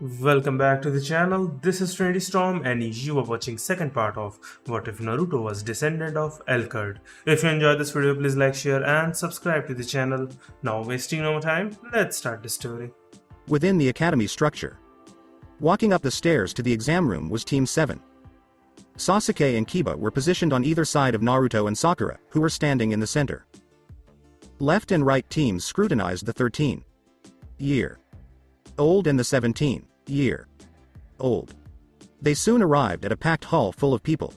Welcome back to the channel. This is Trinity Storm and you are watching second part of What If Naruto Was Descendant of Alucard. If you enjoyed this video, please like, share and subscribe to the channel. Now wasting no more time, let's start the story. Within the academy structure. Walking up the stairs to the exam room was Team 7. Sasuke and Kiba were positioned on either side of Naruto and Sakura, who were standing in the center. Left and right teams scrutinized the 13-year old and the 17-year old. They soon arrived at a packed hall full of people.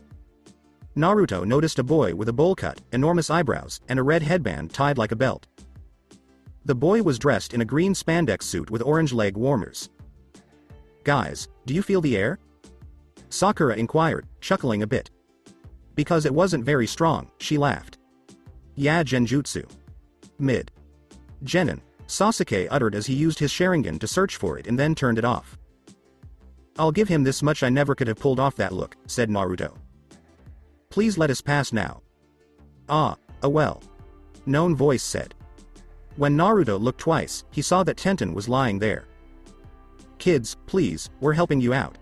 Naruto noticed a boy with a bowl cut, enormous eyebrows, and a red headband tied like a belt. The boy was dressed in a green spandex suit with orange leg warmers. "Guys, do you feel the air?" Sakura inquired, chuckling a bit. Because it wasn't very strong, she laughed. "Yeah, genjutsu. Mid. Genin," Sasuke uttered as he used his Sharingan to search for it and then turned it off. "I'll give him this much, I never could have pulled off that look," said Naruto. "Please let us pass now." "Ah, a well-known voice said. When Naruto looked twice, he saw that Tenten was lying there. "Kids, please, we're helping you out.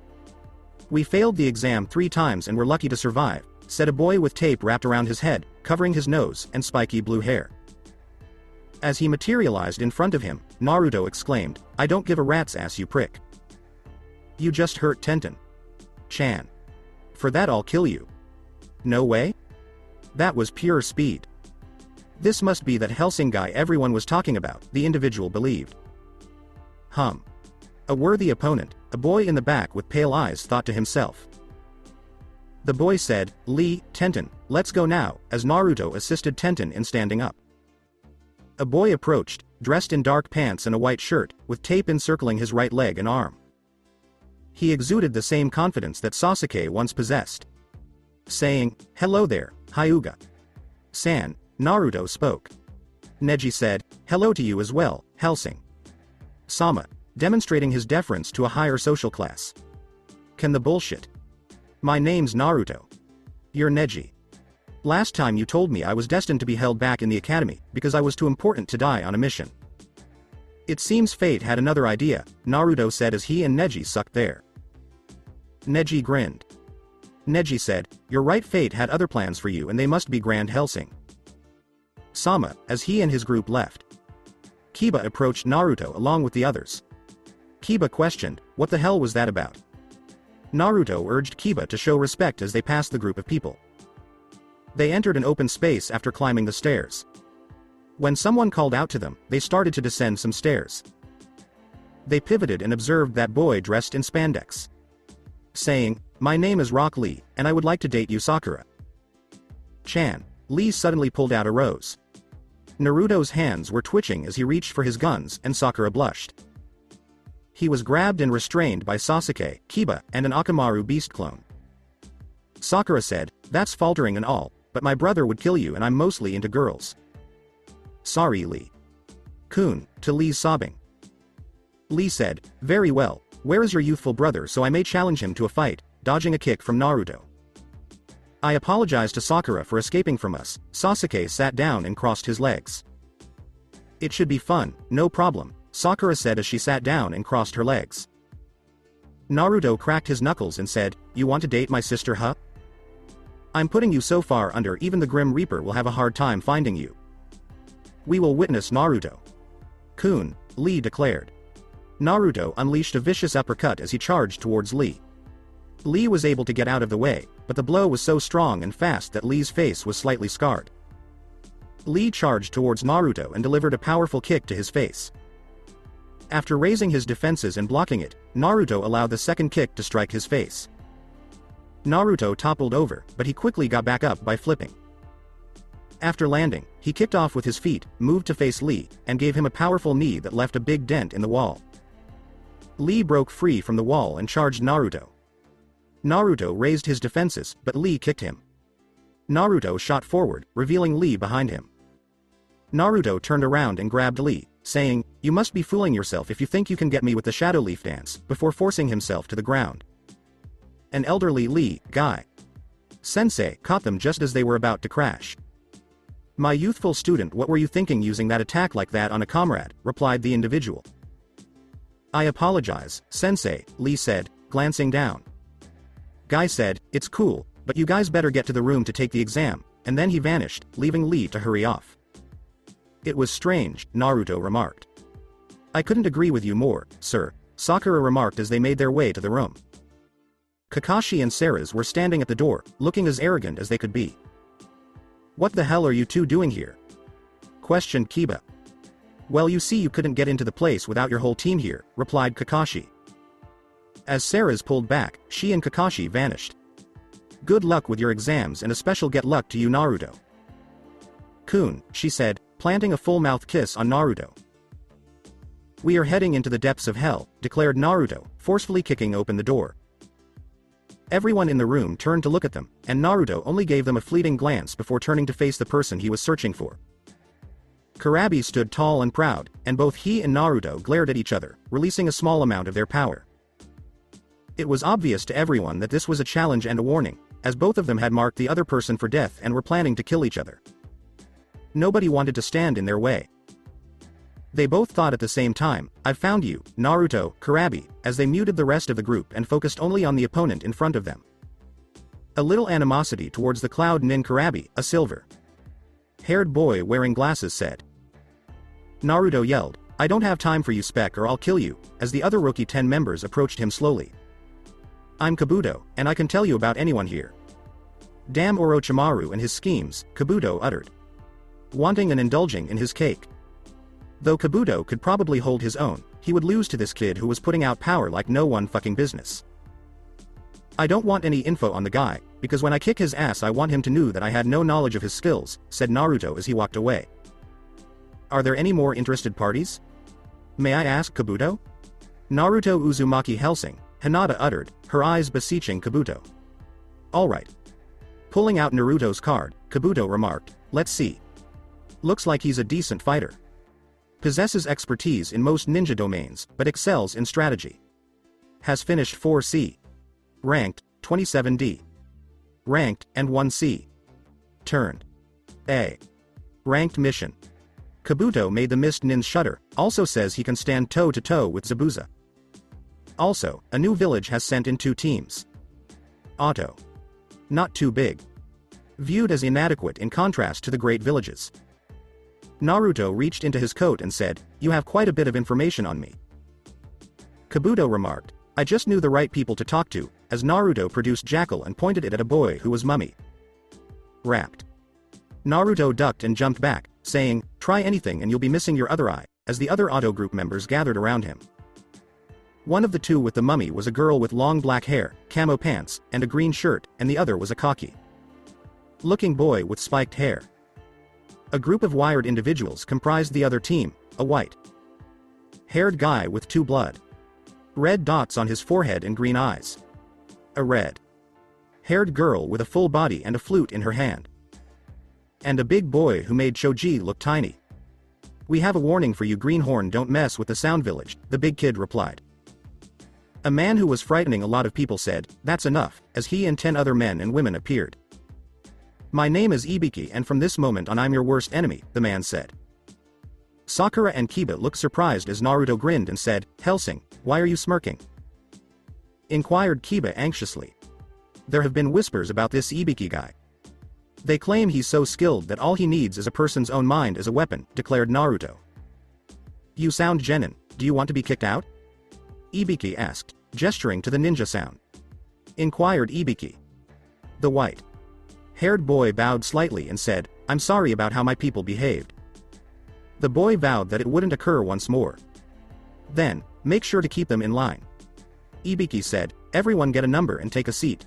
We failed the exam 3 times and we're lucky to survive," said a boy with tape wrapped around his head, covering his nose and spiky blue hair. As he materialized in front of him, Naruto exclaimed, "I don't give a rat's ass, you prick. You just hurt Tenten-chan. For that I'll kill you." "No way? That was pure speed. This must be that Hellsing guy everyone was talking about," the individual believed. A worthy opponent, a boy in the back with pale eyes thought to himself. The boy said, "Lee, Tenten, let's go now," as Naruto assisted Tenten in standing up. A boy approached, dressed in dark pants and a white shirt, with tape encircling his right leg and arm. He exuded the same confidence that Sasuke once possessed. Saying, "Hello there, Hyuga-san," Naruto spoke. Neji said, "Hello to you as well, Hellsing-sama," demonstrating his deference to a higher social class. "Can the bullshit? My name's Naruto. You're Neji. Last time you told me I was destined to be held back in the academy, because I was too important to die on a mission. It seems fate had another idea," Naruto said as he and Neji sucked there. Neji grinned. Neji said, "You're right, fate had other plans for you and they must be Grand Hellsing-sama," as he and his group left. Kiba approached Naruto along with the others. Kiba questioned, "What the hell was that about?" Naruto urged Kiba to show respect as they passed the group of people. They entered an open space after climbing the stairs. When someone called out to them, they started to descend some stairs. They pivoted and observed that boy dressed in spandex. Saying, "My name is Rock Lee, and I would like to date you, Sakura-chan." Lee suddenly pulled out a rose. Naruto's hands were twitching as he reached for his guns and Sakura blushed. He was grabbed and restrained by Sasuke, Kiba, and an Orochimaru beast clone. Sakura said, "That's faltering and all, but my brother would kill you and I'm mostly into girls." "Sorry, Lee-kun," to Lee's sobbing. Lee said, "Very well, where is your youthful brother so I may challenge him to a fight," dodging a kick from Naruto. "I apologize to Sakura for escaping from us." Sasuke sat down and crossed his legs. "It should be fun, no problem," Sakura said as she sat down and crossed her legs. Naruto cracked his knuckles and said, "You want to date my sister, huh? I'm putting you so far under even the Grim Reaper will have a hard time finding you." "We will witness, Naruto-kun," Lee declared. Naruto unleashed a vicious uppercut as he charged towards Lee. Lee was able to get out of the way, but the blow was so strong and fast that Lee's face was slightly scarred. Lee charged towards Naruto and delivered a powerful kick to his face. After raising his defenses and blocking it, Naruto allowed the second kick to strike his face. Naruto toppled over, but he quickly got back up by flipping. After landing, he kicked off with his feet, moved to face Lee, and gave him a powerful knee that left a big dent in the wall. Lee broke free from the wall and charged Naruto. Naruto raised his defenses, but Lee kicked him. Naruto shot forward, revealing Lee behind him. Naruto turned around and grabbed Lee, saying, "You must be fooling yourself if you think you can get me with the Shadow Leaf Dance," before forcing himself to the ground. An elderly Lee-guy-sensei caught them just as they were about to crash. "My youthful student, what were you thinking using that attack like that on a comrade?" replied the individual. I apologize, Sensei, Lee said, glancing down. Guy said, it's cool, but you guys better get to the room to take the exam, and then he vanished, leaving Lee to hurry off. It was strange, Naruto remarked. I couldn't agree with you more, sir, Sakura remarked as they made their way to the room. Kakashi and Sarah's were standing at the door, looking as arrogant as they could be. What the hell are you two doing here? Questioned Kiba. Well, you see, you couldn't get into the place without your whole team here, replied Kakashi. As Sarah's pulled back, she and Kakashi vanished. Good luck with your exams and a special get luck to you, Naruto. Kun, she said, planting a full-mouth kiss on Naruto. We are heading into the depths of hell, declared Naruto, forcefully kicking open the door. Everyone in the room turned to look at them, and Naruto only gave them a fleeting glance before turning to face the person he was searching for. Karabi stood tall and proud, and both he and Naruto glared at each other, releasing a small amount of their power. It was obvious to everyone that this was a challenge and a warning, as both of them had marked the other person for death and were planning to kill each other. Nobody wanted to stand in their way. They both thought at the same time, I've found you, Naruto, Karabi, as they muted the rest of the group and focused only on the opponent in front of them. A little animosity towards the Cloud Nin Karabi, a silver-haired boy wearing glasses said. Naruto yelled, I don't have time for you, Spec, or I'll kill you, as the other Rookie 10 members approached him slowly. I'm Kabuto, and I can tell you about anyone here. Damn Orochimaru and his schemes, Kabuto uttered. Wanting and indulging in his cake. Though Kabuto could probably hold his own, he would lose to this kid who was putting out power like no one fucking business. I don't want any info on the guy, because when I kick his ass I want him to know that I had no knowledge of his skills, said Naruto as he walked away. Are there any more interested parties? May I ask, Kabuto? Naruto Uzumaki Hellsing, Hinata uttered, her eyes beseeching Kabuto. Alright. Pulling out Naruto's card, Kabuto remarked, let's see. Looks like he's a decent fighter. Possesses expertise in most ninja domains, but excels in strategy. Has finished 4C. Ranked, 27D. Ranked, and 1C. Turned. A. Ranked mission. Kabuto made the Mist Nin shudder, also says he can stand toe-to-toe with Zabuza. Also, a new village has sent in 2 teams. Auto. Not too big. Viewed as inadequate in contrast to the great villages. Naruto reached into his coat and said, you have quite a bit of information on me. Kabuto remarked, I just knew the right people to talk to, as Naruto produced Jackal and pointed it at a boy who was mummy wrapped. Naruto ducked and jumped back, saying, try anything and you'll be missing your other eye, as the other Auto group members gathered around him. One of the two with the mummy was a girl with long black hair, camo pants, and a green shirt, and the other was a cocky-looking boy with spiked hair. A group of wired individuals comprised the other team, a white-haired guy with 2 blood-red dots on his forehead and green eyes. A red-haired girl with a full body and a flute in her hand. And a big boy who made Choji look tiny. We have a warning for you, Greenhorn, don't mess with the Sound Village, the big kid replied. A man who was frightening a lot of people said, that's enough, as he and 10 other men and women appeared. My name is Ibiki and from this moment on I'm your worst enemy, the man said. Sakura and Kiba looked surprised as Naruto grinned and said, Hellsing, why are you smirking? Inquired Kiba anxiously. There have been whispers about this Ibiki guy. They claim he's so skilled that all he needs is a person's own mind as a weapon, declared Naruto. You sound genin, do you want to be kicked out? Ibiki asked, gesturing to the ninja sound. Inquired Ibiki. The white-haired boy bowed slightly and said, I'm sorry about how my people behaved. The boy vowed that it wouldn't occur once more. Then, make sure to keep them in line. Ibiki said, everyone get a number and take a seat.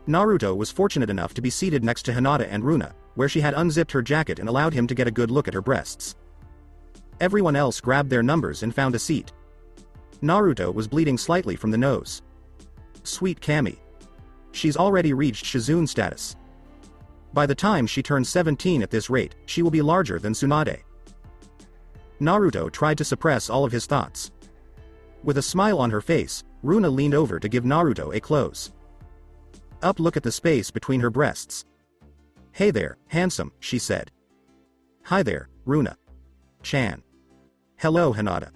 Naruto was fortunate enough to be seated next to Hinata and Runa, where she had unzipped her jacket and allowed him to get a good look at her breasts. Everyone else grabbed their numbers and found a seat. Naruto was bleeding slightly from the nose. Sweet Kami. She's already reached Shizune status. By the time she turns 17 at this rate, she will be larger than Tsunade. Naruto tried to suppress all of his thoughts. With a smile on her face, Runa leaned over to give Naruto a close-up look at the space between her breasts. Hey there, handsome, she said. Hi there, Runa. Chan. Hello, Hinata.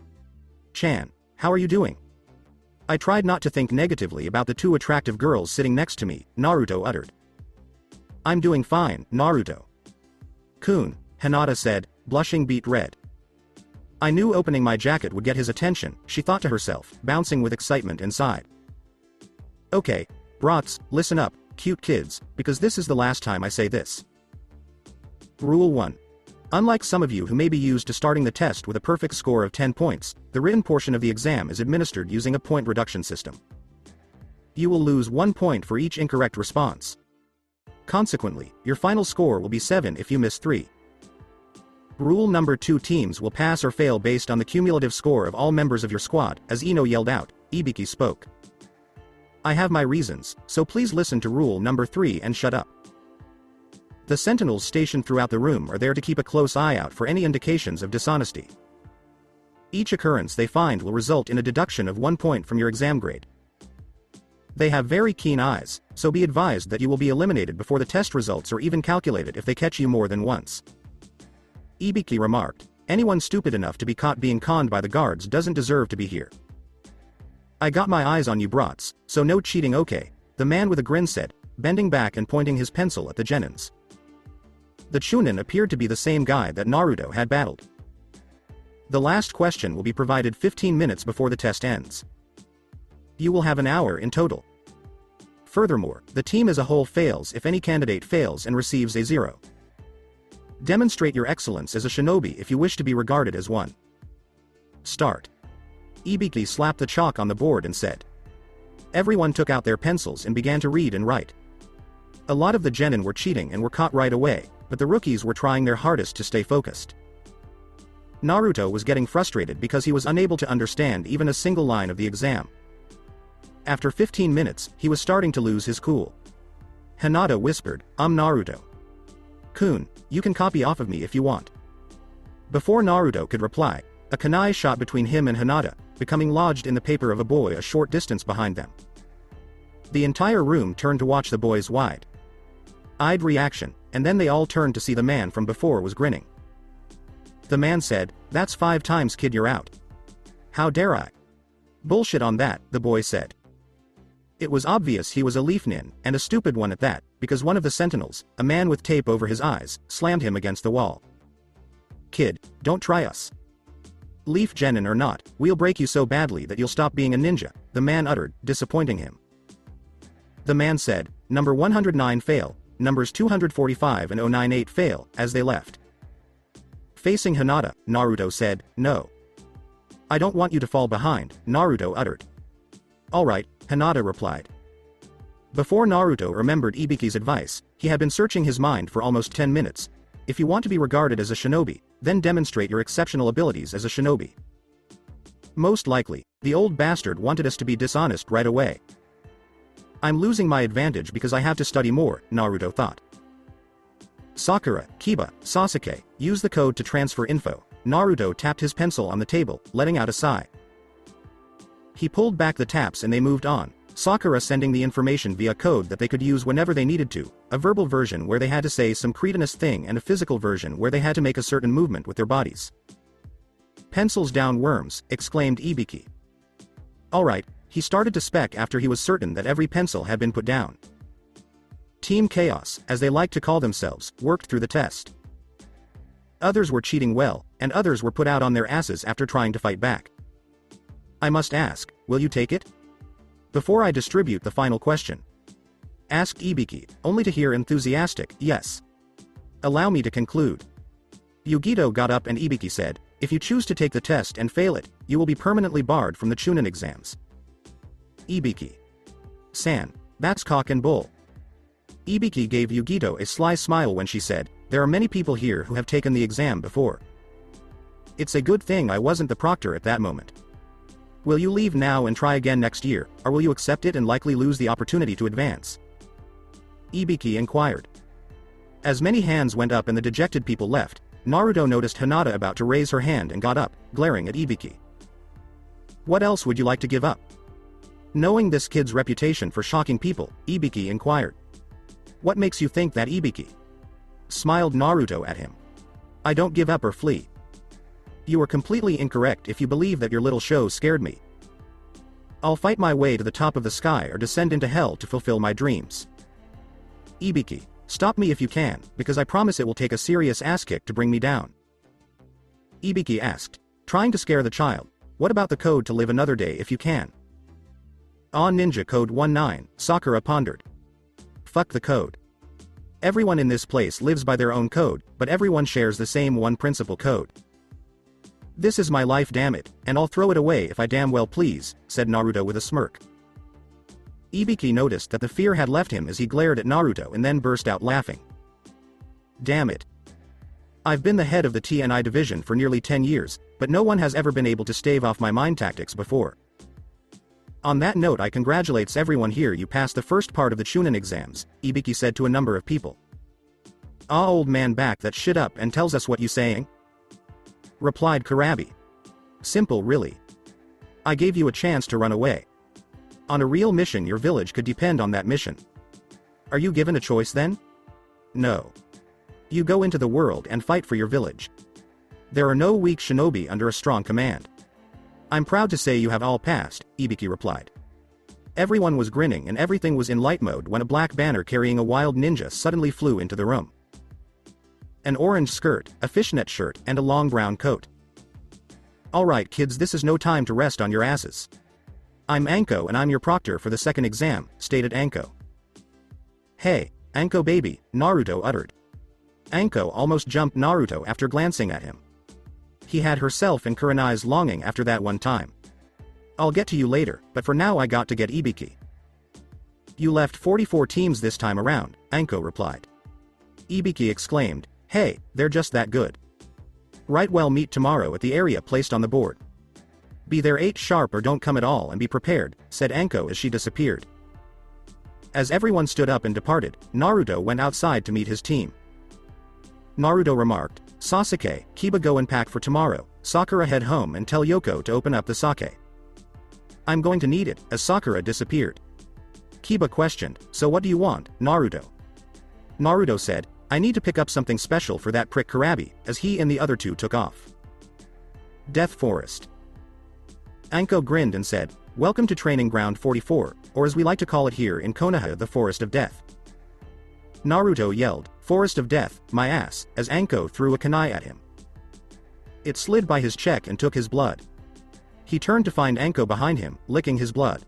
Chan. how are you doing? I tried not to think negatively about the two attractive girls sitting next to me, Naruto uttered. I'm doing fine, Naruto. Kun, Hinata said, blushing beet red. I knew opening my jacket would get his attention, she thought to herself, bouncing with excitement inside. Okay, brats, listen up, cute kids, because this is the last time I say this. Rule 1. Unlike some of you who may be used to starting the test with a perfect score of 10 points, the written portion of the exam is administered using a point reduction system. You will lose 1 point for each incorrect response. Consequently, your final score will be 7 if you miss 3. Rule number 2. Teams will pass or fail based on the cumulative score of all members of your squad, as Ino yelled out. Ibiki spoke. I have my reasons, so please listen to rule number 3 and shut up. The sentinels stationed throughout the room are there to keep a close eye out for any indications of dishonesty. Each occurrence they find will result in a deduction of 1 point from your exam grade. They have very keen eyes, so be advised that you will be eliminated before the test results are even calculated if they catch you more than once. Ibiki remarked, anyone stupid enough to be caught being conned by the guards doesn't deserve to be here. I got my eyes on you brats, so no cheating okay, the man with a grin said, bending back and pointing his pencil at the genins. The Chunin appeared to be the same guy that Naruto had battled. The last question will be provided 15 minutes before the test ends. You will have an hour in total. Furthermore, the team as a whole fails if any candidate fails and receives a 0. Demonstrate your excellence as a shinobi if you wish to be regarded as one. Start. Ibiki slapped the chalk on the board and said. Everyone took out their pencils and began to read and write. A lot of the genin were cheating and were caught right away, but the rookies were trying their hardest to stay focused. Naruto was getting frustrated because he was unable to understand even a single line of the exam. After 15 minutes, he was starting to lose his cool. Hinata whispered, Naruto. Kun, you can copy off of me if you want. Before Naruto could reply, a kunai shot between him and Hinata, becoming lodged in the paper of a boy a short distance behind them. The entire room turned to watch the boy's wide-eyed reaction, and then they all turned to see the man from before was grinning. The man said, that's 5 times kid you're out. How dare I? Bullshit on that, the boy said. It was obvious he was a leaf nin, and a stupid one at that, because one of the sentinels, a man with tape over his eyes, slammed him against the wall. Kid, don't try us. Leaf genin or not, we'll break you so badly that you'll stop being a ninja, the man uttered, disappointing him. The man said, number 109 fail, numbers 245 and 098 fail, as they left. Facing Hinata, Naruto said, no. I don't want you to fall behind, Naruto uttered. Alright, Hinata replied. Before Naruto remembered Ibiki's advice, he had been searching his mind for almost 10 minutes. If you want to be regarded as a shinobi, then demonstrate your exceptional abilities as a shinobi. Most likely, the old bastard wanted us to be dishonest right away. I'm losing my advantage because I have to study more, Naruto thought. Sakura, Kiba, Sasuke, use the code to transfer info. Naruto tapped his pencil on the table, letting out a sigh. He pulled back the taps and they moved on, Sakura sending the information via code that they could use whenever they needed to, a verbal version where they had to say some cretinous thing and a physical version where they had to make a certain movement with their bodies. Pencils down worms, exclaimed Ibiki. Alright, he started to spec after he was certain that every pencil had been put down. Team Chaos, as they like to call themselves, worked through the test. Others were cheating well, and others were put out on their asses after trying to fight back. I must ask, will you take it? Before I distribute the final question. Asked Ibiki, only to hear enthusiastic, yes. Allow me to conclude. Yugito got up and Ibiki said, if you choose to take the test and fail it, you will be permanently barred from the Chunin exams. Ibiki. San, that's cock and bull. Ibiki gave Yugito a sly smile when she said, there are many people here who have taken the exam before. It's a good thing I wasn't the proctor at that moment. Will you leave now and try again next year, or will you accept it and likely lose the opportunity to advance? Ibiki inquired. As many hands went up and the dejected people left, Naruto noticed Hinata about to raise her hand and got up, glaring at Ibiki. What else would you like to give up? Knowing this kid's reputation for shocking people, Ibiki inquired. What makes you think that, Ibiki? Smiled Naruto at him. I don't give up or flee. You are completely incorrect if you believe that your little show scared me, I'll fight my way to the top of the sky or descend into hell to fulfill my dreams. Ibiki, stop me if you can, because I promise it will take a serious ass kick to bring me down. Ibiki asked, trying to scare the child, what about the code to live another day if you can? Ninja Code 19, Sakura pondered. Fuck the code. Everyone in this place lives by their own code, but everyone shares the same one principal code. This is my life, damn it, and I'll throw it away if I damn well please, said Naruto with a smirk. Ibiki noticed that the fear had left him as he glared at Naruto and then burst out laughing. Damn it. I've been the head of the TNI division for nearly 10 years, but no one has ever been able to stave off my mind tactics before. On that note, I congratulates everyone here, you passed the first part of the Chunin exams, Ibiki said to a number of people. Old man, back that shit up and tells us what you saying? Replied Karabi. Simple really. I gave you a chance to run away. On a real mission, your village could depend on that mission. Are you given a choice then? No. You go into the world and fight for your village. There are no weak shinobi under a strong command. I'm proud to say you have all passed, Ibiki replied. Everyone was grinning and everything was in light mode when a black banner carrying a wild ninja suddenly flew into the room. An orange skirt, a fishnet shirt, and a long brown coat. Alright kids, this is no time to rest on your asses. I'm Anko and I'm your proctor for the second exam, stated Anko. Hey, Anko baby, Naruto uttered. Anko almost jumped Naruto after glancing at him. He had herself and Kurenai's longing after that one time. I'll get to you later, but for now I got to get Ibiki. You left 44 teams this time around, Anko replied. Ibiki exclaimed, hey, they're just that good. Right, well, meet tomorrow at the area placed on the board. Be there 8 sharp or don't come at all and be prepared, said Anko as she disappeared. As everyone stood up and departed, Naruto went outside to meet his team. Naruto remarked, Sasuke, Kiba go and pack for tomorrow, Sakura head home and tell Yoko to open up the sake. I'm going to need it, as Sakura disappeared. Kiba questioned, so what do you want, Naruto? Naruto said, I need to pick up something special for that prick Karabi, as he and the other two took off. Death Forest. Anko grinned and said, welcome to Training Ground 44, or as we like to call it here in Konoha, the Forest of Death. Naruto yelled, Forest of Death, my ass, as Anko threw a kunai at him. It slid by his cheek and took his blood. He turned to find Anko behind him, licking his blood.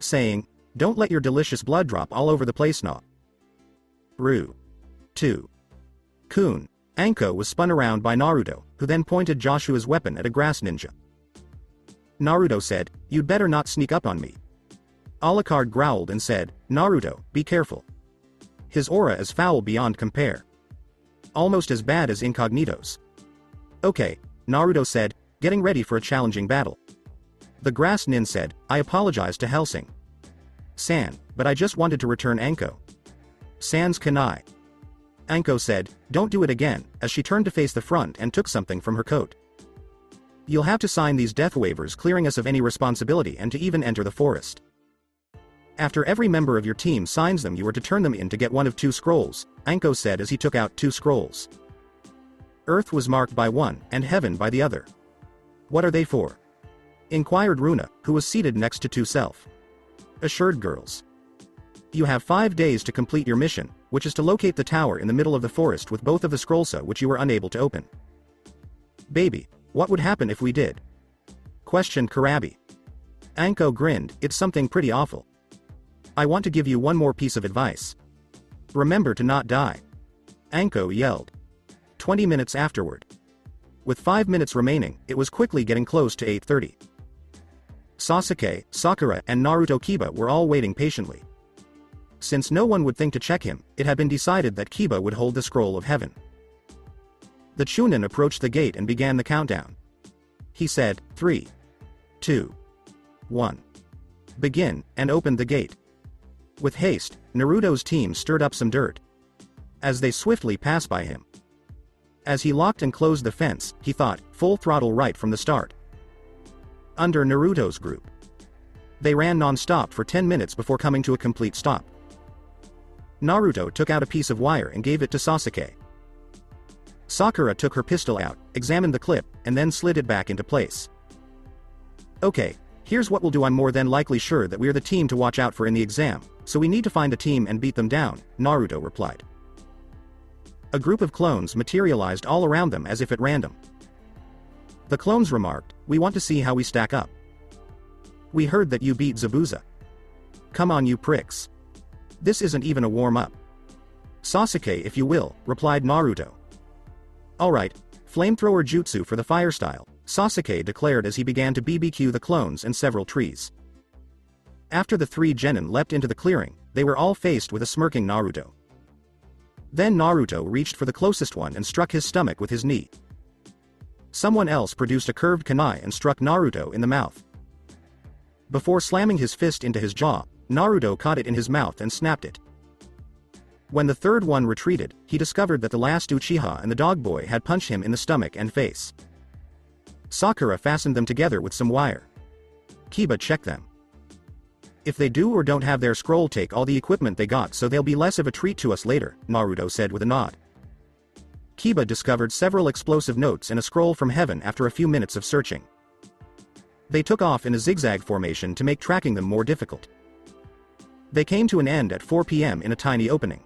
Saying, don't let your delicious blood drop all over the place now. Ru. 2. Kun. Anko was spun around by Naruto, who then pointed Joshua's weapon at a grass ninja. Naruto said, you'd better not sneak up on me. Alucard growled and said, Naruto, be careful. His aura is foul beyond compare. Almost as bad as Incognito's. Okay, Naruto said, getting ready for a challenging battle. The grass nin said, I apologize to Hellsing San, but I just wanted to return Anko San's kunai. Anko said, don't do it again, as she turned to face the front and took something from her coat. You'll have to sign these death waivers clearing us of any responsibility and to even enter the forest. After every member of your team signs them, you are to turn them in to get one of 2 scrolls, Anko said as he took out 2 scrolls. Earth was marked by one, and heaven by the other. What are they for? Inquired Runa, who was seated next to 2 self-assured girls. You have 5 days to complete your mission, which is to locate the tower in the middle of the forest with both of the scrolls which you were unable to open. Baby, what would happen if we did? Questioned Karabi. Anko grinned, it's something pretty awful. I want to give you one more piece of advice. Remember to not die. Anko yelled. 20 minutes afterward. With 5 minutes remaining, it was quickly getting close to 8:30. Sasuke, Sakura, and Naruto Kiba were all waiting patiently. Since no one would think to check him, it had been decided that Kiba would hold the scroll of heaven. The Chunin approached the gate and began the countdown. He said, 3, 2, 1. Begin, and opened the gate. With haste, Naruto's team stirred up some dirt. As they swiftly passed by him. As he locked and closed the fence, he thought, full throttle right from the start. Under Naruto's group. They ran non-stop for 10 minutes before coming to a complete stop. Naruto took out a piece of wire and gave it to Sasuke. Sakura took her pistol out, examined the clip, and then slid it back into place. Okay, Here's what we'll do. I'm more than likely sure that we're the team to watch out for in the exam, so we need to find a team and beat them down, Naruto replied. A group of clones materialized all around them as if at random. The clones remarked, "We want to see how we stack up. We heard that you beat Zabuza. Come on you pricks. This isn't even a warm-up. Sasuke if you will," replied Naruto. "Alright, flamethrower jutsu for the fire style," Sasuke declared as he began to BBQ the clones and several trees. After the three genin leapt into the clearing, they were all faced with a smirking Naruto. Then Naruto reached for the closest one and struck his stomach with his knee. Someone else produced a curved kunai and struck Naruto in the mouth. Before slamming his fist into his jaw, Naruto caught it in his mouth and snapped it. When the third one retreated, he discovered that the last Uchiha and the dog boy had punched him in the stomach and face. Sakura fastened them together with some wire. Kiba checked them. "If they do or don't have their scroll, take all the equipment they got so they'll be less of a treat to us later," Naruto said with a nod. Kiba discovered several explosive notes and a scroll from heaven after a few minutes of searching. They took off in a zigzag formation to make tracking them more difficult. They came to an end at 4 p.m. in a tiny opening.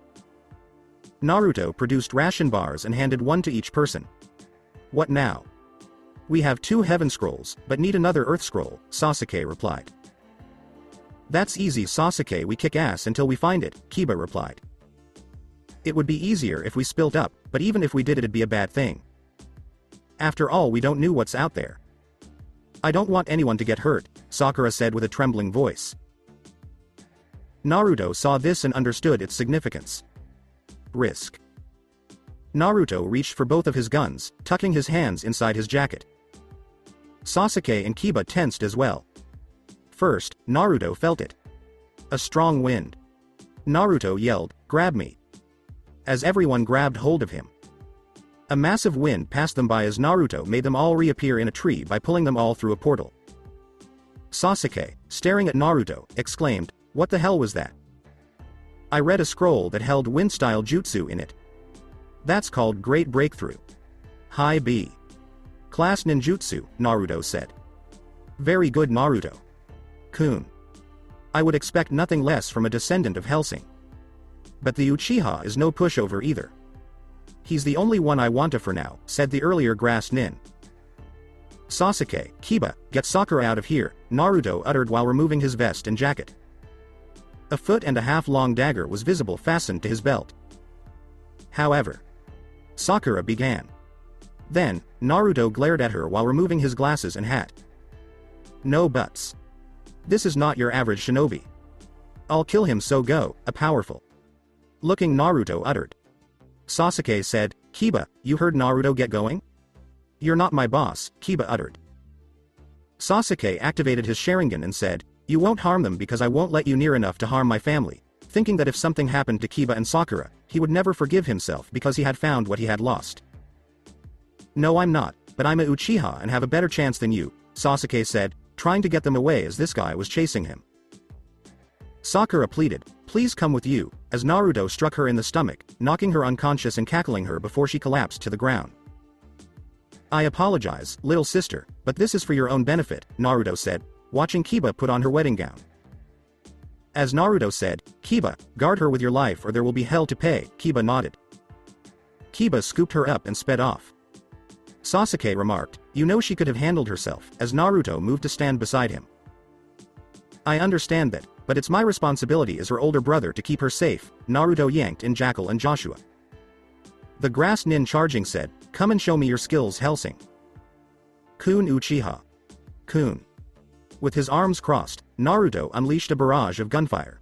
Naruto produced ration bars and handed one to each person. "What now?" "We have 2 heaven scrolls, but need another earth scroll," Sasuke replied. "That's easy Sasuke, we kick ass until we find it," Kiba replied. "It would be easier if we split up, but even if we did it'd be a bad thing. After all we don't know what's out there." "I don't want anyone to get hurt," Sakura said with a trembling voice. Naruto saw this and understood its significance. Risk. Naruto reached for both of his guns, tucking his hands inside his jacket. Sasuke and Kiba tensed as well. First, Naruto felt it. A strong wind. Naruto yelled, "Grab me!" As everyone grabbed hold of him. A massive wind passed them by as Naruto made them all reappear in a tree by pulling them all through a portal. Sasuke, staring at Naruto, exclaimed, "What the hell was that?" "I read a scroll that held wind-style jutsu in it. That's called Great Breakthrough. High B. Class ninjutsu," Naruto said. "Very good Naruto-kun. I would expect nothing less from a descendant of Hellsing. But the Uchiha is no pushover either. He's the only one I want to for now," said the earlier grass nin. "Sasuke, Kiba, get Sakura out of here," Naruto uttered while removing his vest and jacket. A 1.5 foot long dagger was visible fastened to his belt. However, Sakura began. Then, Naruto glared at her while removing his glasses and hat. "No buts. This is not your average shinobi. I'll kill him so go, a powerful looking," Naruto uttered. Sasuke said, "Kiba, you heard Naruto get going? You're not my boss," Kiba uttered. Sasuke activated his Sharingan and said, "You won't harm them because I won't let you near enough to harm my family," thinking that if something happened to Kiba and Sakura, he would never forgive himself because he had found what he had lost. "No I'm not, but I'm a Uchiha and have a better chance than you," Sasuke said, trying to get them away as this guy was chasing him. Sakura pleaded, "Please come with you," as Naruto struck her in the stomach, knocking her unconscious and cackling her before she collapsed to the ground. "I apologize, little sister, but this is for your own benefit," Naruto said, watching Kiba put on her wedding gown. As Naruto said, "Kiba, guard her with your life or there will be hell to pay," Kiba nodded. Kiba scooped her up and sped off. Sasuke remarked, "You know she could have handled herself," as Naruto moved to stand beside him. "I understand that, but it's my responsibility as her older brother to keep her safe," Naruto yanked in Jackal and Joshua. The grass nin charging said, "Come and show me your skills Hellsing. Kun Uchiha. Kun." With his arms crossed, Naruto unleashed a barrage of gunfire.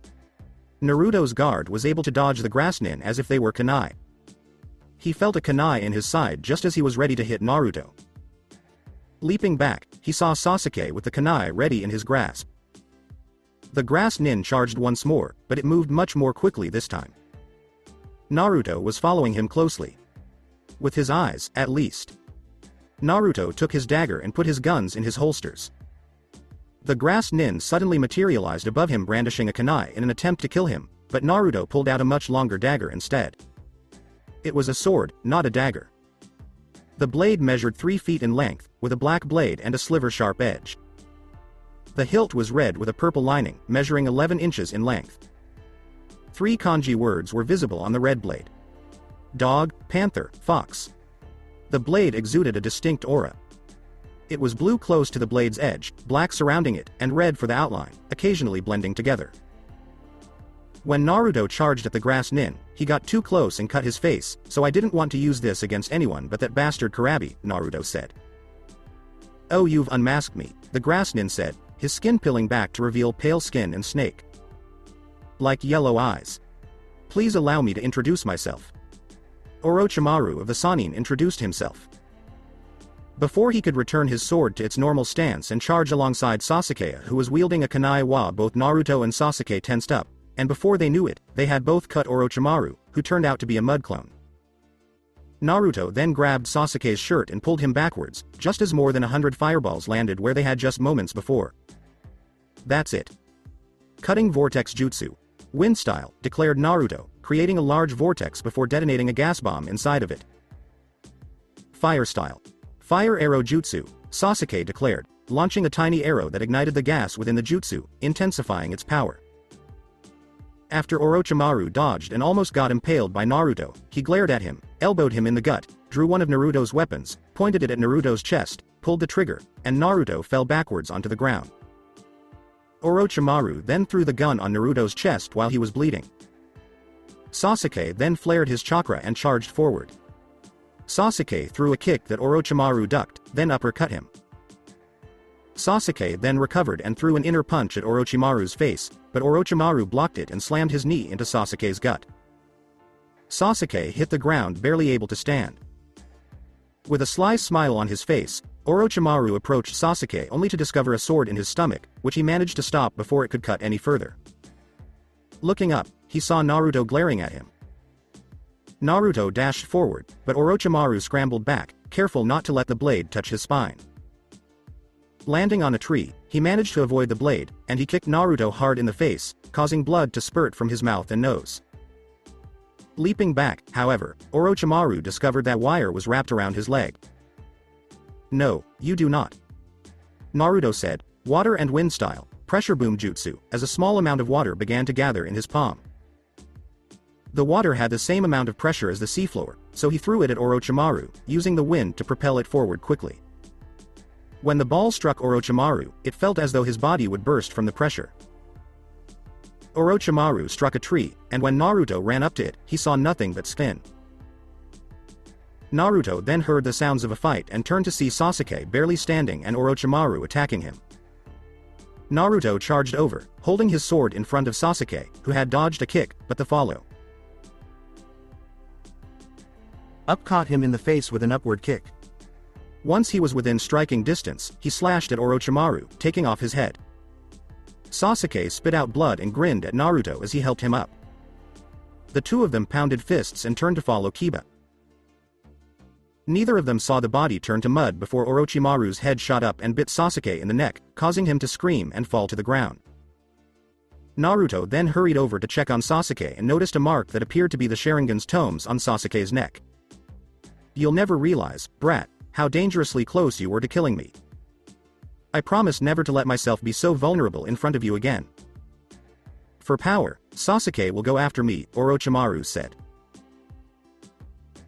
Naruto's guard was able to dodge the grass nin as if they were kunai. He felt a kunai in his side just as he was ready to hit Naruto. Leaping back, he saw Sasuke with the kunai ready in his grasp. The grass nin charged once more, but it moved much more quickly this time. Naruto was following him closely. With his eyes, at least. Naruto took his dagger and put his guns in his holsters. The grass nin suddenly materialized above him brandishing a kunai in an attempt to kill him, but Naruto pulled out a much longer dagger instead. It was a sword, not a dagger. The blade measured 3 feet in length, with a black blade and a sliver-sharp edge. The hilt was red with a purple lining, measuring 11 inches in length. 3 kanji words were visible on the red blade. Dog, panther, fox. The blade exuded a distinct aura. It was blue close to the blade's edge, black surrounding it, and red for the outline, occasionally blending together. When Naruto charged at the grass nin, he got too close and cut his face, so I didn't want to use this against anyone but that bastard Karabi, Naruto said. Oh, you've unmasked me, the grass nin said, his skin peeling back to reveal pale skin and snake like yellow eyes. Please allow me to introduce myself. Orochimaru of the Sannin introduced himself. Before he could return his sword to its normal stance and charge alongside Sasuke, who was wielding a kunai wa, both Naruto and Sasuke tensed up, and before they knew it, they had both cut Orochimaru, who turned out to be a mud clone. Naruto then grabbed Sasuke's shirt and pulled him backwards, just as more than 100 fireballs landed where they had just moments before. That's it. Cutting vortex jutsu. Wind style, declared Naruto, creating a large vortex before detonating a gas bomb inside of it. Fire style. Fire arrow jutsu, Sasuke declared, launching a tiny arrow that ignited the gas within the jutsu, intensifying its power. After Orochimaru dodged and almost got impaled by Naruto, he glared at him, elbowed him in the gut, drew one of Naruto's weapons, pointed it at Naruto's chest, pulled the trigger, and Naruto fell backwards onto the ground. Orochimaru then threw the gun on Naruto's chest while he was bleeding. Sasuke then flared his chakra and charged forward. Sasuke threw a kick that Orochimaru ducked, then uppercut him. Sasuke then recovered and threw an inner punch at Orochimaru's face, but Orochimaru blocked it and slammed his knee into Sasuke's gut. Sasuke hit the ground, barely able to stand. With a sly smile on his face, Orochimaru approached Sasuke only to discover a sword in his stomach, which he managed to stop before it could cut any further. Looking up, he saw Naruto glaring at him. Naruto dashed forward, but Orochimaru scrambled back, careful not to let the blade touch his spine. Landing on a tree, he managed to avoid the blade, and he kicked Naruto hard in the face, causing blood to spurt from his mouth and nose. Leaping back, however, Orochimaru discovered that wire was wrapped around his leg. No, you do not. Naruto said, water and wind style, pressure boom jutsu, as a small amount of water began to gather in his palm. The water had the same amount of pressure as the seafloor, so he threw it at Orochimaru, using the wind to propel it forward quickly. When the ball struck Orochimaru, it felt as though his body would burst from the pressure. Orochimaru struck a tree, and when Naruto ran up to it, he saw nothing but skin. Naruto then heard the sounds of a fight and turned to see Sasuke barely standing and Orochimaru attacking him. Naruto charged over, holding his sword in front of Sasuke, who had dodged a kick, but the follow up caught him in the face with an upward kick. Once he was within striking distance, he slashed at Orochimaru, taking off his head. Sasuke spit out blood and grinned at Naruto as he helped him up. The two of them pounded fists and turned to follow Kiba. Neither of them saw the body turn to mud before Orochimaru's head shot up and bit Sasuke in the neck, causing him to scream and fall to the ground. Naruto then hurried over to check on Sasuke and noticed a mark that appeared to be the Sharingan's tomes on Sasuke's neck. You'll never realize, brat, how dangerously close you were to killing me. I promise never to let myself be so vulnerable in front of you again. For power, Sasuke will go after me, Orochimaru said.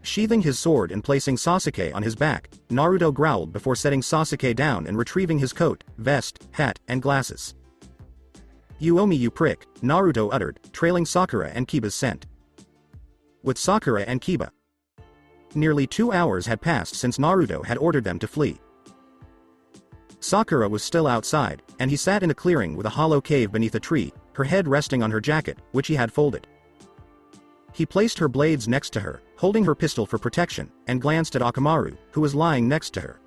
Sheathing his sword and placing Sasuke on his back, Naruto growled before setting Sasuke down and retrieving his coat, vest, hat, and glasses. You owe me, you prick, Naruto uttered, trailing Sakura and Kiba's scent. With Sakura and Kiba, nearly 2 hours had passed since Naruto had ordered them to flee. Sakura was still outside, and he sat in a clearing with a hollow cave beneath a tree, her head resting on her jacket, which he had folded. He placed her blades next to her, holding her pistol for protection, and glanced at Akamaru, who was lying next to her.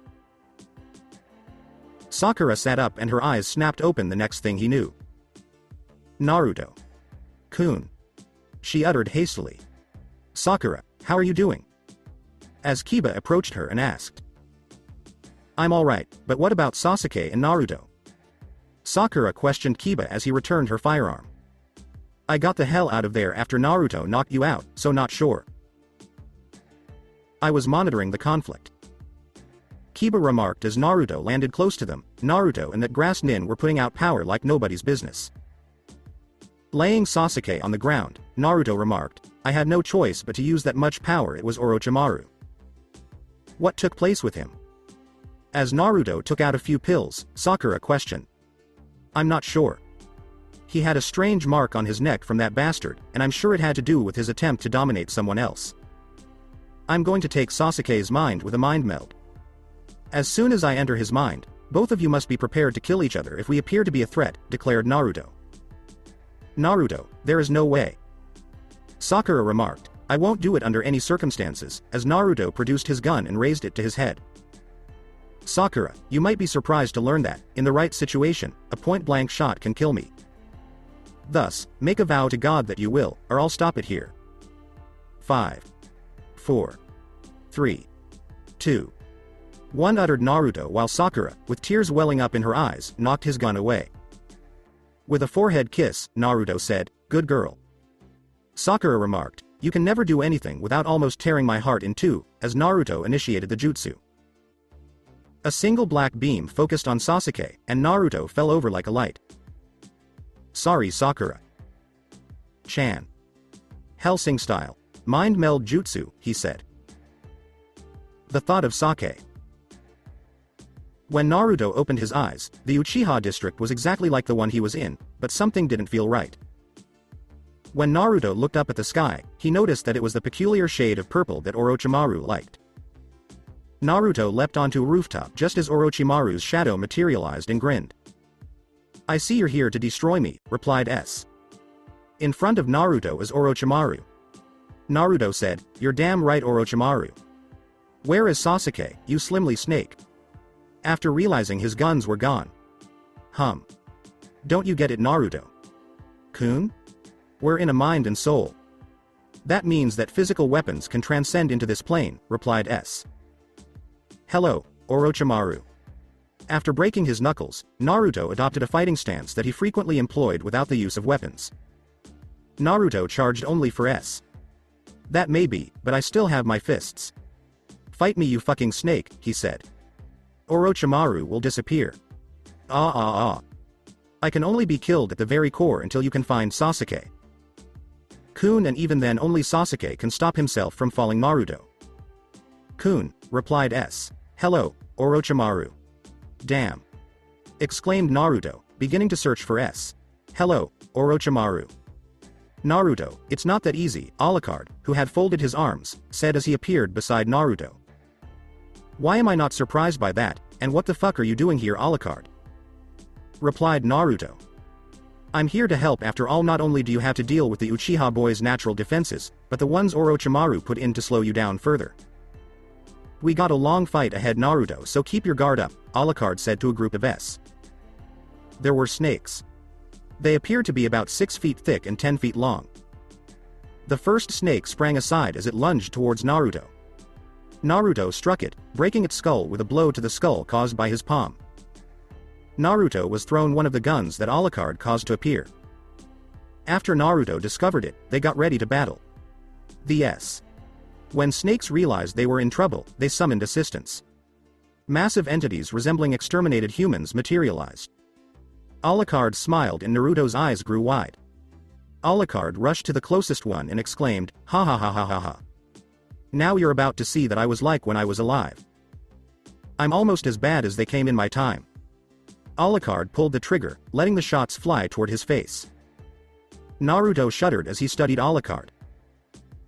Sakura sat up and her eyes snapped open the next thing he knew. Naruto. Kun. She uttered hastily. Sakura, how are you doing? As Kiba approached her and asked. I'm alright, but what about Sasuke and Naruto? Sakura questioned Kiba as he returned her firearm. I got the hell out of there after Naruto knocked you out, so not sure. I was monitoring the conflict. Kiba remarked as Naruto landed close to them. Naruto and that grass nin were putting out power like nobody's business. Laying Sasuke on the ground, Naruto remarked, I had no choice but to use that much power. It was Orochimaru. What took place with him? As Naruto took out a few pills, Sakura questioned. I'm not sure. He had a strange mark on his neck from that bastard, and I'm sure it had to do with his attempt to dominate someone else. I'm going to take Sasuke's mind with a mind meld. As soon as I enter his mind, both of you must be prepared to kill each other if we appear to be a threat, declared Naruto. Naruto, there is no way. Sakura remarked, I won't do it under any circumstances, as Naruto produced his gun and raised it to his head. Sakura, you might be surprised to learn that, in the right situation, a point-blank shot can kill me. Thus, make a vow to God that you will, or I'll stop it here. 5. 4. 3. 2. 1 uttered Naruto while Sakura, with tears welling up in her eyes, knocked his gun away. With a forehead kiss, Naruto said, Good girl. Sakura remarked, You can never do anything without almost tearing my heart in two, as Naruto initiated the jutsu. A single black beam focused on Sasuke, and Naruto fell over like a light. Sorry Sakura. Chan. Hellsing style. Mind meld jutsu, he said. The thought of sake. When Naruto opened his eyes, the Uchiha district was exactly like the one he was in, but something didn't feel right. When Naruto looked up at the sky, he noticed that it was the peculiar shade of purple that Orochimaru liked. Naruto leapt onto a rooftop just as Orochimaru's shadow materialized and grinned. I see you're here to destroy me, replied S. In front of Naruto is Orochimaru. Naruto said, You're damn right Orochimaru. Where is Sasuke, you slimly snake? After realizing his guns were gone. Don't you get it Naruto? Kun? We're in a mind and soul. That means that physical weapons can transcend into this plane, replied S. Hello, Orochimaru. After breaking his knuckles, Naruto adopted a fighting stance that he frequently employed without the use of weapons. Naruto charged only for S. That may be, but I still have my fists. Fight me you fucking snake, he said. Orochimaru will disappear. I can only be killed at the very core until you can find Sasuke. Kun, and even then only Sasuke can stop himself from falling. Naruto. Kun, replied S. Hello, Orochimaru. Damn. Exclaimed Naruto, beginning to search for S. Hello, Orochimaru. Naruto, it's not that easy, Alucard, who had folded his arms, said as he appeared beside Naruto. Why am I not surprised by that, and what the fuck are you doing here Alucard? Replied Naruto. I'm here to help. After all, not only do you have to deal with the Uchiha boys' natural defenses, but the ones Orochimaru put in to slow you down further. We got a long fight ahead Naruto, so keep your guard up, Alucard said to a group of S. There were snakes. They appeared to be about 6 feet thick and 10 feet long. The first snake sprang aside as it lunged towards Naruto. Naruto struck it, breaking its skull with a blow to the skull caused by his palm. Naruto was thrown one of the guns that Alucard caused to appear. After Naruto discovered it, they got ready to battle. The S. When snakes realized they were in trouble, they summoned assistance. Massive entities resembling exterminated humans materialized. Alucard smiled and Naruto's eyes grew wide. Alucard rushed to the closest one and exclaimed, Ha ha ha ha ha ha. Now you're about to see that I was like when I was alive. I'm almost as bad as they came in my time. Alucard pulled the trigger, letting the shots fly toward his face. Naruto shuddered as he studied Alucard.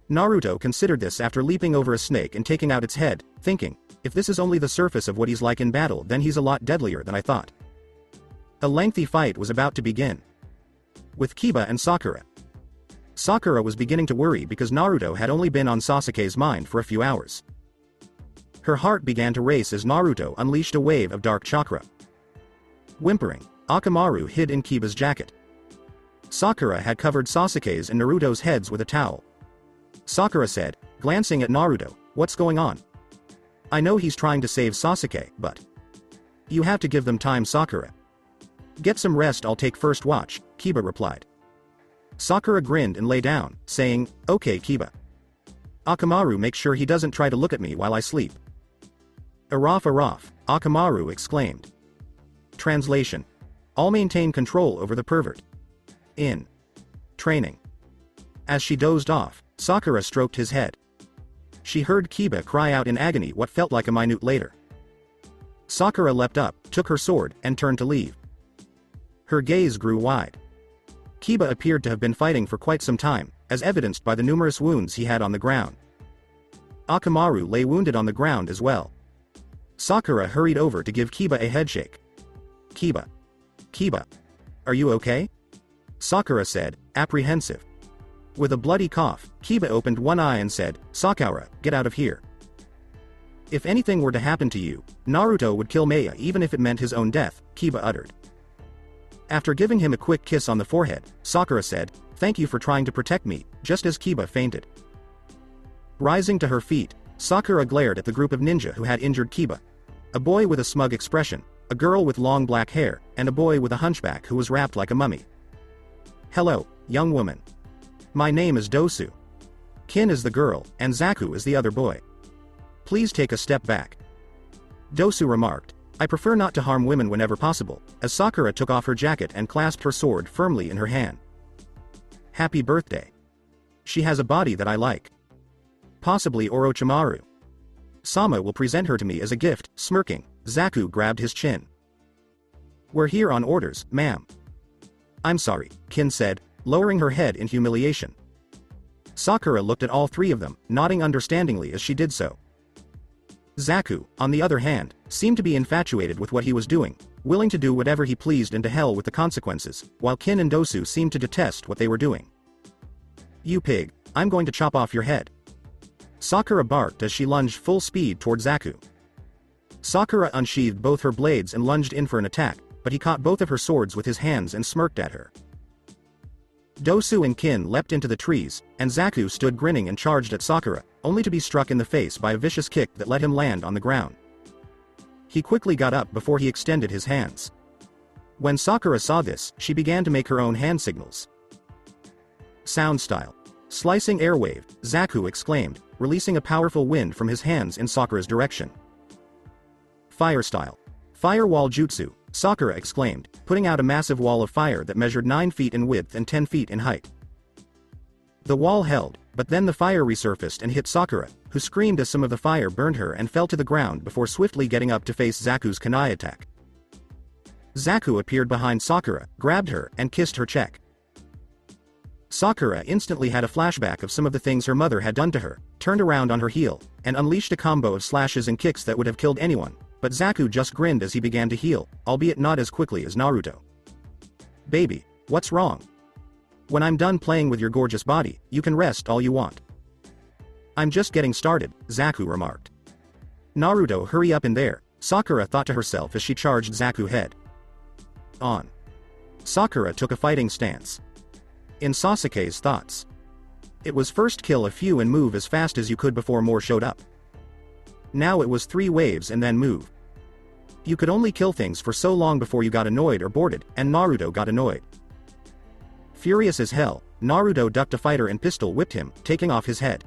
Naruto considered this after leaping over a snake and taking out its head, thinking, if this is only the surface of what he's like in battle, then he's a lot deadlier than I thought. A lengthy fight was about to begin. With Kiba and Sakura. Sakura was beginning to worry because Naruto had only been on Sasuke's mind for a few hours. Her heart began to race as Naruto unleashed a wave of dark chakra. Whimpering, Akamaru hid in Kiba's jacket. Sakura had covered Sasuke's and Naruto's heads with a towel. Sakura said, glancing at Naruto, what's going on? I know he's trying to save Sasuke, but you have to give them time Sakura. Get some rest, I'll take first watch, Kiba replied. Sakura grinned and lay down, saying, okay Kiba. Akamaru, make sure he doesn't try to look at me while I sleep. Araf, Akamaru exclaimed. Translation. All maintain control over the pervert. In training. As she dozed off, Sakura stroked his head. She heard Kiba cry out in agony what felt like a minute later. Sakura leapt up, took her sword, and turned to leave. Her gaze grew wide. Kiba appeared to have been fighting for quite some time, as evidenced by the numerous wounds he had on the ground. Akamaru lay wounded on the ground as well. Sakura hurried over to give Kiba a headshake. Kiba. Kiba. Are you okay? Sakura said, apprehensive. With a bloody cough, Kiba opened one eye and said, Sakura, get out of here. If anything were to happen to you, Naruto would kill Maya even if it meant his own death, Kiba uttered. After giving him a quick kiss on the forehead, Sakura said, thank you for trying to protect me, just as Kiba fainted. Rising to her feet, Sakura glared at the group of ninja who had injured Kiba. A boy with a smug expression, a girl with long black hair, and a boy with a hunchback who was wrapped like a mummy. Hello, young woman. My name is Dosu. Kin is the girl, and Zaku is the other boy. Please take a step back. Dosu remarked, I prefer not to harm women whenever possible, as Sakura took off her jacket and clasped her sword firmly in her hand. Happy birthday. She has a body that I like. Possibly Orochimaru. Sama will present her to me as a gift, smirking. Zaku grabbed his chin. We're here on orders, ma'am. I'm sorry, Kin said, lowering her head in humiliation. Sakura looked at all three of them, nodding understandingly as she did so. Zaku, on the other hand, seemed to be infatuated with what he was doing, willing to do whatever he pleased and to hell with the consequences, while Kin and Dosu seemed to detest what they were doing. You pig, I'm going to chop off your head. Sakura barked as she lunged full speed toward Zaku. Sakura unsheathed both her blades and lunged in for an attack, but he caught both of her swords with his hands and smirked at her. Dosu and Kin leapt into the trees, and Zaku stood grinning and charged at Sakura, only to be struck in the face by a vicious kick that let him land on the ground. He quickly got up before he extended his hands. When Sakura saw this, she began to make her own hand signals. Sound style. Slicing airwave, Zaku exclaimed, releasing a powerful wind from his hands in Sakura's direction. Fire style. Firewall jutsu, Sakura exclaimed, putting out a massive wall of fire that measured 9 feet in width and 10 feet in height. The wall held, but then the fire resurfaced and hit Sakura, who screamed as some of the fire burned her and fell to the ground before swiftly getting up to face Zaku's kunai attack. Zaku appeared behind Sakura, grabbed her, and kissed her cheek. Sakura instantly had a flashback of some of the things her mother had done to her, turned around on her heel, and unleashed a combo of slashes and kicks that would have killed anyone, but Zaku just grinned as he began to heal, albeit not as quickly as Naruto. Baby, what's wrong? When I'm done playing with your gorgeous body, you can rest all you want. I'm just getting started, Zaku remarked. Naruto, hurry up in there, Sakura thought to herself as she charged Zaku head on. Sakura took a fighting stance. In Sasuke's thoughts, it was first kill a few and move as fast as you could before more showed up. Now it was 3 waves and then move. You could only kill things for so long before you got annoyed or boarded, and Naruto got annoyed. Furious as hell, Naruto ducked a fighter and pistol whipped him, taking off his head.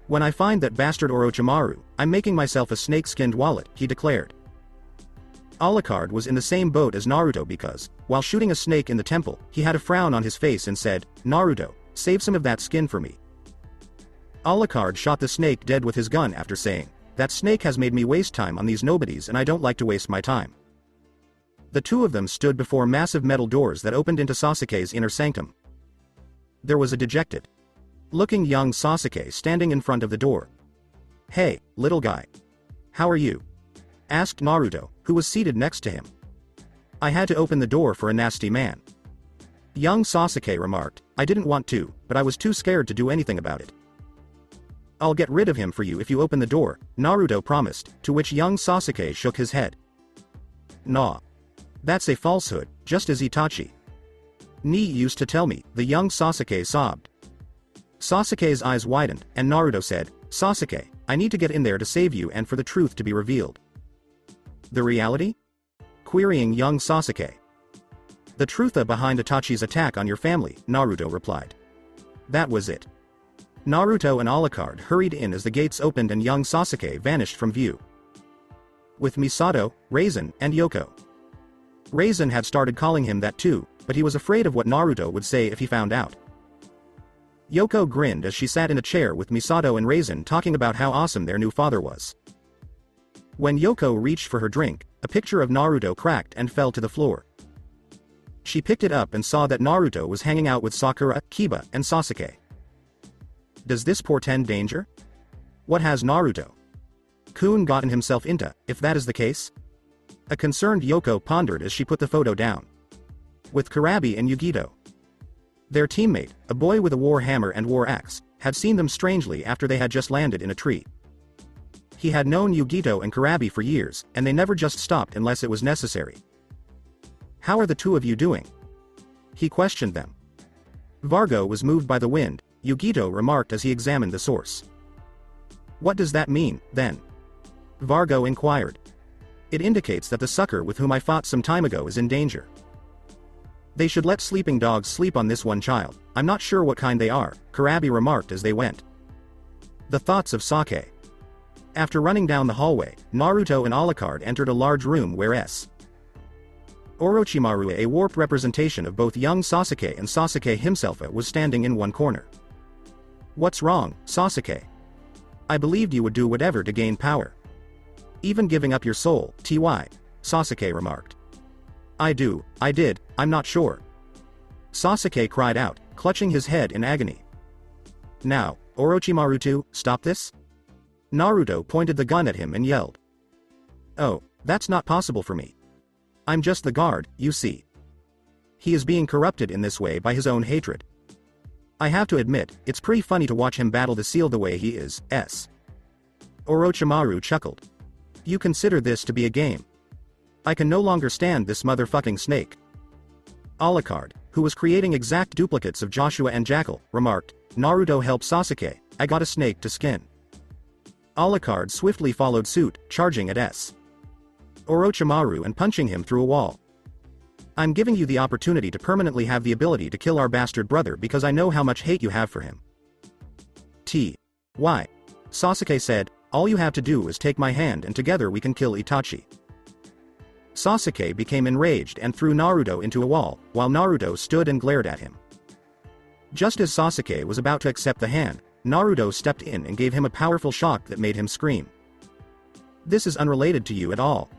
When I find that bastard Orochimaru, I'm making myself a snake-skinned wallet, he declared. Alucard was in the same boat as Naruto because, while shooting a snake in the temple, he had a frown on his face and said, Naruto, save some of that skin for me. Alucard shot the snake dead with his gun after saying, that snake has made me waste time on these nobodies and I don't like to waste my time. The two of them stood before massive metal doors that opened into Sasuke's inner sanctum. There was a dejected looking young Sasuke standing in front of the door. Hey, little guy. How are you? Asked Naruto, who was seated next to him. I had to open the door for a nasty man. Young Sasuke remarked, I didn't want to, but I was too scared to do anything about it. I'll get rid of him for you if you open the door, Naruto promised, to which young Sasuke shook his head. Nah. That's a falsehood, just as Itachi Ni used to tell me, the young Sasuke sobbed. Sasuke's eyes widened, and Naruto said, Sasuke, I need to get in there to save you and for the truth to be revealed. The reality? Querying young Sasuke. The truth behind Itachi's attack on your family, Naruto replied. That was it. Naruto and Alucard hurried in as the gates opened and young Sasuke vanished from view. With Misato, Raisin, and Yoko. Raisin had started calling him that too, but he was afraid of what Naruto would say if he found out. Yoko grinned as she sat in a chair with Misato and Raisin talking about how awesome their new father was. When Yoko reached for her drink, a picture of Naruto cracked and fell to the floor. She picked it up and saw that Naruto was hanging out with Sakura, Kiba, and Sasuke. Does this portend danger? What has Naruto-kun gotten himself into, if that is the case? A concerned Yoko pondered as she put the photo down. With Karabi and Yugito. Their teammate, a boy with a war hammer and war axe, had seen them strangely after they had just landed in a tree. He had known Yugito and Karabi for years, and they never just stopped unless it was necessary. How are the two of you doing? He questioned them. Vargo was moved by the wind, Yugito remarked as he examined the source. What does that mean, then? Vargo inquired. It indicates that the sucker with whom I fought some time ago is in danger. They should let sleeping dogs sleep on this one child. I'm not sure what kind they are, Karabi remarked as they went. The thoughts of Sake. After running down the hallway, Naruto and Alucard entered a large room where Orochimaru, a warped representation of both young Sasuke and Sasuke himself, was standing in one corner. What's wrong, Sasuke? I believed you would do whatever to gain power. Even giving up your soul, Ty, Sasuke remarked. I did, I'm not sure. Sasuke cried out, clutching his head in agony. Now, Orochimaru, stop this? Naruto pointed the gun at him and yelled. Oh, that's not possible for me. I'm just the guard, you see. He is being corrupted in this way by his own hatred. I have to admit, it's pretty funny to watch him battle the seal the way he is. Orochimaru chuckled. You consider this to be a game? I can no longer stand this motherfucking snake. Alucard, who was creating exact duplicates of Joshua and Jackal, remarked, Naruto helped Sasuke, I got a snake to skin. Alucard swiftly followed suit, charging at Orochimaru and punching him through a wall. I'm giving you the opportunity to permanently have the ability to kill our bastard brother because I know how much hate you have for him. Why? Sasuke said, all you have to do is take my hand and together we can kill Itachi. Sasuke became enraged and threw Naruto into a wall, while Naruto stood and glared at him. Just as Sasuke was about to accept the hand, Naruto stepped in and gave him a powerful shock that made him scream. This is unrelated to you at all.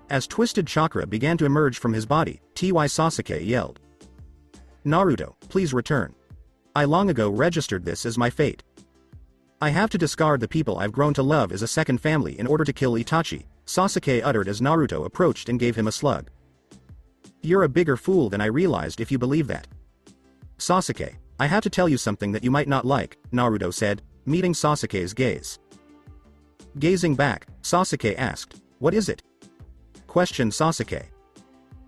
As twisted chakra began to emerge from his body, Sasuke yelled. Naruto, please return. I long ago registered this as my fate. I have to discard the people I've grown to love as a second family in order to kill Itachi, Sasuke uttered as Naruto approached and gave him a slug. You're a bigger fool than I realized if you believe that. Sasuke, I have to tell you something that you might not like, Naruto said, meeting Sasuke's gaze. Gazing back, Sasuke asked, what is it? Questioned Sasuke.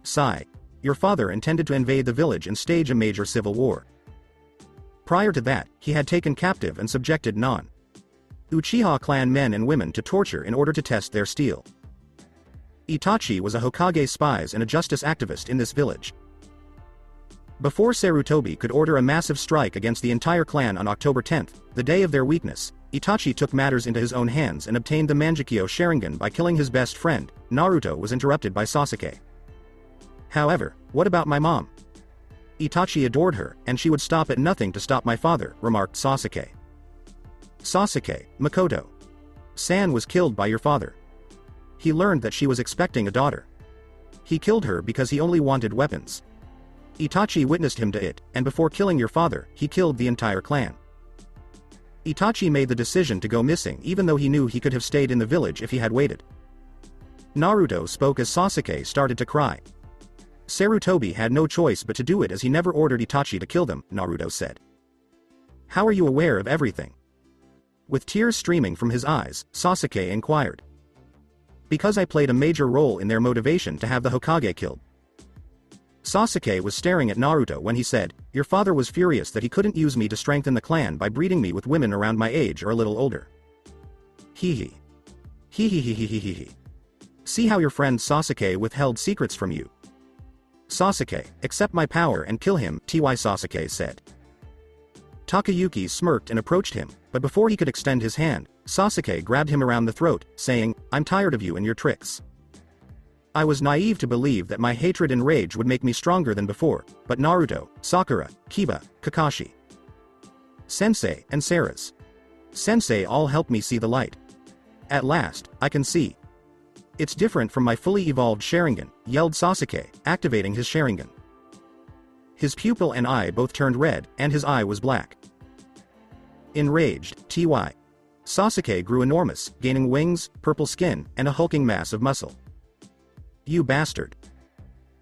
Sigh. Your father intended to invade the village and stage a major civil war. Prior to that, he had taken captive and subjected Uchiha clan men and women to torture in order to test their steel. Itachi was a Hokage spy and a justice activist in this village. Before Sarutobi could order a massive strike against the entire clan on October 10th, the day of their weakness, Itachi took matters into his own hands and obtained the Mangekyo Sharingan by killing his best friend. Naruto was interrupted by Sasuke. However, what about my mom? Itachi adored her, and she would stop at nothing to stop my father, remarked Sasuke. Sasuke, Makoto. San was killed by your father. He learned that she was expecting a daughter. He killed her because he only wanted weapons. Itachi witnessed him do it, and before killing your father, he killed the entire clan. Itachi made the decision to go missing even though he knew he could have stayed in the village if he had waited. Naruto spoke as Sasuke started to cry. Sarutobi had no choice but to do it as he never ordered Itachi to kill them, Naruto said. How are you aware of everything? With tears streaming from his eyes, Sasuke inquired. Because I played a major role in their motivation to have the Hokage killed. Sasuke was staring at Naruto when he said, your father was furious that he couldn't use me to strengthen the clan by breeding me with women around my age or a little older. Hee hee. See how your friend Sasuke withheld secrets from you. Sasuke, accept my power and kill him, Sasuke said. Takayuki smirked and approached him, but before he could extend his hand, Sasuke grabbed him around the throat, saying, "I'm tired of you and your tricks." I was naive to believe that my hatred and rage would make me stronger than before, but Naruto, Sakura, Kiba, Kakashi, Sensei, and Sarah's Sensei all helped me see the light. At last, I can see. It's different from my fully evolved Sharingan, yelled Sasuke, activating his Sharingan. His pupil and eye both turned red, and his eye was black. Enraged, Sasuke grew enormous, gaining wings, purple skin, and a hulking mass of muscle. "You bastard.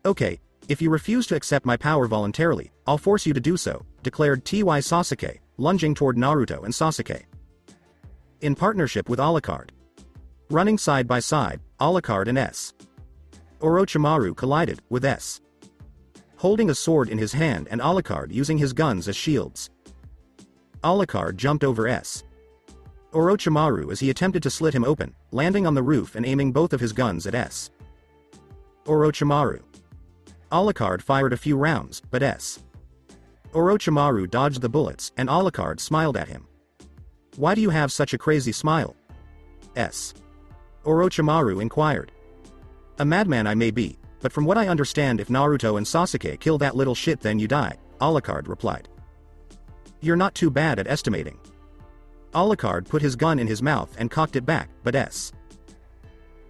Okay, if you refuse to accept my power voluntarily, I'll force you to do so," declared Sasuke, lunging toward Naruto and Sasuke. In partnership with Alucard. Running side by side, Alucard and Orochimaru collided, with holding a sword in his hand and Alucard using his guns as shields. Alucard jumped over Orochimaru as he attempted to slit him open, landing on the roof and aiming both of his guns at Orochimaru. Alucard fired a few rounds, but Orochimaru dodged the bullets and Alucard smiled at him. "Why do you have such a crazy smile?" Orochimaru inquired. "A madman I may be, but from what I understand, if Naruto and Sasuke kill that little shit then you die," Alucard replied. "You're not too bad at estimating." Alucard put his gun in his mouth and cocked it back, but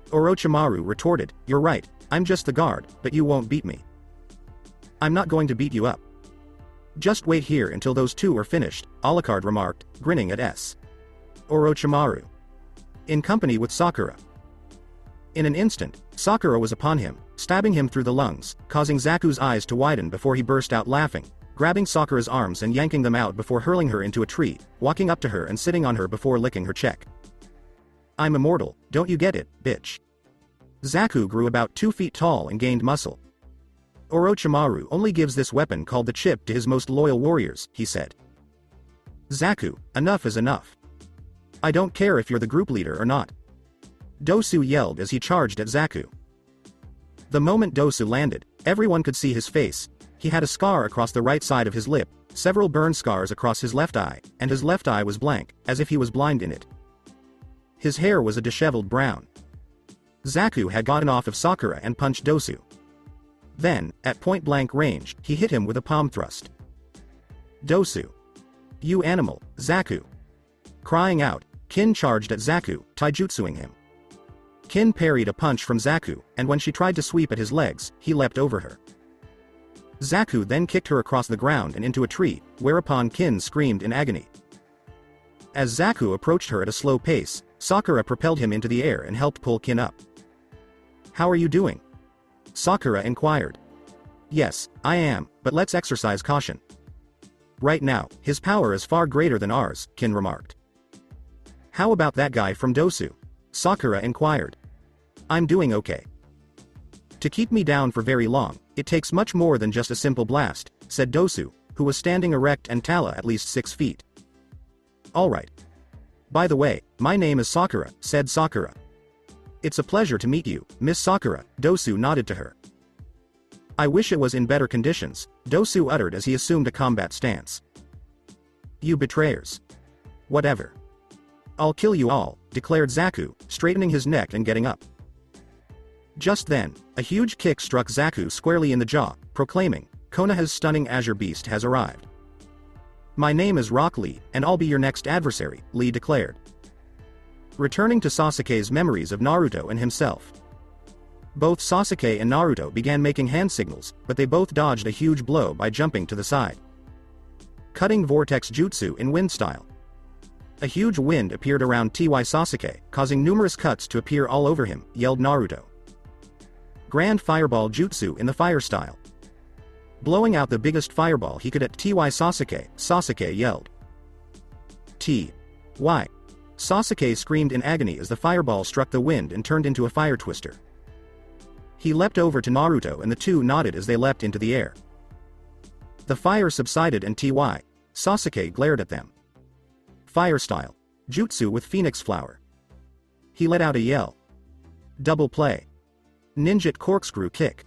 Orochimaru retorted, "You're right, I'm just the guard, but you won't beat me. I'm not going to beat you up. Just wait here until those two are finished," Alucard remarked, grinning at Orochimaru. In company with Sakura. In an instant, Sakura was upon him, stabbing him through the lungs, causing Zaku's eyes to widen before he burst out laughing, grabbing Sakura's arms and yanking them out before hurling her into a tree, walking up to her and sitting on her before licking her cheek. "I'm immortal, don't you get it, bitch?" Zaku grew about 2 feet tall and gained muscle. "Orochimaru only gives this weapon called the chip to his most loyal warriors," he said. "Zaku, enough is enough. I don't care if you're the group leader or not." Dosu yelled as he charged at Zaku. The moment Dosu landed, everyone could see his face. He had a scar across the right side of his lip, several burn scars across his left eye, and his left eye was blank, as if he was blind in it. His hair was a disheveled brown. Zaku had gotten off of Sakura and punched Dosu. Then, at point-blank range, he hit him with a palm thrust. "Dosu! You animal, Zaku!" Crying out, Kin charged at Zaku, taijutsuing him. Kin parried a punch from Zaku, and when she tried to sweep at his legs, he leapt over her. Zaku then kicked her across the ground and into a tree, whereupon Kin screamed in agony. As Zaku approached her at a slow pace, Sakura propelled him into the air and helped pull Kin up. "How are you doing?" Sakura inquired. "Yes, I am, but let's exercise caution." "Right now, his power is far greater than ours," Kin remarked. "How about that guy from Dosu?" Sakura inquired. "I'm doing okay. To keep me down for very long, it takes much more than just a simple blast," said Dosu, who was standing erect and Tala at least 6 feet. "Alright. By the way, my name is Sakura," said Sakura. "It's a pleasure to meet you, Miss Sakura," Dosu nodded to her. "I wish it was in better conditions," Dosu uttered as he assumed a combat stance. "You betrayers. Whatever. I'll kill you all," declared Zaku, straightening his neck and getting up. Just then, a huge kick struck Zaku squarely in the jaw, proclaiming, "Konoha's stunning Azure Beast has arrived." "My name is Rock Lee, and I'll be your next adversary," Lee declared. Returning to Sasuke's memories of Naruto and himself. Both Sasuke and Naruto began making hand signals, but they both dodged a huge blow by jumping to the side. Cutting Vortex Jutsu in wind style. A huge wind appeared around Sasuke, causing numerous cuts to appear all over him, yelled Naruto. Grand Fireball Jutsu in the fire style. Blowing out the biggest fireball he could at Sasuke, Sasuke yelled. "Why?" Sasuke screamed in agony as the fireball struck the wind and turned into a fire twister. He leapt over to Naruto and the two nodded as they leapt into the air. The fire subsided and Sasuke glared at them. Fire style. Jutsu with Phoenix Flower. He let out a yell. Double play. Ninjut corkscrew kick.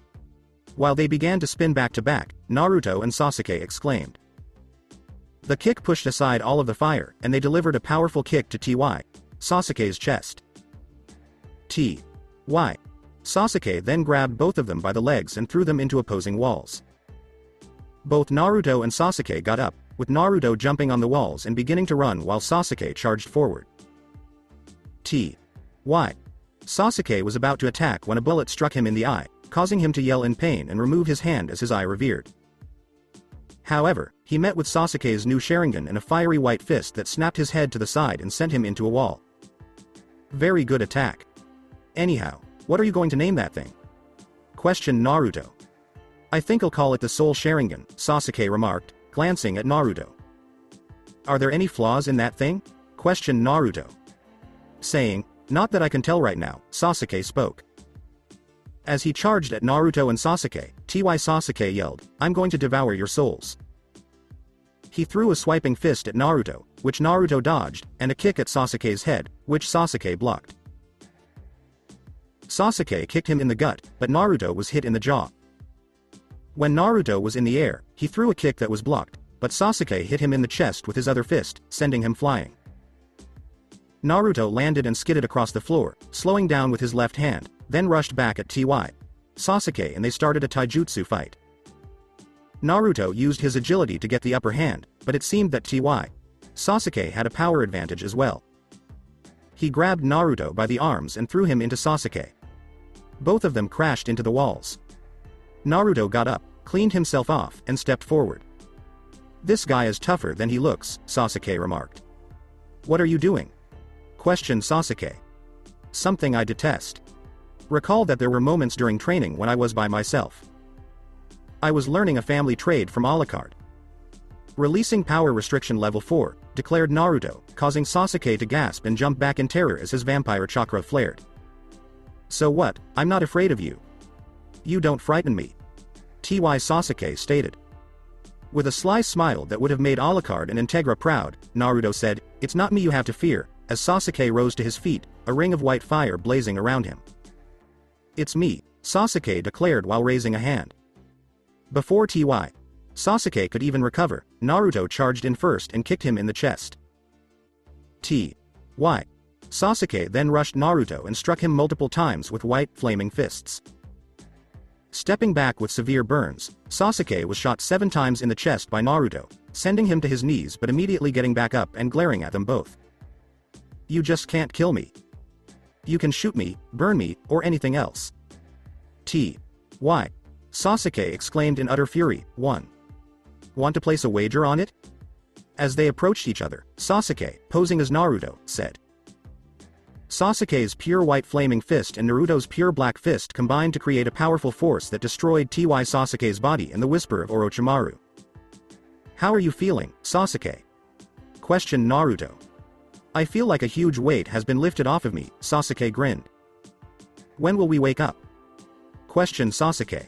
While they began to spin back to back, Naruto and Sasuke exclaimed. The kick pushed aside all of the fire, and they delivered a powerful kick to Sasuke's chest. Why? Sasuke then grabbed both of them by the legs and threw them into opposing walls. Both Naruto and Sasuke got up, with Naruto jumping on the walls and beginning to run while Sasuke charged forward. Why? Sasuke was about to attack when a bullet struck him in the eye, causing him to yell in pain and remove his hand as his eye revered. However, he met with Sasuke's new Sharingan and a fiery white fist that snapped his head to the side and sent him into a wall. Very good attack. Anyhow, what are you going to name that thing? Questioned Naruto. I think I'll call it the Soul Sharingan, Sasuke remarked, glancing at Naruto. Are there any flaws in that thing? Questioned Naruto. Saying, not that I can tell right now, Sasuke spoke. As he charged at Naruto and Sasuke, Sasuke yelled, I'm going to devour your souls. He threw a swiping fist at Naruto, which Naruto dodged, and a kick at Sasuke's head, which Sasuke blocked. Sasuke kicked him in the gut, but Naruto was hit in the jaw. When Naruto was in the air, he threw a kick that was blocked, but Sasuke hit him in the chest with his other fist, sending him flying. Naruto landed and skidded across the floor, slowing down with his left hand, then rushed back at Sasuke and they started a taijutsu fight. Naruto used his agility to get the upper hand, but it seemed that Sasuke had a power advantage as well. He grabbed Naruto by the arms and threw him into Sasuke. Both of them crashed into the walls. Naruto got up, cleaned himself off, and stepped forward. This guy is tougher than he looks, Sasuke remarked. What are you doing? Questioned Sasuke. Something I detest. Recall that there were moments during training when I was by myself. I was learning a family trade from Alucard. Releasing power restriction level 4, declared Naruto, causing Sasuke to gasp and jump back in terror as his vampire chakra flared. So what, I'm not afraid of you. You don't frighten me. Sasuke stated. With a sly smile that would have made Alucard and Integra proud, Naruto said, it's not me you have to fear, as Sasuke rose to his feet, a ring of white fire blazing around him. It's me, Sasuke declared while raising a hand. Before Sasuke could even recover, Naruto charged in first and kicked him in the chest. Sasuke then rushed Naruto and struck him multiple times with white, flaming fists. Stepping back with severe burns, Sasuke was shot 7 times in the chest by Naruto, sending him to his knees but immediately getting back up and glaring at them both. You just can't kill me. You can shoot me, burn me, or anything else. Sasuke exclaimed in utter fury, Want to place a wager on it? As they approached each other, Sasuke, posing as Naruto, said. Sasuke's pure white flaming fist and Naruto's pure black fist combined to create a powerful force that destroyed Sasuke's body in the whisper of Orochimaru. How are you feeling, Sasuke? Questioned Naruto. I feel like a huge weight has been lifted off of me, Sasuke grinned. When will we wake up? Questioned Sasuke.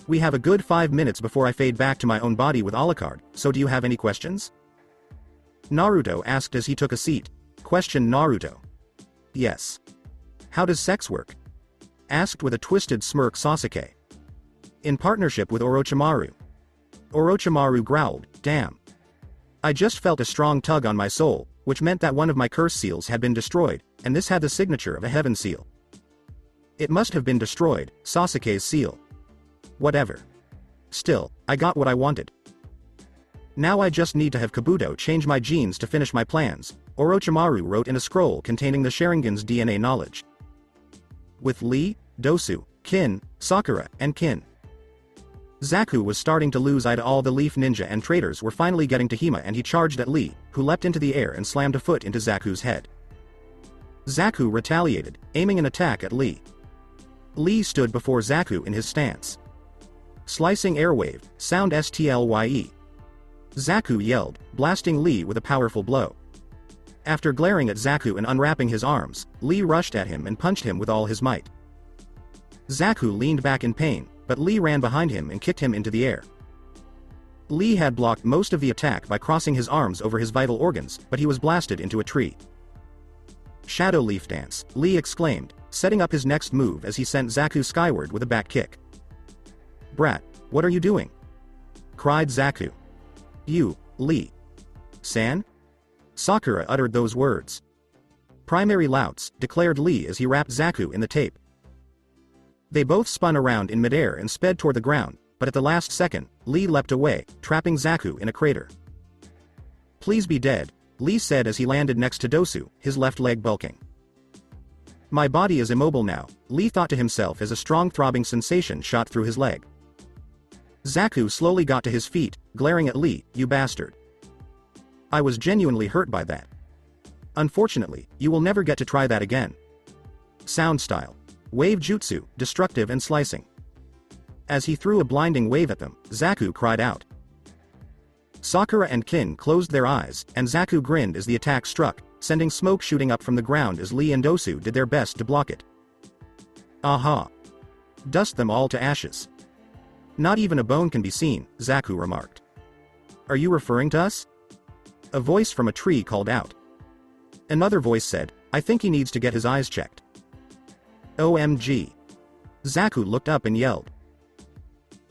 We have a good 5 minutes before I fade back to my own body with Alucard, so do you have any questions? Naruto asked as he took a seat. Questioned Naruto. Yes. How does sex work? Asked with a twisted smirk Sasuke. In partnership with Orochimaru. Orochimaru growled, damn. I just felt a strong tug on my soul, which meant that one of my curse seals had been destroyed, and this had the signature of a heaven seal. It must have been destroyed, Sasuke's seal. Whatever. Still, I got what I wanted. Now I just need to have Kabuto change my genes to finish my plans, Orochimaru wrote in a scroll containing the Sharingan's DNA knowledge. With Lee, Dosu, Kin, Sakura, and Kin. Zaku was starting to lose eye to all the Leaf Ninja and traitors were finally getting to Hima and he charged at Lee, who leapt into the air and slammed a foot into Zaku's head. Zaku retaliated, aiming an attack at Lee. Lee stood before Zaku in his stance. Slicing airwave, sound STLYE. Zaku yelled, blasting Lee with a powerful blow. After glaring at Zaku and unwrapping his arms, Lee rushed at him and punched him with all his might. Zaku leaned back in pain, but Lee ran behind him and kicked him into the air. Lee had blocked most of the attack by crossing his arms over his vital organs, but he was blasted into a tree. Shadow Leaf Dance, Lee exclaimed, setting up his next move as he sent Zaku skyward with a back kick. Brat, what are you doing? Cried Zaku. You, Lee. San? Sakura uttered those words. primary louts, declared Lee as he wrapped Zaku in the tape. They both spun around in midair and sped toward the ground, but at the last second, Lee leapt away, trapping Zaku in a crater. "Please be dead," Lee said as he landed next to Dosu, his left leg bulking. "My body is immobile now," Lee thought to himself as a strong throbbing sensation shot through his leg. Zaku slowly got to his feet, glaring at Lee, "You bastard. I was genuinely hurt by that. Unfortunately, you will never get to try that again." Sound style. Wave jutsu, destructive and slicing. As he threw a blinding wave at them, Zaku cried out. Sakura and Kin closed their eyes, and Zaku grinned as the attack struck, sending smoke shooting up from the ground as Lee and Dosu did their best to block it. "Aha. Dust them all to ashes. Not even a bone can be seen," Zaku remarked. "Are you referring to us?" A voice from a tree called out. Another voice said, "I think he needs to get his eyes checked." OMG. Zaku looked up and yelled.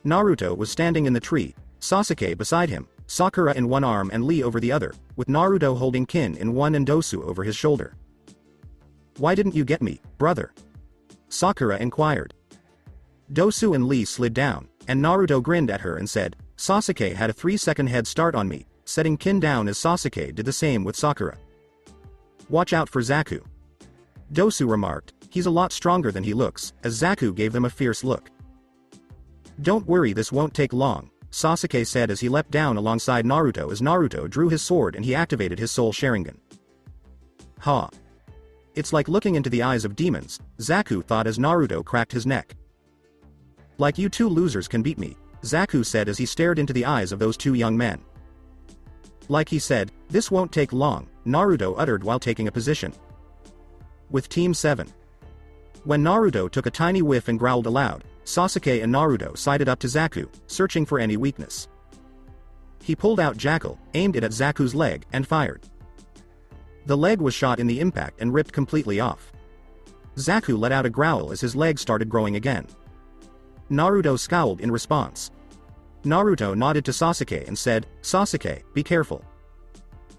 Naruto was standing in the tree, Sasuke beside him, Sakura in one arm and Lee over the other, with Naruto holding Kin in one and Dosu over his shoulder. "Why didn't you get me, brother?" Sakura inquired. Dosu and Lee slid down, and Naruto grinned at her and said, "Sasuke had a 3-second head start on me," setting Kin down as Sasuke did the same with Sakura. "Watch out for Zaku," Dosu remarked. "He's a lot stronger than he looks," as Zaku gave them a fierce look. "Don't worry, this won't take long," Sasuke said as he leapt down alongside Naruto as Naruto drew his sword and he activated his Soul Sharingan. "Ha. It's like looking into the eyes of demons," Zaku thought as Naruto cracked his neck. "Like you two losers can beat me," Zaku said as he stared into the eyes of those two young men. "Like he said, this won't take long," Naruto uttered while taking a position. With Team 7. When Naruto took a tiny whiff and growled aloud, Sasuke and Naruto sided up to Zaku, searching for any weakness. He pulled out Jackal, aimed it at Zaku's leg, and fired. The leg was shot in the impact and ripped completely off. Zaku let out a growl as his leg started growing again. Naruto scowled in response. Naruto nodded to Sasuke and said, "Sasuke, be careful.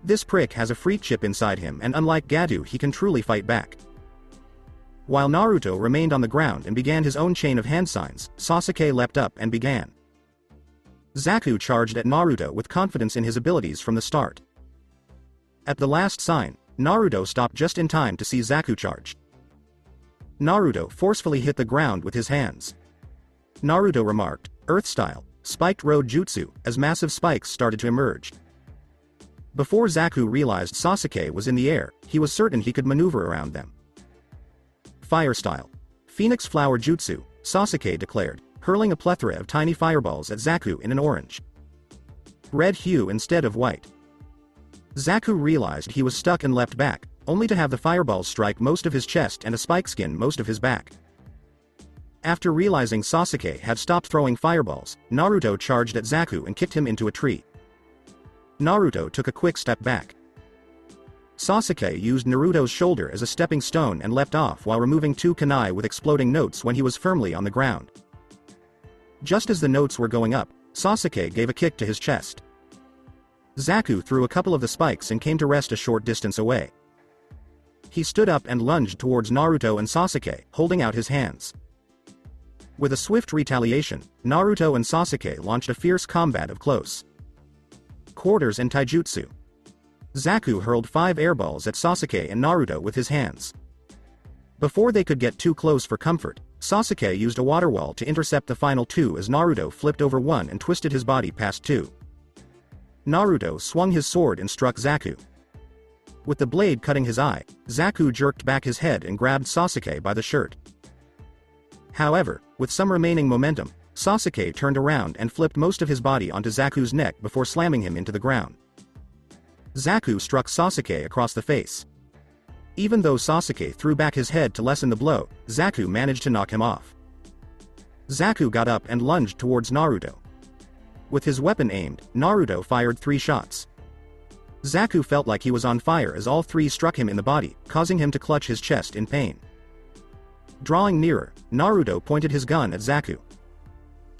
This prick has a freak chip inside him and unlike Gadu he can truly fight back." While Naruto remained on the ground and began his own chain of hand signs, Sasuke leapt up and began. Zaku charged at Naruto with confidence in his abilities from the start. At the last sign, Naruto stopped just in time to see Zaku charge. Naruto forcefully hit the ground with his hands. Naruto remarked, "Earth style, spiked road jutsu," as massive spikes started to emerge. Before Zaku realized Sasuke was in the air, he was certain he could maneuver around them. "Fire style. Phoenix flower jutsu," Sasuke declared, hurling a plethora of tiny fireballs at Zaku in an orange red hue instead of white. Zaku realized he was stuck and leapt back, only to have the fireballs strike most of his chest and a spike skin most of his back. After realizing Sasuke had stopped throwing fireballs, Naruto charged at Zaku and kicked him into a tree. Naruto took a quick step back. Sasuke used Naruto's shoulder as a stepping stone and leapt off while removing 2 kunai with exploding notes when he was firmly on the ground. Just as the notes were going up, Sasuke gave a kick to his chest. Zaku threw a couple of the spikes and came to rest a short distance away. He stood up and lunged towards Naruto and Sasuke, holding out his hands. With a swift retaliation, Naruto and Sasuke launched a fierce combat of close quarters and taijutsu. Zaku hurled 5 airballs at Sasuke and Naruto with his hands. Before they could get too close for comfort, Sasuke used a water wall to intercept the final 2 as Naruto flipped over 1 and twisted his body past 2. Naruto swung his sword and struck Zaku. With the blade cutting his eye, Zaku jerked back his head and grabbed Sasuke by the shirt. However, with some remaining momentum, Sasuke turned around and flipped most of his body onto Zaku's neck before slamming him into the ground. Zaku struck Sasuke across the face. Even though Sasuke threw back his head to lessen the blow, Zaku managed to knock him off. Zaku got up and lunged towards Naruto. With his weapon aimed, Naruto fired 3 shots. Zaku felt like he was on fire as all 3 struck him in the body, causing him to clutch his chest in pain. Drawing nearer, Naruto pointed his gun at Zaku.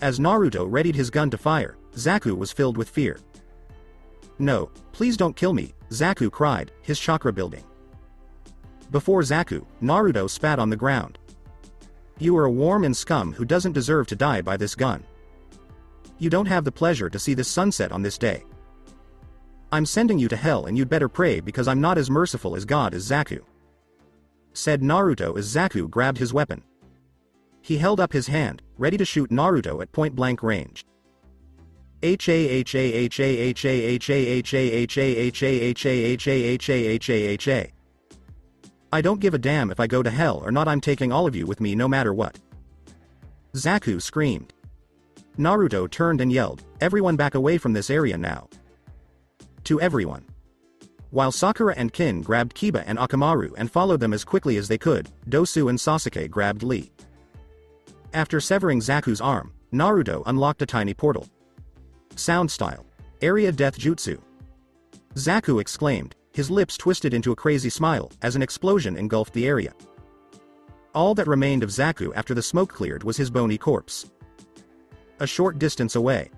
As Naruto readied his gun to fire, Zaku was filled with fear. "No, please don't kill me," Zaku cried, his chakra building. Before Zaku, Naruto spat on the ground. You are a worm and scum who doesn't deserve to die by this gun. You don't have the pleasure to see the sunset on this day. I'm sending you to hell and you'd better pray because I'm not as merciful as God as Zaku," said Naruto as Zaku grabbed his weapon. He held up his hand, ready to shoot Naruto at point-blank range. I don't give a damn if I go to hell or not, I'm taking all of you with me no matter what," Zaku screamed. Naruto turned and yelled, "Everyone back away from this area now." To everyone. While Sakura and Kin grabbed Kiba and Akamaru and followed them as quickly as they could, Dosu and Sasuke grabbed Lee. After severing Zaku's arm, Naruto unlocked a tiny portal. Sound style. Area death jutsu. Zaku exclaimed, his lips twisted into a crazy smile as an explosion engulfed the area. All that remained of Zaku after the smoke cleared was his bony corpse. A short distance away.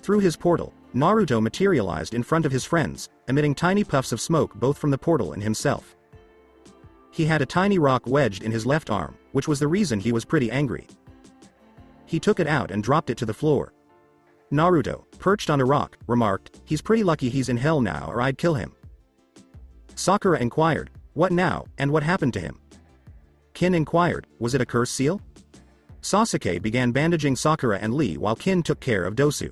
Through his portal, Naruto materialized in front of his friends, emitting tiny puffs of smoke both from the portal and himself. He had a tiny rock wedged in his left arm, which was the reason he was pretty angry. He took it out and dropped it to the floor. Naruto, perched on a rock, remarked, "He's pretty lucky he's in hell now or I'd kill him." Sakura inquired, "What now, and what happened to him?" Kin inquired, "Was it a curse seal?" Sasuke began bandaging Sakura and Lee while Kin took care of Dosu.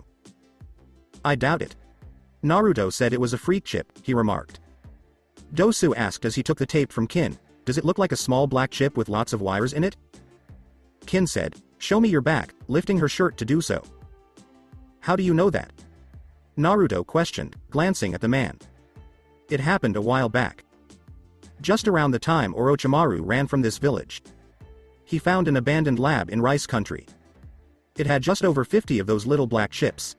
"I doubt it." Naruto said it was a freak chip, he remarked. Dosu asked as he took the tape from Kin, "Does it look like a small black chip with lots of wires in it?" Kin said, "Show me your back," lifting her shirt to do so. "How do you know that?" Naruto questioned, glancing at the man. "It happened a while back. Just around the time Orochimaru ran from this village. He found an abandoned lab in Rice Country. It had just over 50 of those little black chips.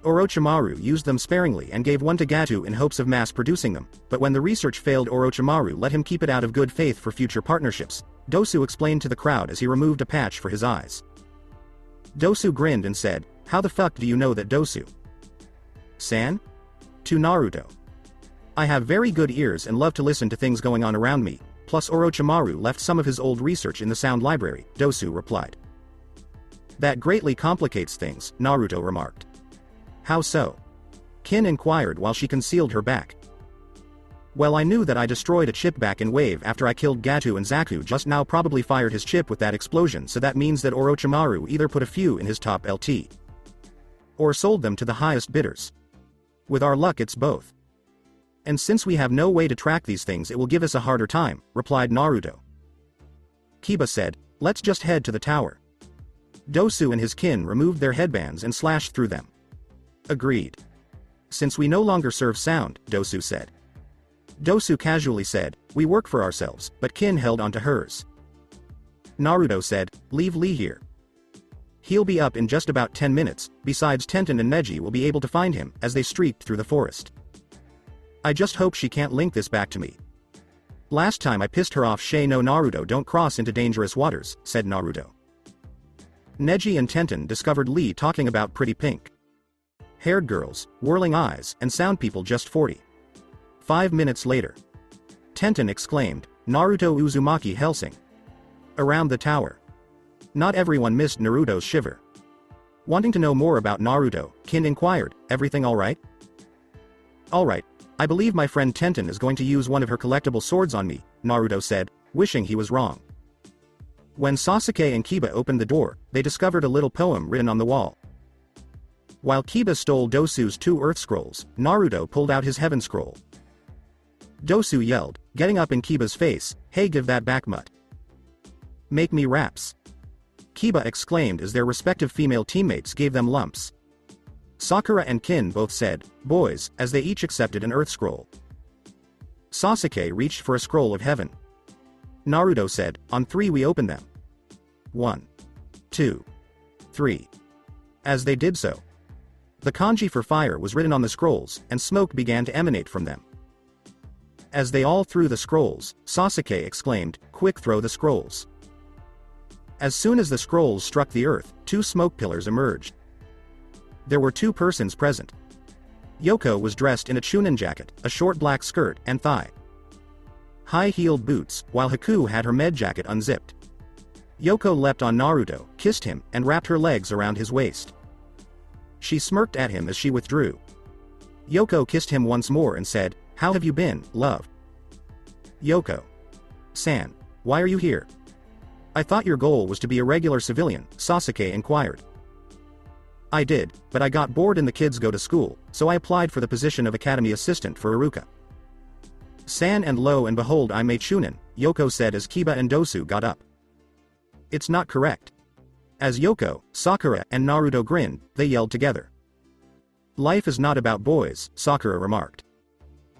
Orochimaru used them sparingly and gave one to Gato in hopes of mass-producing them, but when the research failed Orochimaru let him keep it out of good faith for future partnerships," Dosu explained to the crowd as he removed a patch for his eyes. Dosu grinned and said, "How the fuck do you know that, Dosu-san?" To Naruto. "I have very good ears and love to listen to things going on around me, plus Orochimaru left some of his old research in the sound library," Dosu replied. "That greatly complicates things," Naruto remarked. "How so?" Kin inquired while she concealed her back. "Well, I knew that I destroyed a chip back in Wave after I killed Gato, and Zaku just now probably fired his chip with that explosion, so that means that Orochimaru either put a few in his top LT or sold them to the highest bidders. With our luck it's both. And since we have no way to track these things it will give us a harder time," replied Naruto. Kiba said, "Let's just head to the tower." Dosu and his kin removed their headbands and slashed through them. "Agreed. Since we no longer serve sound," Dosu said. Dosu casually said, "We work for ourselves," but Kin held onto hers. Naruto said, "Leave Lee here. He'll be up in just about 10 minutes, besides Tenten and Neji will be able to find him," as they streaked through the forest. "I just hope she can't link this back to me. Last time I pissed her off. No, Naruto, don't cross into dangerous waters," said Naruto. Neji and Tenten discovered Lee talking about pretty pink haired girls, whirling eyes, and sound people just 40. 5 minutes later. Tenten exclaimed, "Naruto Uzumaki Hellsing." Around the tower. Not everyone missed Naruto's shiver. Wanting to know more about Naruto, Kin inquired, "Everything alright?" "Alright. I believe my friend Tenten is going to use one of her collectible swords on me," Naruto said, wishing he was wrong. When Sasuke and Kiba opened the door, they discovered a little poem written on the wall. While Kiba stole Dosu's 2 Earth Scrolls, Naruto pulled out his Heaven Scroll. Dosu yelled, getting up in Kiba's face, "Hey, give that back, mutt. Make me raps." Kiba exclaimed as their respective female teammates gave them lumps. Sakura and Kin both said, "Boys," as they each accepted an Earth Scroll. Sasuke reached for a Scroll of Heaven. Naruto said, "On 3 we open them. 1, 2, 3. As they did so, the kanji for fire was written on the scrolls, and smoke began to emanate from them. As they all threw the scrolls, Sasuke exclaimed, "Quick, throw the scrolls." As soon as the scrolls struck the earth, 2 smoke pillars emerged. There were 2 persons present. Yoko was dressed in a chunin jacket, a short black skirt, and thigh high-heeled boots, while Haku had her med jacket unzipped. Yoko leapt on Naruto, kissed him, and wrapped her legs around his waist. She smirked at him as she withdrew. Yoko kissed him once more and said, "How have you been, love?" Yoko-san, why are you here? I thought your goal was to be a regular civilian, Sasuke inquired. I did, but I got bored and the kids go to school, so I applied for the position of academy assistant for Iruka. San, and lo and behold I'm a Chunin, Yoko said as Kiba and Dosu got up. It's not correct. As Yoko, Sakura, and Naruto grinned, they yelled together. Life is not about boys, Sakura remarked.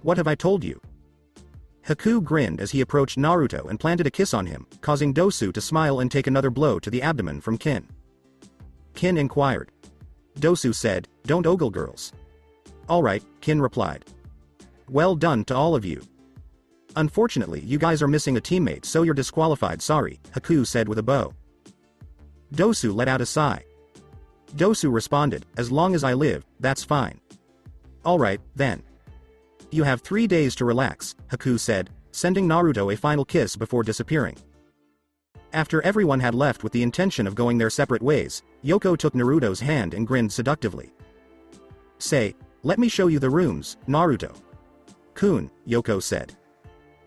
What have I told you? Haku grinned as he approached Naruto and planted a kiss on him, causing Dosu to smile and take another blow to the abdomen from Kin. Kin inquired. Dosu said, "Don't ogle girls." Alright, Kin replied. Well done to all of you. Unfortunately you guys are missing a teammate so you're disqualified, sorry, Haku said with a bow. Dosu let out a sigh. Dosu responded, as long as I live, that's fine. Alright, then. You have 3 days to relax, Haku said, sending Naruto a final kiss before disappearing. After everyone had left with the intention of going their separate ways, Yoko took Naruto's hand and grinned seductively. Say, let me show you the rooms, Naruto. Kun, Yoko said.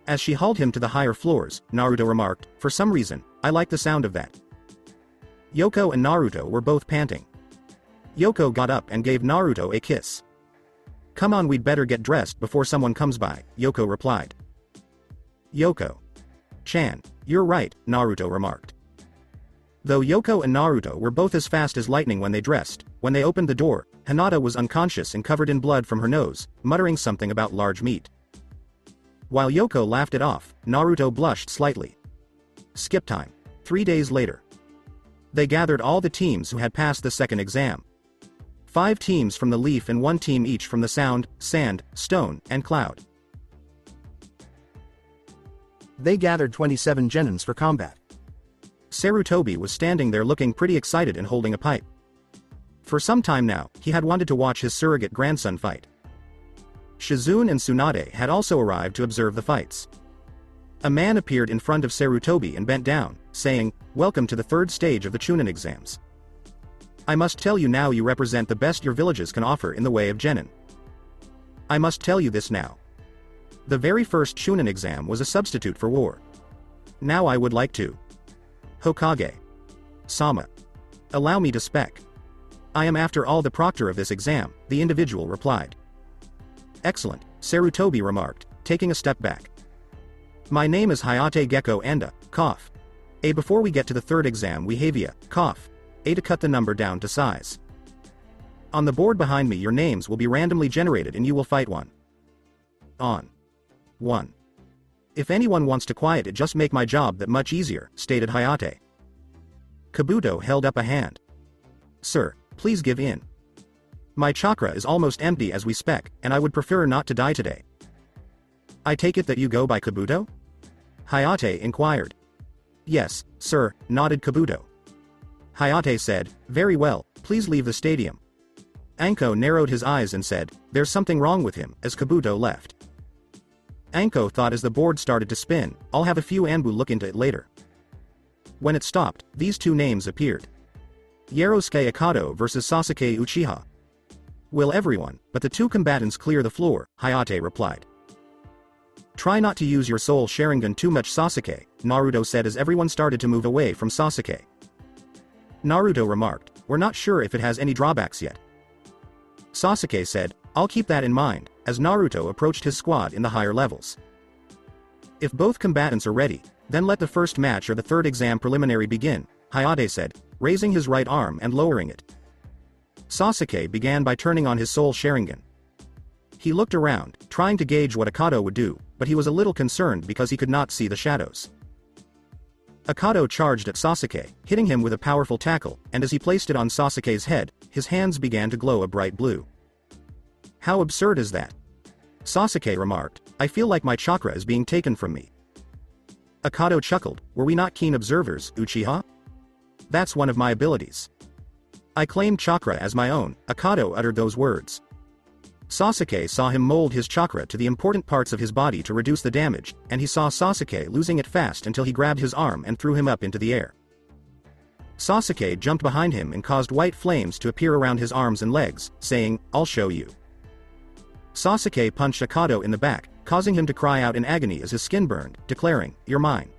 As she hauled him to the higher floors, Naruto remarked, for some reason, I like the sound of that. Yoko and Naruto were both panting. Yoko got up and gave Naruto a kiss. Come on, we'd better get dressed before someone comes by, Yoko replied. Yoko-chan, you're right, Naruto remarked. Though Yoko and Naruto were both as fast as lightning when they dressed, when they opened the door, Hinata was unconscious and covered in blood from her nose, muttering something about large meat. While Yoko laughed it off, Naruto blushed slightly. Skip time. 3 days later. They gathered all the teams who had passed the second exam. 5 teams from the Leaf and 1 team each from the Sound, Sand, Stone, and Cloud. They gathered 27 genins for combat. Sarutobi was standing there looking pretty excited and holding a pipe. For some time now, he had wanted to watch his surrogate grandson fight. Shizune and Tsunade had also arrived to observe the fights. A man appeared in front of Sarutobi and bent down, saying, "Welcome to the 3rd stage of the Chunin exams. I must tell you now you represent the best your villages can offer in the way of genin. I must tell you this now. The very first Chunin exam was a substitute for war. Now I would like to. Hokage. Sama. Allow me to spec. I am after all the proctor of this exam," the individual replied. Excellent, Sarutobi remarked, taking a step back. My name is Hayate Gecko Anda, cough. Before we get to the 3rd exam we have ya, cough. To cut the number down to size. On the board behind me your names will be randomly generated and you will fight one. On. 1. If anyone wants to quiet it just make my job that much easier, stated Hayate. Kabuto held up a hand. Sir, please give in. My chakra is almost empty as we spec, and I would prefer not to die today. I take it that you go by Kabuto? Hayate inquired. Yes, sir, nodded Kabuto. Hayate said, very well, please leave the stadium. Anko narrowed his eyes and said, there's something wrong with him, as Kabuto left. Anko thought as the board started to spin, I'll have a few Anbu look into it later. When it stopped, these 2 names appeared. Yarosuke Akado versus Sasuke Uchiha. Will everyone, but the 2 combatants clear the floor, Hayate replied. Try not to use your soul Sharingan too much, Sasuke, Naruto said as everyone started to move away from Sasuke. Naruto remarked, we're not sure if it has any drawbacks yet. Sasuke said, I'll keep that in mind, as Naruto approached his squad in the higher levels. If both combatants are ready, then let the first match or the 3rd exam preliminary begin, Hayate said, raising his right arm and lowering it. Sasuke began by turning on his soul Sharingan. He looked around, trying to gauge what Akado would do, but he was a little concerned because he could not see the shadows. Akado charged at Sasuke, hitting him with a powerful tackle, and as he placed it on Sasuke's head, his hands began to glow a bright blue. How absurd is that? Sasuke remarked, I feel like my chakra is being taken from me. Akado chuckled, were we not keen observers, Uchiha? That's one of my abilities. I claim chakra as my own, Akado uttered those words. Sasuke saw him mold his chakra to the important parts of his body to reduce the damage, and he saw Sasuke losing it fast until he grabbed his arm and threw him up into the air. Sasuke jumped behind him and caused white flames to appear around his arms and legs, saying, "I'll show you." Sasuke punched Akado in the back, causing him to cry out in agony as his skin burned, declaring, "You're mine."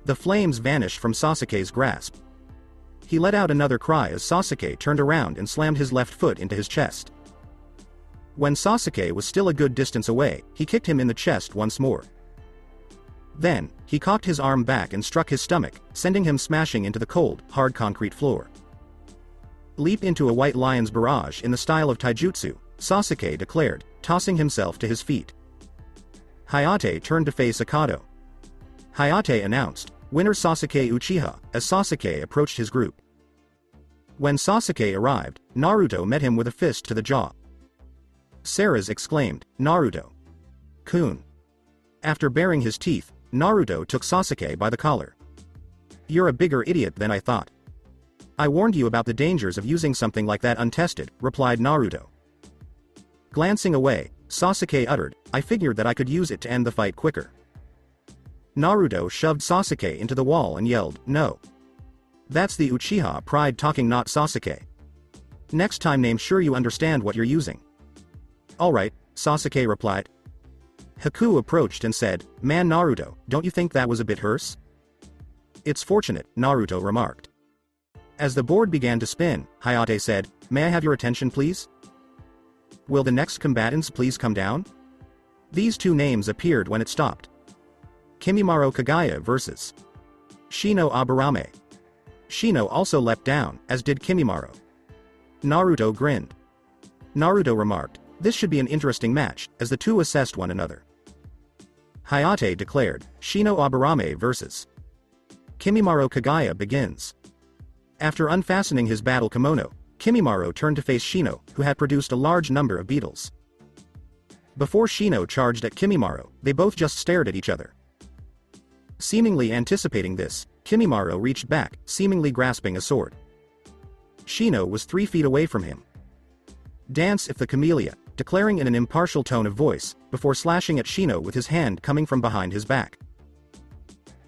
The flames vanished from Sasuke's grasp. He let out another cry as Sasuke turned around and slammed his left foot into his chest. When Sasuke was still a good distance away, he kicked him in the chest once more. Then, he cocked his arm back and struck his stomach, sending him smashing into the cold, hard concrete floor. "Leap into a white lion's barrage in the style of taijutsu," Sasuke declared, tossing himself to his feet. Hayate turned to face Akado. Hayate announced, "Winner Sasuke Uchiha," as Sasuke approached his group. When Sasuke arrived, Naruto met him with a fist to the jaw. Sarah's exclaimed, "Naruto! Kun!" After baring his teeth, Naruto took Sasuke by the collar. "You're a bigger idiot than I thought. I warned you about the dangers of using something like that untested," replied Naruto. Glancing away, Sasuke uttered, "I figured that I could use it to end the fight quicker." Naruto shoved Sasuke into the wall and yelled, "No. That's the Uchiha pride talking, not Sasuke. Next time name sure you understand what you're using." "Alright," Sasuke replied. Haku approached and said, "Man Naruto, don't you think that was a bit hearse?" "It's fortunate," Naruto remarked. As the board began to spin, Hayate said, "May I have your attention please? Will the next combatants please come down?" These two names appeared when it stopped. Kimimaro Kagaya vs. Shino Aburame. Shino also leapt down, as did Kimimaro. Naruto grinned. Naruto remarked, "This should be an interesting match," as the two assessed one another. Hayate declared, "Shino Aburame vs. Kimimaro Kagaya begins." After unfastening his battle kimono, Kimimaro turned to face Shino, who had produced a large number of beetles. Before Shino charged at Kimimaro, they both just stared at each other. Seemingly anticipating this, Kimimaro reached back, seemingly grasping a sword. Shino was 3 feet away from him. "Dance if the camellia," declaring in an impartial tone of voice, before slashing at Shino with his hand coming from behind his back.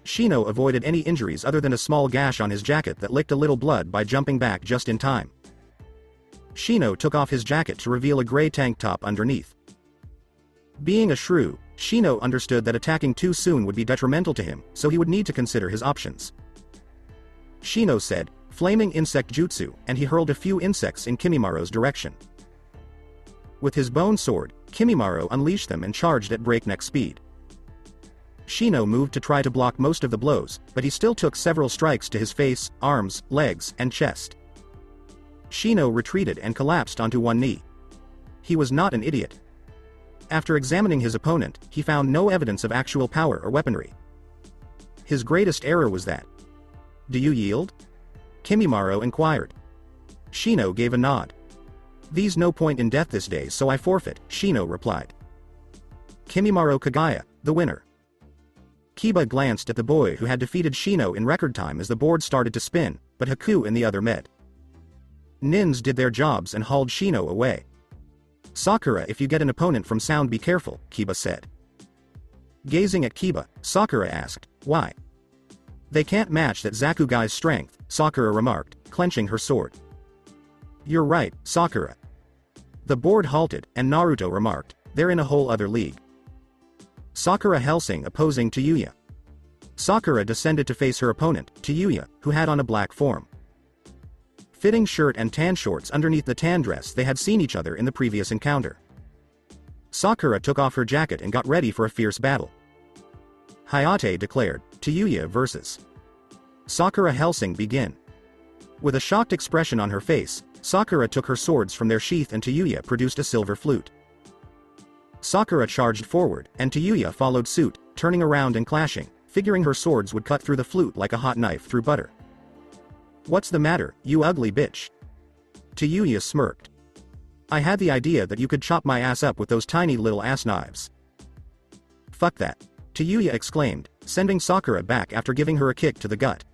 Shino avoided any injuries other than a small gash on his jacket that licked a little blood by jumping back just in time. Shino took off his jacket to reveal a gray tank top underneath. Being a shrew, Shino understood that attacking too soon would be detrimental to him, so he would need to consider his options. Shino said, "Flaming insect jutsu," and he hurled a few insects in Kimimaro's direction. With his bone sword, Kimimaro unleashed them and charged at breakneck speed. Shino moved to try to block most of the blows, but he still took several strikes to his face, arms, legs, and chest. Shino retreated and collapsed onto one knee. He was not an idiot. After examining his opponent, he found no evidence of actual power or weaponry. His greatest error was that. "Do you yield?" Kimimaro inquired. Shino gave a nod. "There's no point in death this day, so I forfeit," Shino replied. Kimimaro Kagaya, the winner. Kiba glanced at the boy who had defeated Shino in record time as the board started to spin, but Haku and the other met. Nins did their jobs and hauled Shino away. "Sakura, if you get an opponent from sound be careful," Kiba said. Gazing at Kiba, Sakura asked, "Why?" "They can't match that Zakugai's strength," Sakura remarked, clenching her sword. "You're right, Sakura." The board halted, and Naruto remarked, "They're in a whole other league." Sakura Hellsing opposing Tayuya. Sakura descended to face her opponent, Tayuya, who had on a black form. Fitting shirt and tan shorts underneath the tan dress they had seen each other in the previous encounter. Sakura took off her jacket and got ready for a fierce battle. Hayate declared, "Tayuya vs. Sakura Hellsing begin." With a shocked expression on her face, Sakura took her swords from their sheath and Tayuya produced a silver flute. Sakura charged forward, and Tayuya followed suit, turning around and clashing, figuring her swords would cut through the flute like a hot knife through butter. "What's the matter, you ugly bitch?" Tayuya smirked. "I had the idea that you could chop my ass up with those tiny little ass knives." "Fuck that," Tayuya exclaimed, sending Sakura back after giving her a kick to the gut.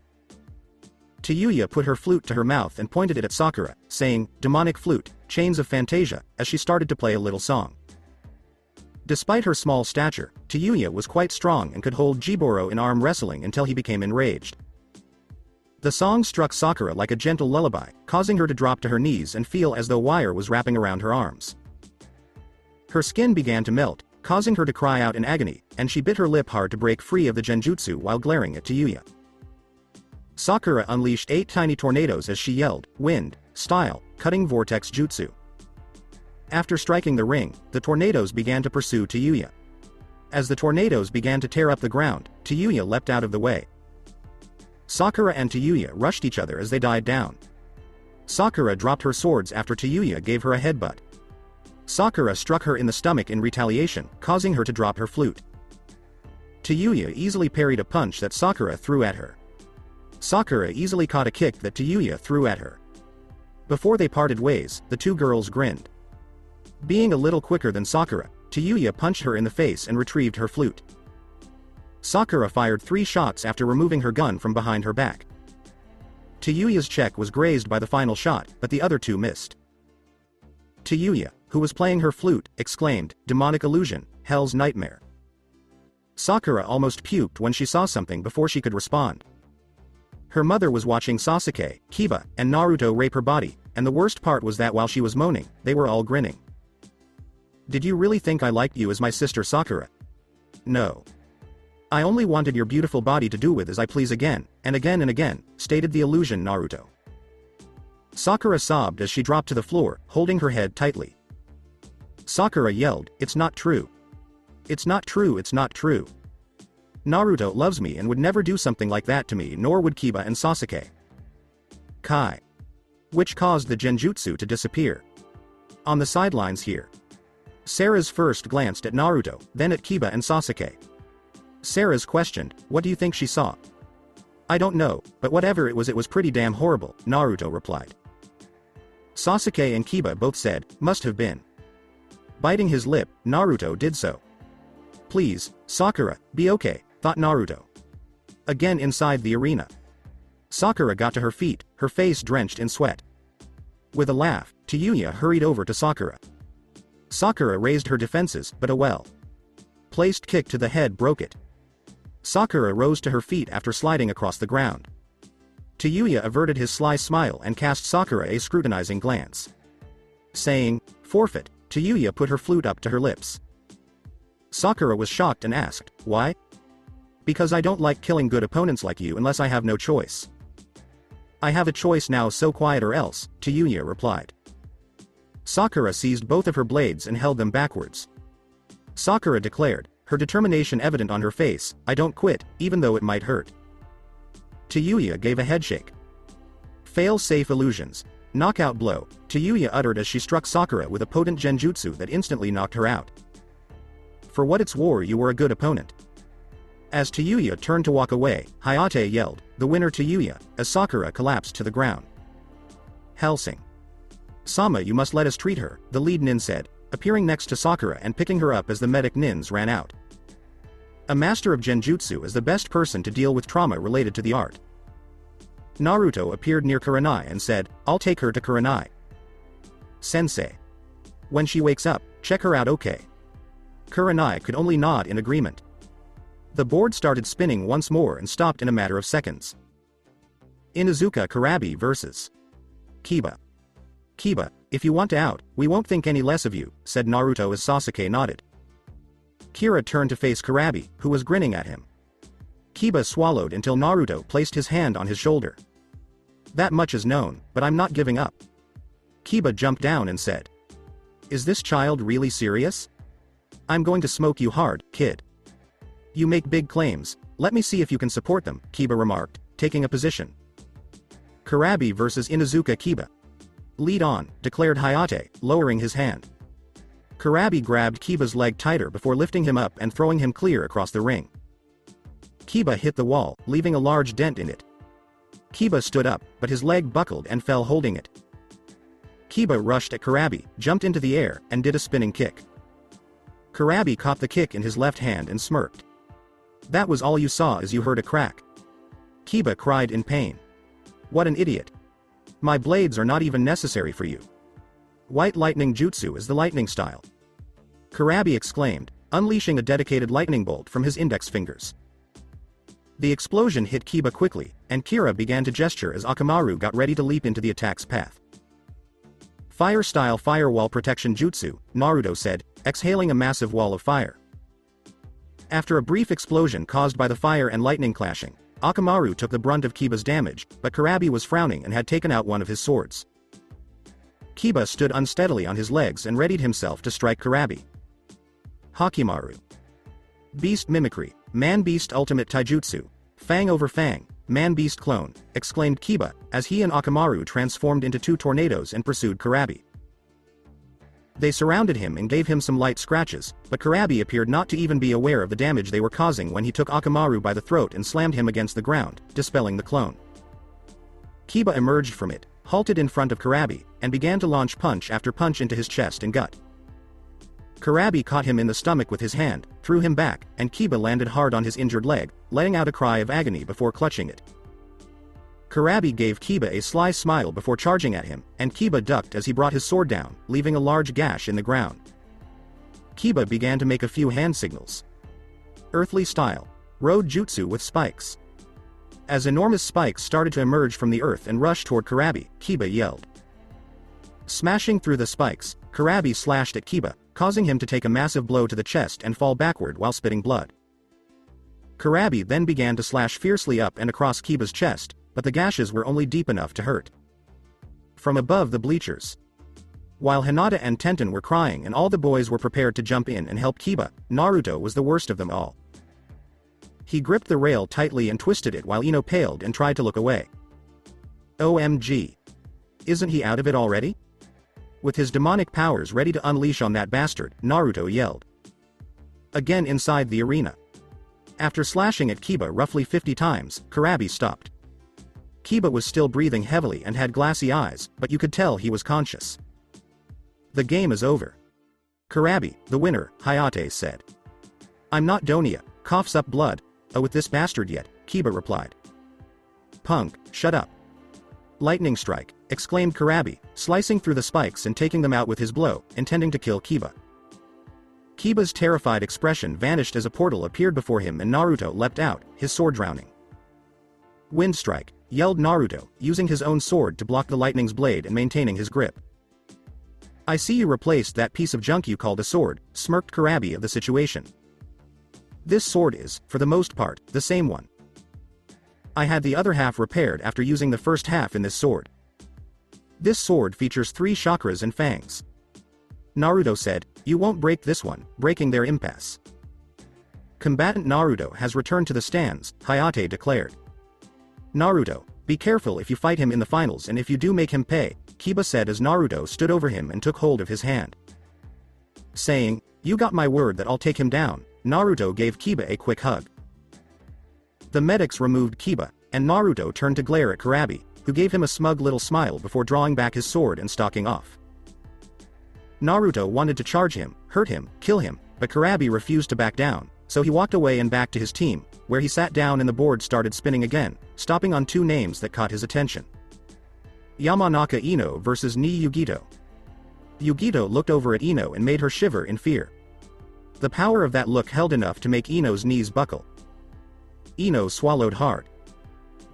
Tayuya put her flute to her mouth and pointed it at Sakura, saying, "Demonic flute, Chains of Fantasia, as she started to play a little song. Despite her small stature, Tayuya was quite strong and could hold Jiboro in arm wrestling until he became enraged. The song struck Sakura like a gentle lullaby, causing her to drop to her knees and feel as though wire was wrapping around her arms. Her skin began to melt, causing her to cry out in agony, and she bit her lip hard to break free of the genjutsu while glaring at Tayuya. Sakura unleashed 8 tiny tornadoes as she yelled, "Wind, style, cutting vortex jutsu." After striking the ring, the tornadoes began to pursue Tayuya. As the tornadoes began to tear up the ground, Tayuya leapt out of the way. Sakura and Tayuya rushed each other as they died down. Sakura dropped her swords after Tayuya gave her a headbutt. Sakura struck her in the stomach in retaliation, causing her to drop her flute. Tayuya easily parried a punch that Sakura threw at her. Sakura easily caught a kick that Tayuya threw at her. Before they parted ways, the two girls grinned. Being a little quicker than Sakura, Tayuya punched her in the face and retrieved her flute. Sakura fired 3 shots after removing her gun from behind her back. Tayuya's cheek was grazed by the final shot, but the other 2 missed. Tayuya, who was playing her flute, exclaimed, "Demonic illusion, hell's nightmare." Sakura almost puked when she saw something before she could respond. Her mother was watching Sasuke, Kiba, and Naruto rape her body, and the worst part was that while she was moaning, they were all grinning. "Did you really think I liked you as my sister Sakura?" "No. I only wanted your beautiful body to do with as I please again, and again and again," stated the illusion Naruto. Sakura sobbed as she dropped to the floor, holding her head tightly. Sakura yelled, "It's not true. It's not true, it's not true. Naruto loves me and would never do something like that to me, nor would Kiba and Sasuke." Kai. Which caused the genjutsu to disappear. On the sidelines here, Sarah's first glanced at Naruto, then at Kiba and Sasuke. Sarah's questioned, "What do you think she saw?" "I don't know, but whatever it was pretty damn horrible," Naruto replied. Sasuke and Kiba both said, "Must have been." Biting his lip, Naruto did so. "Please, Sakura, be okay," thought Naruto. Again inside the arena, Sakura got to her feet, her face drenched in sweat. With a laugh, Tayuya hurried over to Sakura. Sakura raised her defenses, but a well-placed kick to the head broke it. Sakura rose to her feet after sliding across the ground. Tayuya averted his sly smile and cast Sakura a scrutinizing glance. Saying, "Forfeit," Tayuya put her flute up to her lips. Sakura was shocked and asked, "Why?" "Because I don't like killing good opponents like you unless I have no choice." "I have a choice now, so quiet or else," Tayuya replied. Sakura seized both of her blades and held them backwards. Sakura declared, her determination evident on her face, "I don't quit, even though it might hurt." Tayuya gave a headshake. Fail-safe illusions. Knockout blow, Tayuya uttered as she struck Sakura with a potent genjutsu that instantly knocked her out. "For what it's worth, you were a good opponent." As Tayuya turned to walk away, Hayate yelled, "The winner Tayuya," as Sakura collapsed to the ground. Hellsing. "Sama, you must let us treat her," the lead nin said, appearing next to Sakura and picking her up as the medic nins ran out. A master of genjutsu is the best person to deal with trauma related to the art. Naruto appeared near Kurenai and said, "I'll take her to Kurenai." "Sensei. When she wakes up, check her out, okay?" Kurenai could only nod in agreement. The board started spinning once more and stopped in a matter of seconds. Inuzuka Karabi vs. Kiba. "Kiba, if you want out, we won't think any less of you," said Naruto as Sasuke nodded. Kira turned to face Karabi, who was grinning at him. Kiba swallowed until Naruto placed his hand on his shoulder. "That much is known, but I'm not giving up." Kiba jumped down and said, "Is this child really serious? I'm going to smoke you hard, kid." "You make big claims, let me see if you can support them," Kiba remarked, taking a position. Karabi vs Inuzuka Kiba. "Lead on," declared Hayate, lowering his hand. Karabi grabbed Kiba's leg tighter before lifting him up and throwing him clear across the ring. Kiba hit the wall, leaving a large dent in it. Kiba stood up, but his leg buckled and fell holding it. Kiba rushed at Karabi, jumped into the air, and did a spinning kick. Karabi caught the kick in his left hand and smirked. "That was all you saw as you heard a crack." Kiba cried in pain. "What an idiot. My blades are not even necessary for you." White lightning jutsu is the lightning style. Karabi exclaimed, unleashing a dedicated lightning bolt from his index fingers. The explosion hit Kiba quickly, and Kira began to gesture as Orochimaru got ready to leap into the attack's path. Fire-style firewall protection jutsu, Naruto said, exhaling a massive wall of fire. After a brief explosion caused by the fire and lightning clashing, Orochimaru took the brunt of Kiba's damage, but Karabi was frowning and had taken out one of his swords. Kiba stood unsteadily on his legs and readied himself to strike Karabi. Hakimaru. Beast Mimicry, Man-Beast Ultimate Taijutsu, Fang over Fang, Man-Beast Clone, exclaimed Kiba, as he and Orochimaru transformed into two tornadoes and pursued Karabi. They surrounded him and gave him some light scratches, but Karabi appeared not to even be aware of the damage they were causing when he took Orochimaru by the throat and slammed him against the ground, dispelling the clone. Kiba emerged from it, halted in front of Karabi, and began to launch punch after punch into his chest and gut. Karabi caught him in the stomach with his hand, threw him back, and Kiba landed hard on his injured leg, letting out a cry of agony before clutching it. Karabi gave Kiba a sly smile before charging at him, and Kiba ducked as he brought his sword down, leaving a large gash in the ground. Kiba began to make a few hand signals. Earthly style. Road jutsu with spikes. As enormous spikes started to emerge from the earth and rush toward Karabi, Kiba yelled. Smashing through the spikes, Karabi slashed at Kiba, causing him to take a massive blow to the chest and fall backward while spitting blood. Karabi then began to slash fiercely up and across Kiba's chest, but the gashes were only deep enough to hurt. From above the bleachers. While Hinata and Tenten were crying and all the boys were prepared to jump in and help Kiba, Naruto was the worst of them all. He gripped the rail tightly and twisted it while Ino paled and tried to look away. OMG. Isn't he out of it already? With his demonic powers ready to unleash on that bastard, Naruto yelled. Again inside the arena. After slashing at Kiba roughly 50 times, Karabi stopped. Kiba was still breathing heavily and had glassy eyes, but you could tell he was conscious. The game is over. Karabi, the winner, Hayate said. I'm not Donia, coughs up blood. Oh, with this bastard yet, Kiba replied. Punk, shut up. Lightning strike, exclaimed Karabi, slicing through the spikes and taking them out with his blow, intending to kill Kiba. Kiba's terrified expression vanished as a portal appeared before him and Naruto leapt out, his sword drowning. Wind strike, yelled Naruto, using his own sword to block the lightning's blade and maintaining his grip. I see you replaced that piece of junk you called a sword, smirked Karabi of the situation. This sword is, for the most part, the same one. I had the other half repaired after using the first half in this sword. This sword features 3 chakras and fangs. Naruto said, you won't break this one, breaking their impasse. Combatant Naruto has returned to the stands, Hayate declared. Naruto, be careful if you fight him in the finals and if you do make him pay, Kiba said as Naruto stood over him and took hold of his hand. Saying, you got my word that I'll take him down, Naruto gave Kiba a quick hug. The medics removed Kiba, and Naruto turned to glare at Karabi, who gave him a smug little smile before drawing back his sword and stalking off. Naruto wanted to charge him, hurt him, kill him, but Karabi refused to back down, so he walked away and back to his team, where he sat down and the board started spinning again, stopping on 2 names that caught his attention. Yamanaka Ino versus Ni Yugito. Yugito looked over at Ino and made her shiver in fear. The power of that look held enough to make Ino's knees buckle. Ino swallowed hard.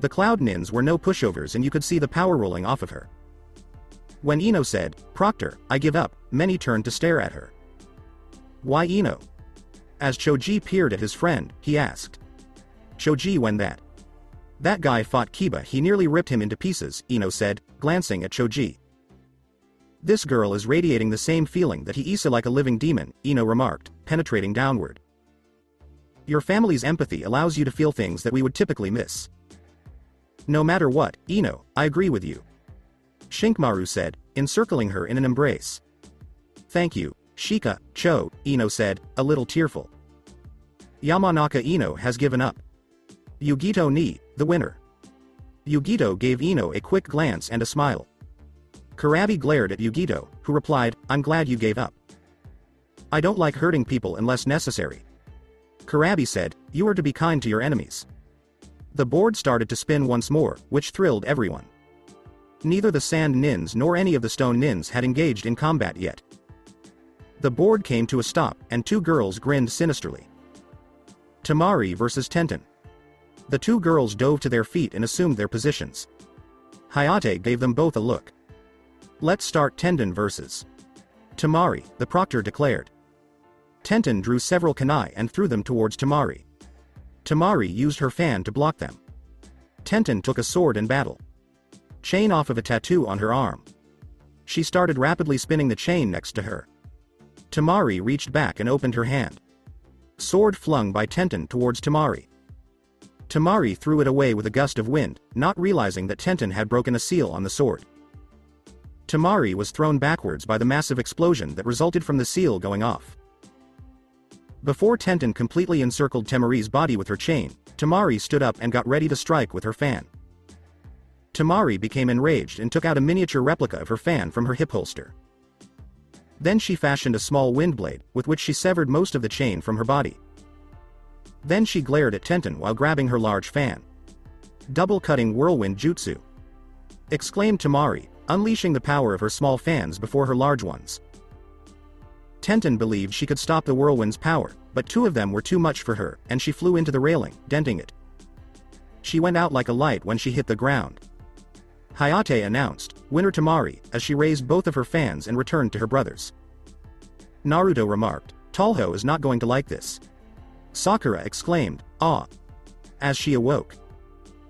The Cloud Nins were no pushovers and you could see the power rolling off of her. When Ino said, Proctor, I give up, many turned to stare at her. Why Ino? As Choji peered at his friend, he asked. Choji, when that guy fought Kiba he nearly ripped him into pieces, Ino said, glancing at Choji. This girl is radiating the same feeling that he is like a living demon, Ino remarked, penetrating downward. Your family's empathy allows you to feel things that we would typically miss. No matter what, Ino, I agree with you. Shikamaru said, encircling her in an embrace. Thank you, Shika, Cho, Ino said, a little tearful. Yamanaka Ino has given up. Yugito Ni, the winner. Yugito gave Ino a quick glance and a smile. Karabi glared at Yugito, who replied, I'm glad you gave up. I don't like hurting people unless necessary. Karabi said, you are to be kind to your enemies. The board started to spin once more, which thrilled everyone. Neither the sand nins nor any of the stone nins had engaged in combat yet. The board came to a stop, and two girls grinned sinisterly. Temari versus Tenten. The two girls dove to their feet and assumed their positions. Hayate gave them both a look. Let's start Tenten versus Temari, the proctor declared. Tenten drew several kunai and threw them towards Temari. Temari used her fan to block them. Tenten took a sword and battle. Chain off of a tattoo on her arm. She started rapidly spinning the chain next to her. Temari reached back and opened her hand. Sword flung by Tenten towards Temari. Temari threw it away with a gust of wind, not realizing that Tenten had broken a seal on the sword. Temari was thrown backwards by the massive explosion that resulted from the seal going off. Before Tenten completely encircled Temari's body with her chain, Temari stood up and got ready to strike with her fan. Temari became enraged and took out a miniature replica of her fan from her hip holster. Then she fashioned a small wind blade, with which she severed most of the chain from her body. Then she glared at Tenten while grabbing her large fan. Double-cutting whirlwind jutsu! Exclaimed Temari, unleashing the power of her small fans before her large ones. Tenten believed she could stop the whirlwind's power, but two of them were too much for her, and she flew into the railing, denting it. She went out like a light when she hit the ground. Hayate announced, "Winner Temari," as she raised both of her fans and returned to her brothers. Naruto remarked, "Talho is not going to like this." Sakura exclaimed, "Ah!" as she awoke.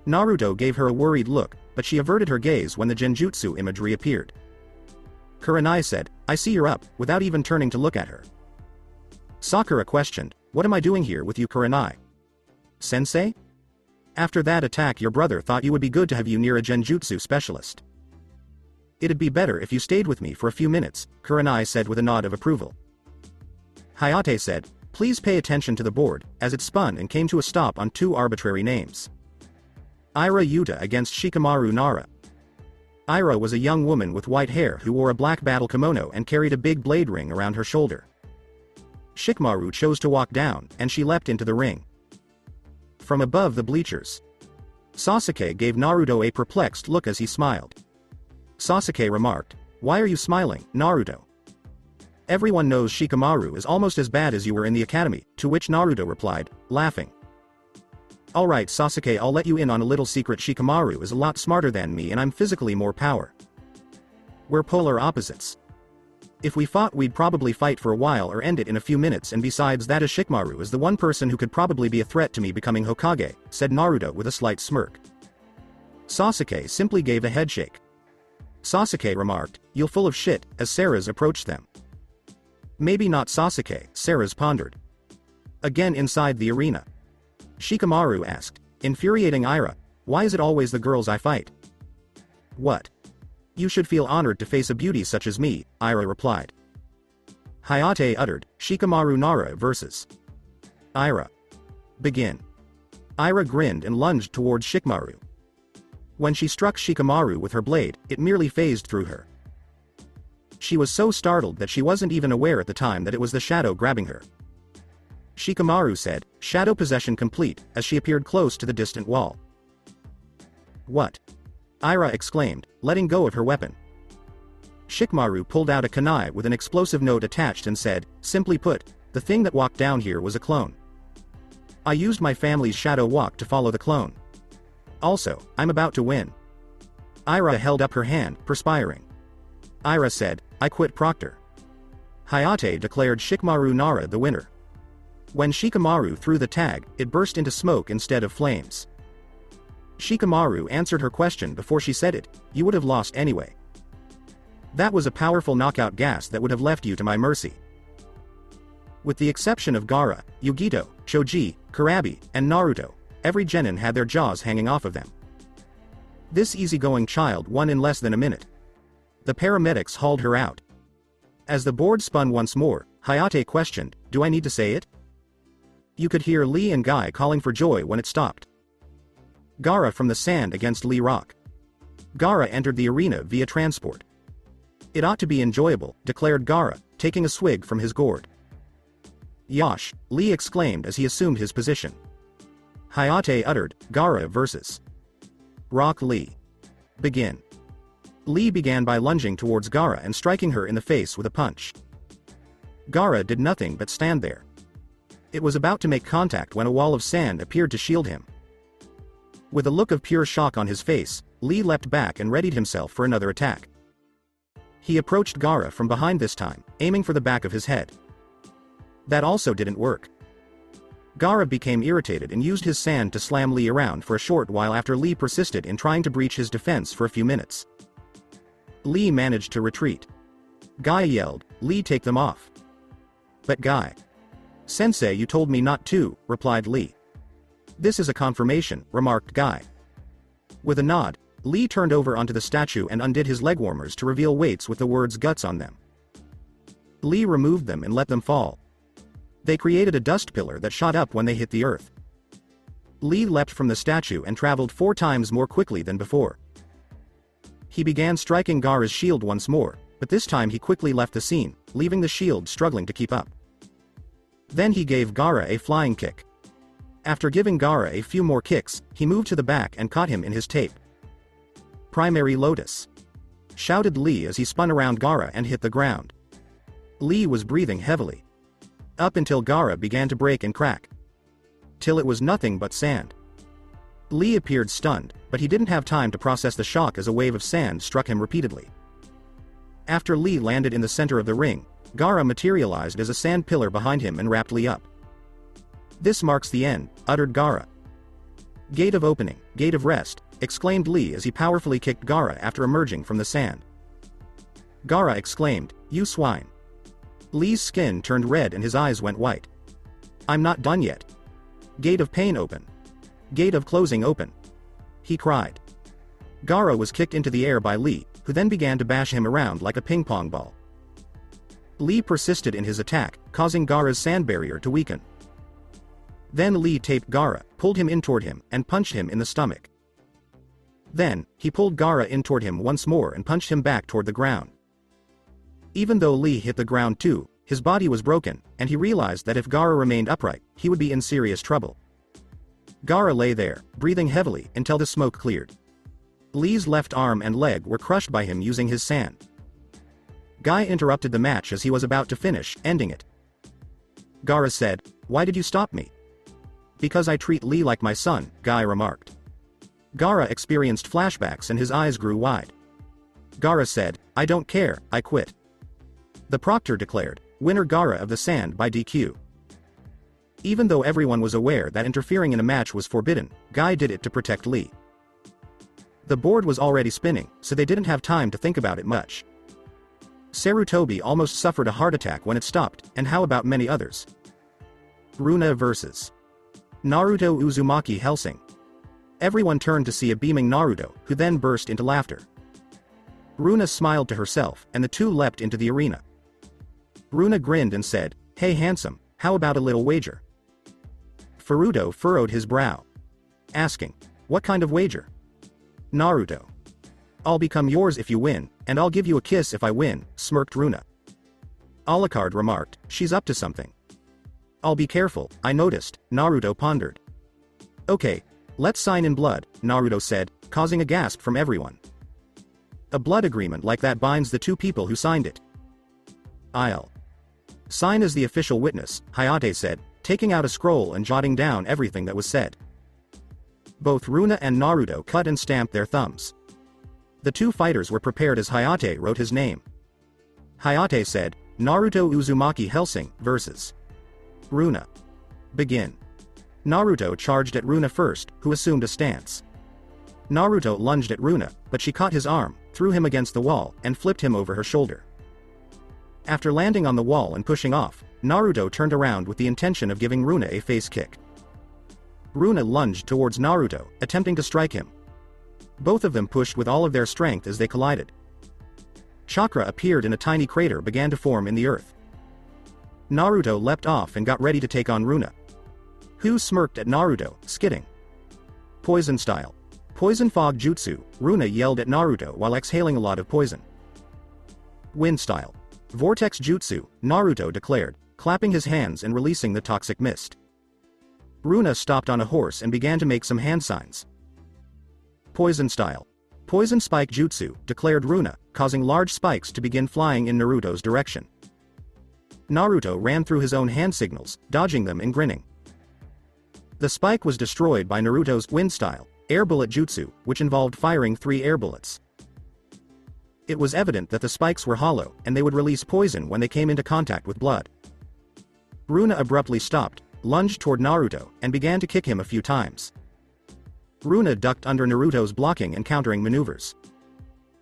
Naruto gave her a worried look, but she averted her gaze when the genjutsu imagery appeared. Kurenai said, "I see you're up," without even turning to look at her. Sakura questioned, "What am I doing here with you, Kurenai? Sensei? After that attack your brother thought you would be good to have you near a genjutsu specialist. It'd be better if you stayed with me for a few minutes," Kurenai said with a nod of approval. Hayate said, "Please pay attention to the board," as it spun and came to a stop on two arbitrary names. Ira Yuta against Shikamaru Nara. Ira was a young woman with white hair who wore a black battle kimono and carried a big blade ring around her shoulder. Shikamaru chose to walk down, and she leapt into the ring. From above the bleachers, Sasuke gave Naruto a perplexed look as he smiled. Sasuke remarked, "Why are you smiling, Naruto? Everyone knows Shikamaru is almost as bad as you were in the academy," to which Naruto replied, laughing. "Alright Sasuke, I'll let you in on a little secret. Shikamaru is a lot smarter than me and I'm physically more power. We're polar opposites. If we fought we'd probably fight for a while or end it in a few minutes, and besides that Shikamaru is the one person who could probably be a threat to me becoming Hokage," said Naruto with a slight smirk. Sasuke simply gave a headshake. Sasuke remarked, "You're full of shit," as Sarah's approached them. "Maybe not Sasuke," Sarah's pondered. Again inside the arena, Shikamaru asked, infuriating Ira, "Why is it always the girls I fight?" "What? You should feel honored to face a beauty such as me," Ira replied. Hayate uttered, "Shikamaru Nara versus Ira. Begin." Ira grinned and lunged towards Shikamaru. When she struck Shikamaru with her blade, it merely phased through her. She was so startled that she wasn't even aware at the time that it was the shadow grabbing her. Shikamaru said, "Shadow possession complete," as she appeared close to the distant wall. "What?" Ira exclaimed, letting go of her weapon. Shikamaru pulled out a kunai with an explosive note attached and said, "Simply put, the thing that walked down here was a clone. I used my family's shadow walk to follow the clone. Also, I'm about to win." Ira held up her hand, perspiring. Ira said, "I quit Proctor." Hayate declared Shikamaru Nara the winner. When Shikamaru threw the tag, it burst into smoke instead of flames. Shikamaru answered her question before she said it, "You would have lost anyway. That was a powerful knockout gas that would have left you to my mercy." With the exception of Gaara, Yugito, Choji, Karabi, and Naruto, every genin had their jaws hanging off of them. This easygoing child won in less than a minute. The paramedics hauled her out. As the board spun once more, Hayate questioned, "Do I need to say it?" You could hear Lee and Guy calling for joy when it stopped. Gaara from the sand against Lee Rock. Gaara entered the arena via transport. "It ought to be enjoyable," declared Gaara, taking a swig from his gourd. "Yosh," Lee exclaimed as he assumed his position. Hayate uttered, "Gaara versus Rock Lee. Begin." Lee began by lunging towards Gaara and striking her in the face with a punch. Gaara did nothing but stand there. It was about to make contact when a wall of sand appeared to shield him. With a look of pure shock on his face, Lee leapt back and readied himself for another attack. He approached Gaara from behind this time, aiming for the back of his head. That also didn't work. Gaara became irritated and used his sand to slam Lee around for a short while after Lee persisted in trying to breach his defense for a few minutes. Lee managed to retreat. Guy yelled, "Lee, take them off." "But Guy. Sensei, you told me not to," replied Lee. "This is a confirmation," remarked Guy. With a nod, Lee turned over onto the statue and undid his leg warmers to reveal weights with the words guts on them. Lee removed them and let them fall. They created a dust pillar that shot up when they hit the earth. Lee leapt from the statue and traveled 4 times more quickly than before. He began striking Gaara's shield once more, but this time he quickly left the scene, leaving the shield struggling to keep up. Then he gave Gaara a flying kick. After giving Gaara a few more kicks, he moved to the back and caught him in his tape. "Primary Lotus!" shouted Lee as he spun around Gaara and hit the ground. Lee was breathing heavily. Up until Gaara began to break and crack. Till it was nothing but sand. Lee appeared stunned, but he didn't have time to process the shock as a wave of sand struck him repeatedly. After Lee landed in the center of the ring, Gaara materialized as a sand pillar behind him and wrapped Lee up. "This marks the end," uttered Gaara. "Gate of opening, gate of rest," exclaimed Lee as he powerfully kicked Gaara after emerging from the sand. Gaara exclaimed, "You swine." Lee's skin turned red and his eyes went white. "I'm not done yet. Gate of pain open. Gate of closing open," he cried. Gaara was kicked into the air by Lee, who then began to bash him around like a ping-pong ball. Lee persisted in his attack, causing Gaara's sand barrier to weaken. Then Lee taped Gaara, pulled him in toward him, and punched him in the stomach. Then, he pulled Gaara in toward him once more and punched him back toward the ground. Even though Lee hit the ground too, his body was broken, and he realized that if Gaara remained upright, he would be in serious trouble. Gaara lay there, breathing heavily, until the smoke cleared. Lee's left arm and leg were crushed by him using his sand. Guy interrupted the match as he was about to finish, ending it. Gaara said, "Why did you stop me?" "Because I treat Lee like my son," Guy remarked. Gaara experienced flashbacks and his eyes grew wide. Gaara said, "I don't care, I quit." The proctor declared, "Winner Gaara of the sand by DQ." Even though everyone was aware that interfering in a match was forbidden, Guy did it to protect Lee. The board was already spinning, so they didn't have time to think about it much. Sarutobi almost suffered a heart attack when it stopped, and how about many others? Runa vs. Naruto Uzumaki Hellsing. Everyone turned to see a beaming Naruto, who then burst into laughter. Runa smiled to herself, and the two leapt into the arena. Runa grinned and said, "Hey handsome, how about a little wager?" Naruto furrowed his brow, asking, "What kind of wager?" Naruto. "I'll become yours if you win, and I'll give you a kiss if I win," smirked Runa. Alucard remarked, "She's up to something." "I'll be careful, I noticed," Naruto pondered. "Okay, let's sign in blood," Naruto said, causing a gasp from everyone. "A blood agreement like that binds the two people who signed it." "I'll sign as the official witness," Hayate said, taking out a scroll and jotting down everything that was said. Both Runa and Naruto cut and stamped their thumbs. The two fighters were prepared as Hayate wrote his name. Hayate said, "Naruto Uzumaki Hellsing vs. Runa. Begin." Naruto charged at Runa first, who assumed a stance. Naruto lunged at Runa, but she caught his arm, threw him against the wall, and flipped him over her shoulder. After landing on the wall and pushing off, Naruto turned around with the intention of giving Runa a face kick. Runa lunged towards Naruto, attempting to strike him. Both of them pushed with all of their strength as they collided. Chakra appeared in a tiny crater began to form in the earth. Naruto leapt off and got ready to take on Runa. Who smirked at Naruto, skidding. Poison style. Poison fog jutsu, Runa yelled at Naruto while exhaling a lot of poison. Wind style. Vortex jutsu, Naruto declared, clapping his hands and releasing the toxic mist. Runa stopped on a horse and began to make some hand signs. Poison style. Poison Spike Jutsu, declared Runa, causing large spikes to begin flying in Naruto's direction. Naruto ran through his own hand signals, dodging them and grinning. The spike was destroyed by Naruto's wind-style air bullet jutsu, which involved firing 3 air bullets. It was evident that the spikes were hollow, and they would release poison when they came into contact with blood. Runa abruptly stopped, lunged toward Naruto, and began to kick him a few times. Runa ducked under Naruto's blocking and countering maneuvers.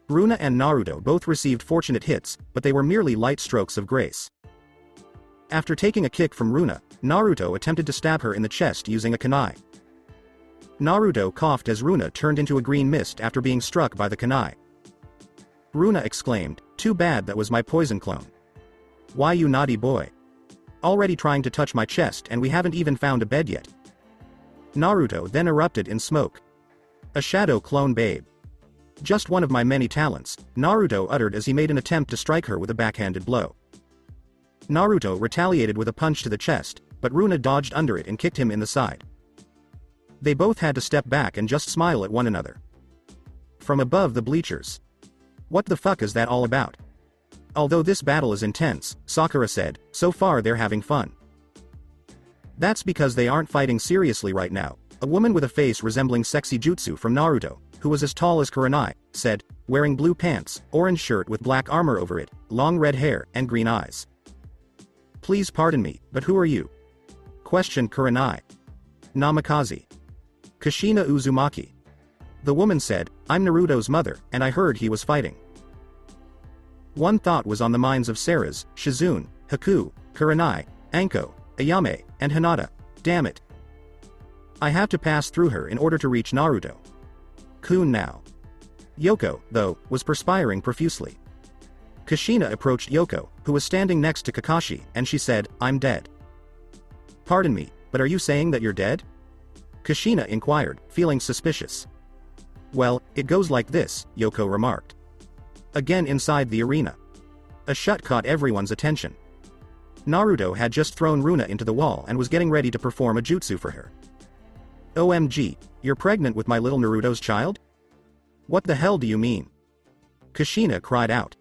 Runa and Naruto both received fortunate hits, but they were merely light strokes of grace. After taking a kick from Runa, Naruto attempted to stab her in the chest using a kunai. Naruto coughed as Runa turned into a green mist after being struck by the kunai. Runa exclaimed, "Too bad that was my poison clone. Why, you naughty boy. Already trying to touch my chest and we haven't even found a bed yet." Naruto then erupted in smoke. "A shadow clone babe. Just one of my many talents," Naruto uttered as he made an attempt to strike her with a backhanded blow. Naruto retaliated with a punch to the chest, but Runa dodged under it and kicked him in the side. They both had to step back and just smile at one another. From above the bleachers. "What the fuck is that all about?" "Although this battle is intense," Sakura said, "so far they're having fun." "That's because they aren't fighting seriously right now," a woman with a face resembling sexy jutsu from Naruto, who was as tall as Kurenai, said, wearing blue pants, orange shirt with black armor over it, long red hair, and green eyes. "Please pardon me, but who are you?" questioned Kurenai. "Namikaze. Kushina Uzumaki." The woman said, "I'm Naruto's mother, and I heard he was fighting." One thought was on the minds of Sarah's, Shizune, Haku, Kurenai, Anko, Ayame, and Hinata. Damn it. I have to pass through her in order to reach Naruto. Kun now. Yoko, though, was perspiring profusely. Kushina approached Yoko, who was standing next to Kakashi, and she said, "I'm dead." "Pardon me, but are you saying that you're dead?" Kushina inquired, feeling suspicious. "Well, it goes like this," Yoko remarked. Again inside the arena. A shot caught everyone's attention. Naruto had just thrown Runa into the wall and was getting ready to perform a jutsu for her. "OMG, you're pregnant with my little Naruto's child? What the hell do you mean?" Kushina cried out.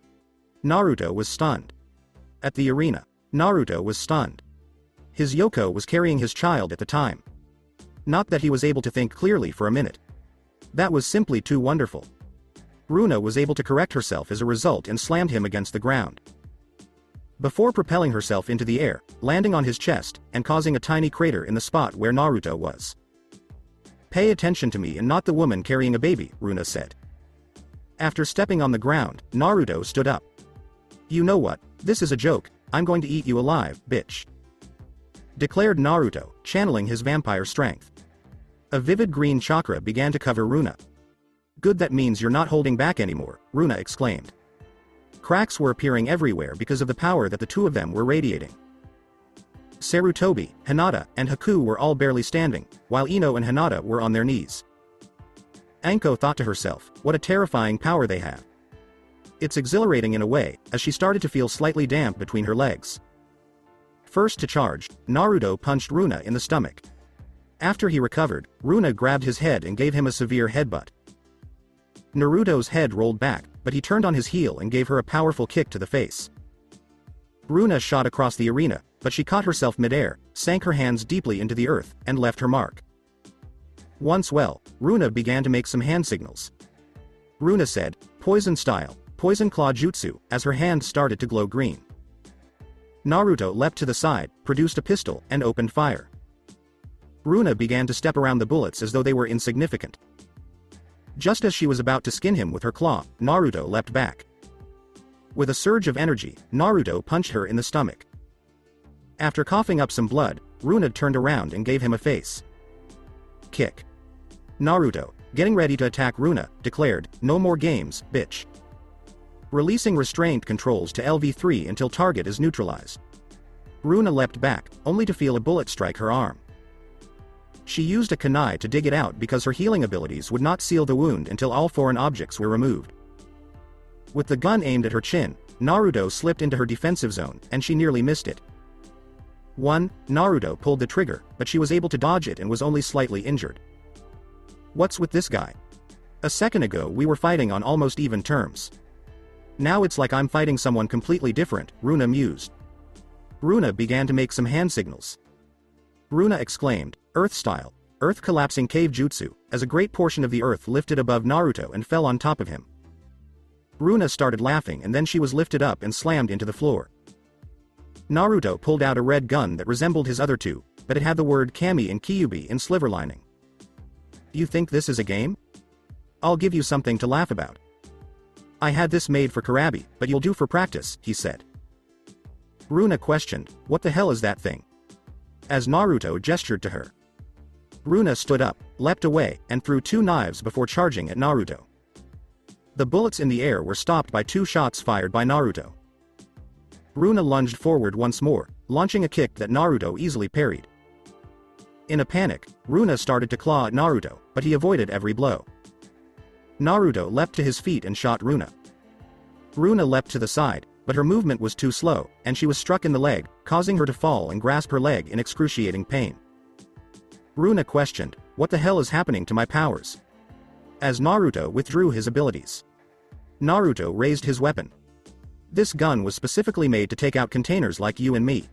Naruto was stunned. At the arena, Naruto was stunned. His Yoko was carrying his child at the time. Not that he was able to think clearly for a minute. That was simply too wonderful. Runa was able to correct herself as a result and slammed him against the ground. Before propelling herself into the air, landing on his chest, and causing a tiny crater in the spot where Naruto was. "Pay attention to me and not the woman carrying a baby," Runa said. After stepping on the ground, Naruto stood up. "You know what, this is a joke, I'm going to eat you alive, bitch," declared Naruto, channeling his vampire strength. A vivid green chakra began to cover Runa. "Good, that means you're not holding back anymore," Runa exclaimed. Cracks were appearing everywhere because of the power that the two of them were radiating. Sarutobi, Hinata, and Haku were all barely standing, while Ino and Hinata were on their knees. Anko thought to herself, what a terrifying power they have. It's exhilarating in a way, as she started to feel slightly damp between her legs. First to charge, Naruto punched Runa in the stomach. After he recovered, Runa grabbed his head and gave him a severe headbutt. Naruto's head rolled back, but he turned on his heel and gave her a powerful kick to the face. Runa shot across the arena, but she caught herself midair, sank her hands deeply into the earth, and left her mark. Once well, Runa began to make some hand signals. Runa said, "Poison style, poison claw jutsu," as her hand started to glow green. Naruto leapt to the side, produced a pistol, and opened fire. Runa began to step around the bullets as though they were insignificant. Just as she was about to skin him with her claw, Naruto leapt back. With a surge of energy, Naruto punched her in the stomach. After coughing up some blood, Runa turned around and gave him a face kick. Naruto, getting ready to attack Runa, declared, "No more games, bitch." Releasing restraint controls to LV3 until target is neutralized. Runa leapt back, only to feel a bullet strike her arm. She used a kunai to dig it out because her healing abilities would not seal the wound until all foreign objects were removed. With the gun aimed at her chin, Naruto slipped into her defensive zone, and she nearly missed it. Naruto pulled the trigger, but she was able to dodge it and was only slightly injured. "What's with this guy?" A second ago we were fighting on almost even terms. Now it's like I'm fighting someone completely different, Runa mused. Runa began to make some hand signals. Runa exclaimed, Earth style, Earth collapsing cave jutsu, as a great portion of the earth lifted above Naruto and fell on top of him. Runa started laughing and then she was lifted up and slammed into the floor. Naruto pulled out a red gun that resembled his other two, but it had the word Kami and Kyubi in sliver lining. You think this is a game? I'll give you something to laugh about. I had this made for Karabi, but you'll do for practice, he said. Runa questioned, what the hell is that thing? As Naruto gestured to her. Runa stood up, leapt away, and threw 2 knives before charging at Naruto. The bullets in the air were stopped by 2 shots fired by Naruto. Runa lunged forward once more, launching a kick that Naruto easily parried. In a panic, Runa started to claw at Naruto, but he avoided every blow. Naruto leapt to his feet and shot Runa. Runa leapt to the side, but her movement was too slow, and she was struck in the leg, causing her to fall and grasp her leg in excruciating pain. Runa questioned, what the hell is happening to my powers? As Naruto withdrew his abilities. Naruto raised his weapon. This gun was specifically made to take out containers like you and me.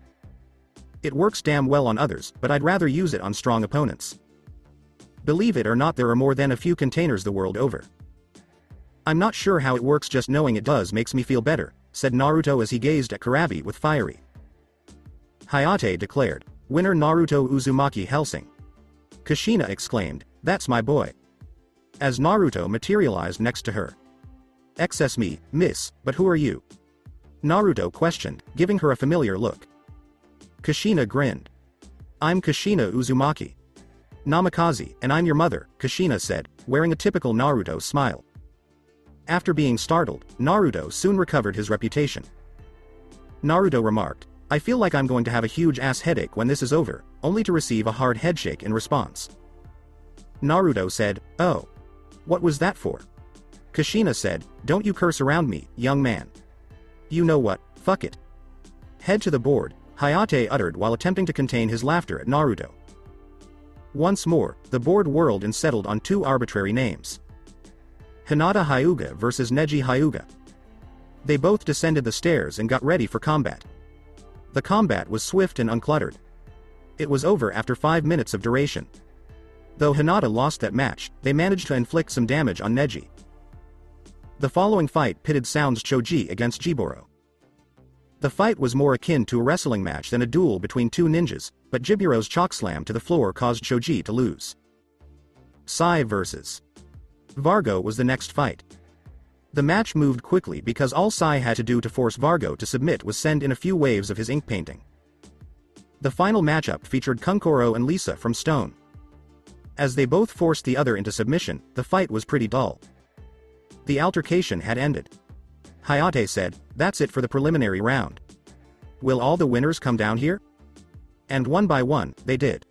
It works damn well on others, but I'd rather use it on strong opponents. Believe it or not, there are more than a few containers the world over. I'm not sure how it works, just knowing it does makes me feel better, said Naruto as he gazed at Karabi with fiery. Hayate declared, winner Naruto Uzumaki Hellsing. Kushina exclaimed, that's my boy. As Naruto materialized next to her. Excuse me, miss, but who are you? Naruto questioned, giving her a familiar look. Kushina grinned. I'm Kushina Uzumaki. Namikaze, and I'm your mother, Kushina said, wearing a typical Naruto smile. After being startled, Naruto soon recovered his reputation. Naruto remarked, I feel like I'm going to have a huge ass headache when this is over, only to receive a hard headshake in response. Naruto said, oh. What was that for? Kushina said, don't you curse around me, young man. You know what, fuck it. Head to the board, Hayate uttered while attempting to contain his laughter at Naruto. Once more, the board whirled and settled on 2 arbitrary names. Hinata Hyuga versus Neji Hyuga. They both descended the stairs and got ready for combat. The combat was swift and uncluttered. It was over after 5 minutes of duration. Though Hinata lost that match, they managed to inflict some damage on Neji. The following fight pitted Sound's Choji against Jiboro. The fight was more akin to a wrestling match than a duel between 2 ninjas, but Jiburo's chalk slam to the floor caused Choji to lose. Sai vs. Vargo was the next fight. The match moved quickly because all Sai had to do to force Vargo to submit was send in a few waves of his ink painting. The final matchup featured Kunkoro and Lisa from Stone. As they both forced the other into submission, the fight was pretty dull. The altercation had ended. Hayate said, that's it for the preliminary round. Will all the winners come down here? And one by one, they did.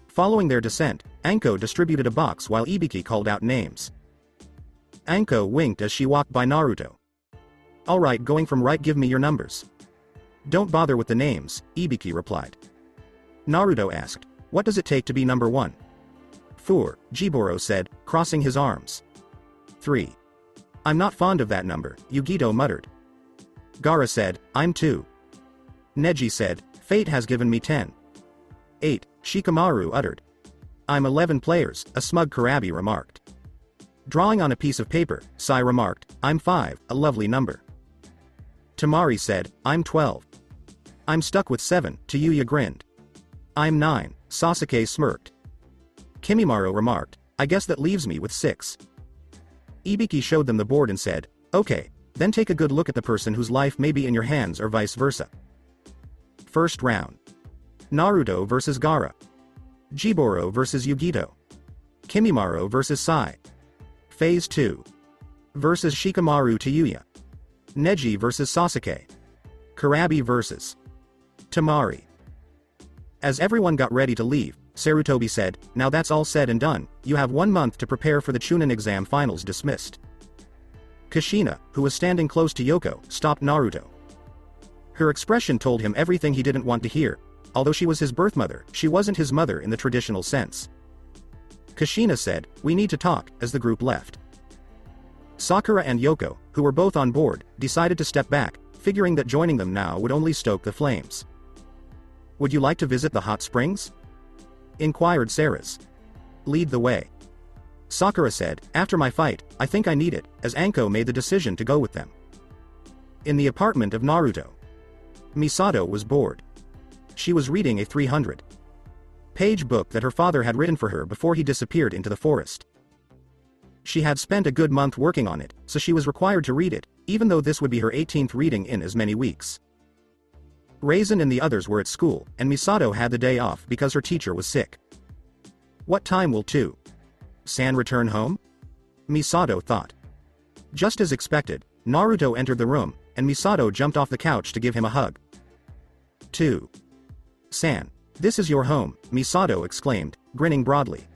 Following their descent, Anko distributed a box while Ibiki called out names. Anko winked as she walked by Naruto. Alright, going from right, give me your numbers. Don't bother with the names, Ibiki replied. Naruto asked, what does it take to be number 1? 4, Jiboro said, crossing his arms. 3. I'm not fond of that number, Yugito muttered. Gaara said, I'm 2. Neji said, fate has given me 10. 8, Shikamaru uttered. I'm 11 players, a smug Karabi remarked. Drawing on a piece of paper, Sai remarked, I'm 5, a lovely number. Tamari said, I'm 12. I'm stuck with 7, Tayuya grinned. I'm 9, Sasuke smirked. Kimimaru remarked, I guess that leaves me with 6. Ibiki showed them the board and said, okay, then take a good look at the person whose life may be in your hands or vice versa. First round. Naruto vs Gaara. Jiboro vs Yugito. Kimimaru vs Sai. Phase 2. Versus Shikamaru Tayuya. Neji vs Sasuke. Karabi vs. Tamari. As everyone got ready to leave, Sarutobi said, now that's all said and done, you have 1 month to prepare for the Chunin exam finals. Dismissed. Kushina, who was standing close to Yoko, stopped Naruto. Her expression told him everything he didn't want to hear. Although she was his birth mother, she wasn't his mother in the traditional sense. Kushina said, "We need to talk," as the group left. Sakura and Yoko, who were both on board, decided to step back, figuring that joining them now would only stoke the flames. "Would you like to visit the hot springs?" inquired Sarah's. "Lead the way." Sakura said, "After my fight, I think I need it," as Anko made the decision to go with them. In the apartment of Naruto, Misato was bored. She was reading a 300-page book that her father had written for her before he disappeared into the forest. She had spent a good month working on it, so she was required to read it, even though this would be her 18th reading in as many weeks. Raisin and the others were at school, and Misato had the day off because her teacher was sick. What time will San return home? Misato thought. Just as expected, Naruto entered the room, and Misato jumped off the couch to give him a hug. San, this is your home, Misato exclaimed, grinning broadly.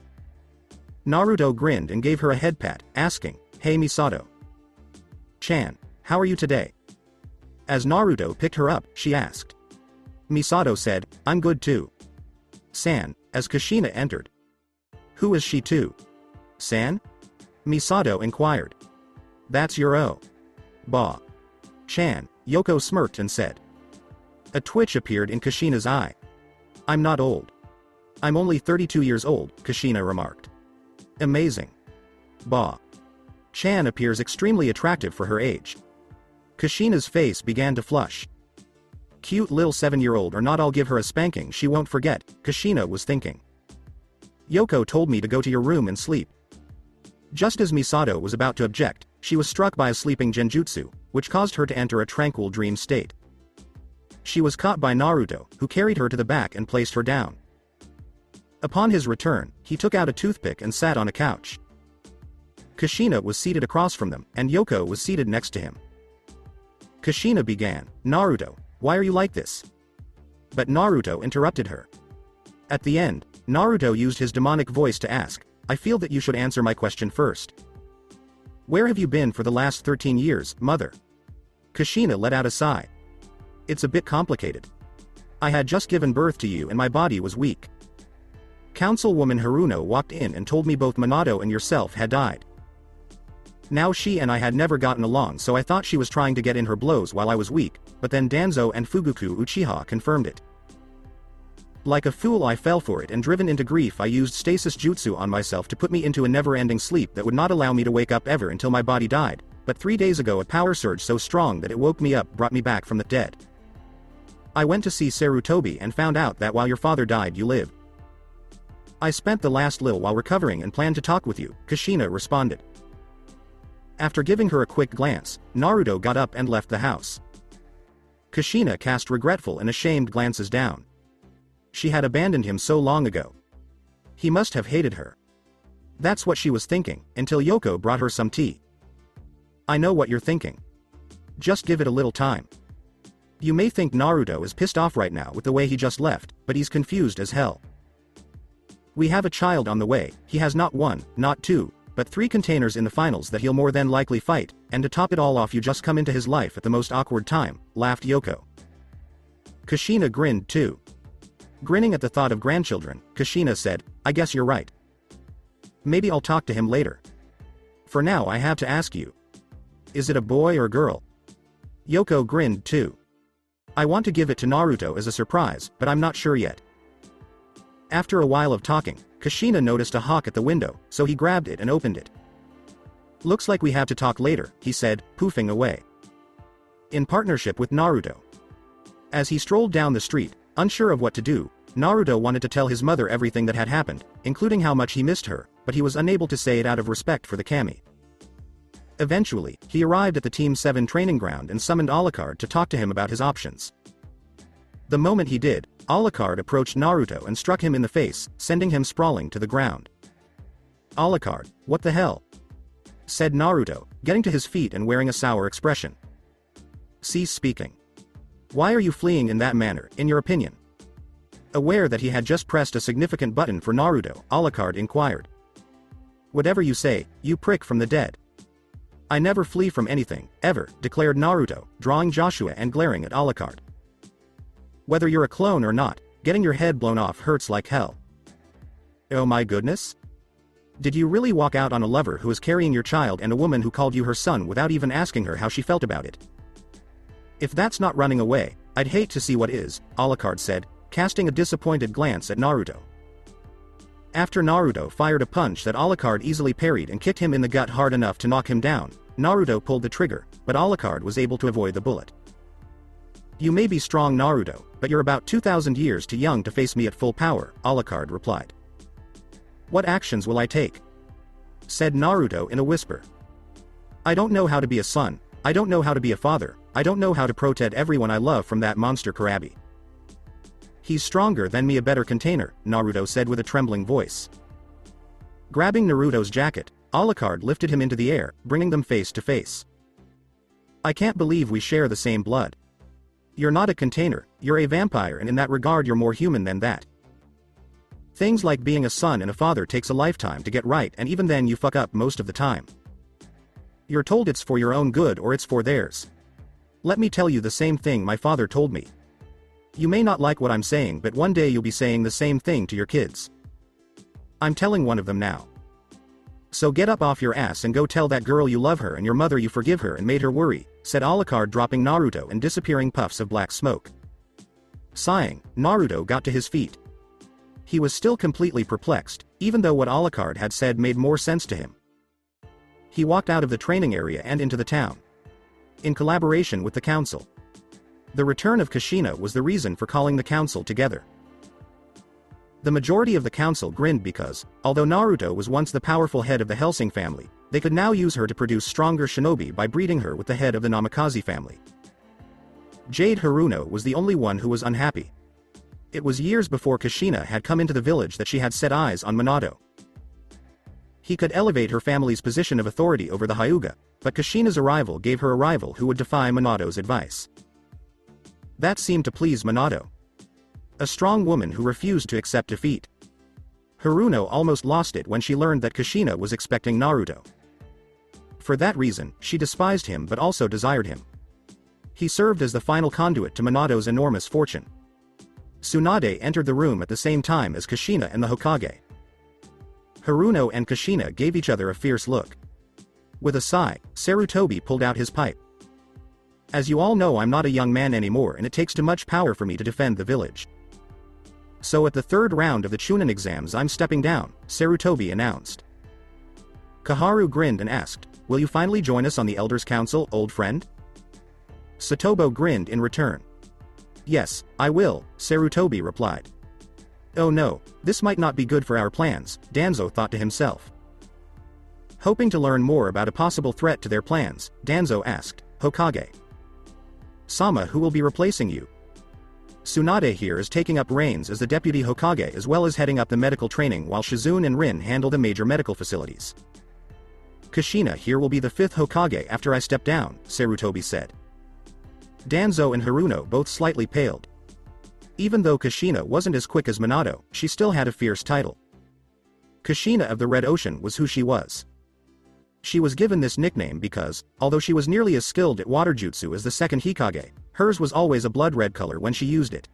Naruto grinned and gave her a head pat, asking, "Hey Misato. Chan, how are you today?" As Naruto picked her up, she asked. Misato said, "I'm good too." San, as Kushina entered. "Who is she too? San?" Misato inquired. "That's your Chan, Yoko smirked and said. A twitch appeared in Kushina's eye. "I'm not old. I'm only 32 years old," Kushina remarked. "Amazing. Chan appears extremely attractive for her age." Kushina's face began to flush. "Cute lil 7-year-old or not, I'll give her a spanking she won't forget," Kushina was thinking. "Yoko told me to go to your room and sleep." Just as Misato was about to object, she was struck by a sleeping genjutsu, which caused her to enter a tranquil dream state. She was caught by Naruto, who carried her to the back and placed her down. Upon his return, he took out a toothpick and sat on a couch. Kushina was seated across from them, and Yoko was seated next to him. Kushina began, "Naruto, why are you like this?" But Naruto interrupted her. At the end, Naruto used his demonic voice to ask, "I feel that you should answer my question first. Where have you been for the last 13 years, mother?" Kushina let out a sigh. "It's a bit complicated. I had just given birth to you and my body was weak. Councilwoman Haruno walked in and told me both Minato and yourself had died. Now she and I had never gotten along, so I thought she was trying to get in her blows while I was weak, but then Danzo and Fugoku Uchiha confirmed it. Like a fool I fell for it, and driven into grief I used stasis jutsu on myself to put me into a never-ending sleep that would not allow me to wake up ever until my body died, but 3 days ago a power surge so strong that it woke me up brought me back from the dead. I went to see Sarutobi and found out that while your father died you lived. I spent the last little while recovering and planned to talk with you," Kushina responded. After giving her a quick glance, Naruto got up and left the house. Kushina cast regretful and ashamed glances down. She had abandoned him so long ago. He must have hated her. That's what she was thinking, until Yoko brought her some tea. "I know what you're thinking. Just give it a little time. You may think Naruto is pissed off right now with the way he just left, but he's confused as hell. We have a child on the way, he has not 1, not 2, but 3 containers in the finals that he'll more than likely fight, and to top it all off you just come into his life at the most awkward time," laughed Yoko. Kushina grinned too. Grinning at the thought of grandchildren, Kushina said, "I guess you're right. Maybe I'll talk to him later. For now I have to ask you. Is it a boy or girl?" Yoko grinned too. "I want to give it to Naruto as a surprise, but I'm not sure yet." After a while of talking, Kushina noticed a hawk at the window, so he grabbed it and opened it. "Looks like we have to talk later," he said, poofing away. In partnership with Naruto. As he strolled down the street, unsure of what to do, Naruto wanted to tell his mother everything that had happened, including how much he missed her, but he was unable to say it out of respect for the kami. Eventually, he arrived at the Team 7 training ground and summoned Alucard to talk to him about his options. The moment he did, Alucard approached Naruto and struck him in the face, sending him sprawling to the ground. "Alucard, what the hell?" said Naruto, getting to his feet and wearing a sour expression. "Cease speaking. Why are you fleeing in that manner, in your opinion?" Aware that he had just pressed a significant button for Naruto, Alucard inquired. "Whatever you say, you prick from the dead." "I never flee from anything, ever," declared Naruto, drawing Joshua and glaring at Alucard. "Whether you're a clone or not, getting your head blown off hurts like hell." "Oh my goodness? Did you really walk out on a lover who was carrying your child and a woman who called you her son without even asking her how she felt about it? If that's not running away, I'd hate to see what is, Alucard said, casting a disappointed glance at Naruto. After Naruto fired a punch that Alucard easily parried and kicked him in the gut hard enough to knock him down, Naruto pulled the trigger, but Alucard was able to avoid the bullet. You may be strong, Naruto, but you're about 2,000 years too young to face me at full power, Alucard replied. What actions will I take? Said Naruto in a whisper. I don't know how to be a son, I don't know how to be a father, I don't know how to protect everyone I love from that monster Karabi. He's stronger than me, a better container, Naruto said with a trembling voice. Grabbing Naruto's jacket, Alucard lifted him into the air, bringing them face to face. I can't believe we share the same blood. You're not a container, you're a vampire, and in that regard you're more human than that. Things like being a son and a father takes a lifetime to get right, and even then you fuck up most of the time. You're told it's for your own good or it's for theirs. Let me tell you the same thing my father told me. You may not like what I'm saying, but one day you'll be saying the same thing to your kids. I'm telling one of them now. So get up off your ass and go tell that girl you love her and your mother you forgive her and made her worry, said Alucard, dropping Naruto and disappearing puffs of black smoke. Sighing, Naruto got to his feet. He was still completely perplexed, even though what Alucard had said made more sense to him. He walked out of the training area and into the town. In collaboration with the council. The return of Kushina was the reason for calling the council together. The majority of the council grinned because, although Naruto was once the powerful head of the Hellsing family, they could now use her to produce stronger shinobi by breeding her with the head of the Namikaze family. Jade Haruno was the only one who was unhappy. It was years before Kushina had come into the village that she had set eyes on Minato. He could elevate her family's position of authority over the Hyuga, but Kushina's arrival gave her a rival who would defy Minato's advice. That seemed to please Minato. A strong woman who refused to accept defeat. Haruno almost lost it when she learned that Kushina was expecting Naruto. For that reason, she despised him but also desired him. He served as the final conduit to Minato's enormous fortune. Tsunade entered the room at the same time as Kushina and the Hokage. Haruno and Kushina gave each other a fierce look. With a sigh, Sarutobi pulled out his pipe. As you all know, I'm not a young man anymore and it takes too much power for me to defend the village. So at the third round of the Chunin exams I'm stepping down, Sarutobi announced. Kaharu grinned and asked, will you finally join us on the Elders' Council, old friend? Satobo grinned in return. Yes, I will, Sarutobi replied. Oh no, this might not be good for our plans, Danzo thought to himself. Hoping to learn more about a possible threat to their plans, Danzo asked, Hokage. Sama, who will be replacing you? Tsunade here is taking up reins as the deputy Hokage as well as heading up the medical training while Shizune and Rin handle the major medical facilities. Kushina here will be the 5th Hokage after I step down, Sarutobi said. Danzo and Haruno both slightly paled. Even though Kushina wasn't as quick as Minato, she still had a fierce title. Kushina of the Red Ocean was who she was. She was given this nickname because, although she was nearly as skilled at water jutsu as the second Hokage, hers was always a blood red color when she used it.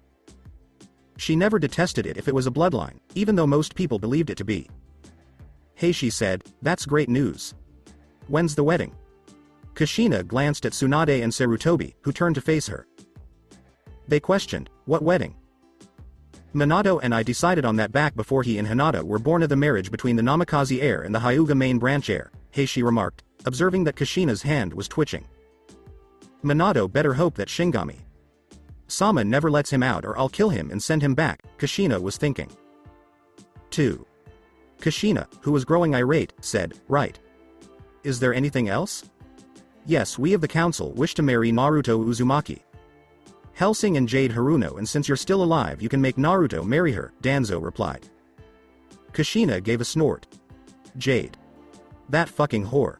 She never detested it if it was a bloodline, even though most people believed it to be. Hey, she said, that's great news. When's the wedding? Kushina glanced at Tsunade and Sarutobi, who turned to face her. They questioned, what wedding? Minato and I decided on that back before he and Hinata were born of the marriage between the Namikaze heir and the Hyuga main branch heir, Heishi remarked, observing that Kushina's hand was twitching. Minato better hope that Shingami Sama never lets him out or I'll kill him and send him back, Kushina was thinking. 2. Kushina, who was growing irate, said, right. Is there anything else? Yes, we of the council wish to marry Naruto Uzumaki Hellsing and Jade Haruno, and since you're still alive you can make Naruto marry her, Danzo replied. Kushina gave a snort. Jade. That fucking whore.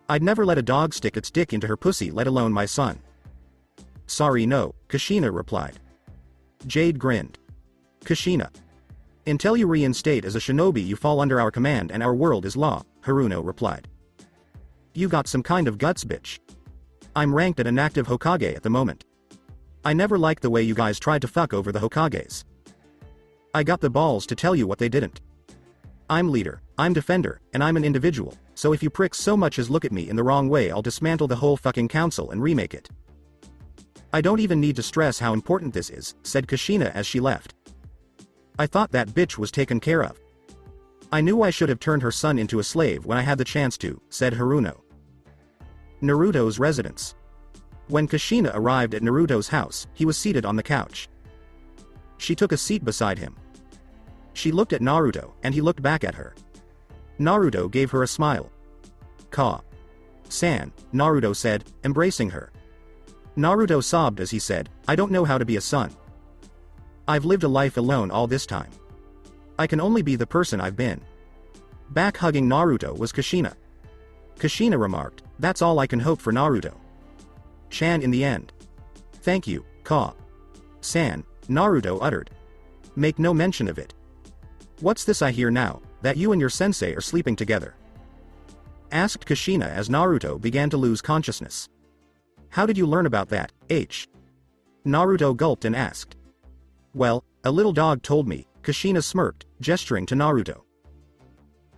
I'd never let a dog stick its dick into her pussy, let alone my son. Sorry, no, Kushina replied. Jade grinned. Kushina. Until you reinstate as a shinobi you fall under our command and our world is law, Haruno replied. You got some kind of guts, bitch. I'm ranked at an active Hokage at the moment. I never liked the way you guys tried to fuck over the Hokages. I got the balls to tell you what they didn't. I'm leader, I'm defender, and I'm an individual, so if you pricks so much as look at me in the wrong way I'll dismantle the whole fucking council and remake it. I don't even need to stress how important this is, said Kushina as she left. I thought that bitch was taken care of. I knew I should have turned her son into a slave when I had the chance to, said Haruno. Naruto's residence. When Kushina arrived at Naruto's house, he was seated on the couch. She took a seat beside him. She looked at Naruto, and he looked back at her. Naruto gave her a smile. San, Naruto said, embracing her. Naruto sobbed as he said, I don't know how to be a son. I've lived a life alone all this time. I can only be the person I've been. Back hugging Naruto was Kushina. Kushina remarked, that's all I can hope for Naruto. Chan in the end. Thank you, San, Naruto uttered. Make no mention of it. What's this I hear now, that you and your sensei are sleeping together? Asked Kushina as Naruto began to lose consciousness. How did you learn about that, Naruto gulped and asked. Well, a little dog told me, Kushina smirked, gesturing to Naruto.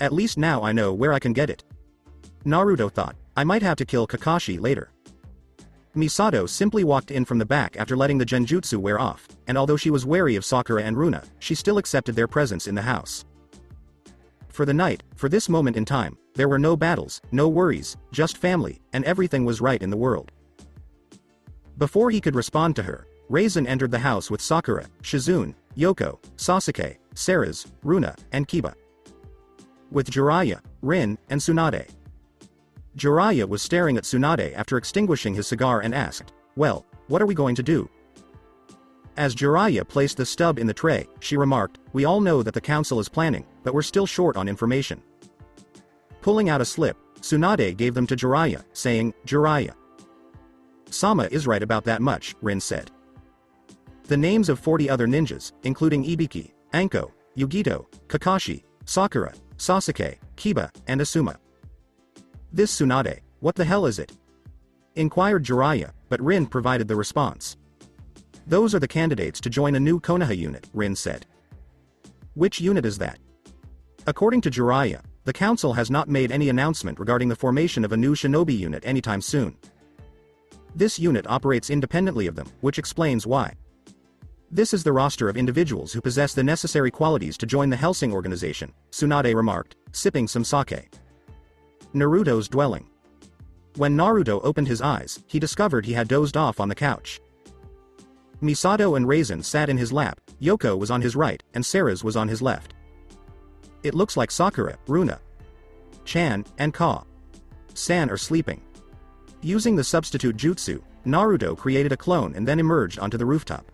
At least now I know where I can get it. Naruto thought, I might have to kill Kakashi later. Misato simply walked in from the back after letting the genjutsu wear off, and although she was wary of Sakura and Runa, she still accepted their presence in the house. For the night, for this moment in time, there were no battles, no worries, just family, and everything was right in the world. Before he could respond to her, Raisin entered the house with Sakura, Shizune, Yoko, Sasuke, Ceres, Runa, and Kiba. With Jiraiya, Rin, and Tsunade. Jiraiya was staring at Tsunade after extinguishing his cigar and asked, well, what are we going to do? As Jiraiya placed the stub in the tray, she remarked, we all know that the council is planning, but we're still short on information. Pulling out a slip, Tsunade gave them to Jiraiya, saying, Jiraiya. Sama is right about that much, Rin said. The names of 40 other ninjas, including Ibiki, Anko, Yugito, Kakashi, Sakura, Sasuke, Kiba, and Asuma. This Tsunade, what the hell is it? Inquired Jiraiya, but Rin provided the response. Those are the candidates to join a new Konoha unit, Rin said. Which unit is that? According to Jiraiya, the council has not made any announcement regarding the formation of a new shinobi unit anytime soon. This unit operates independently of them, which explains why. This is the roster of individuals who possess the necessary qualities to join the Hellsing organization, Tsunade remarked, sipping some sake. Naruto's dwelling. When Naruto opened his eyes, he discovered he had dozed off on the couch. Misato and Raisin sat in his lap, Yoko was on his right, and Ceres was on his left. It looks like Sakura, Runa, Chan, and San are sleeping. Using the substitute jutsu, Naruto created a clone and then emerged onto the rooftop.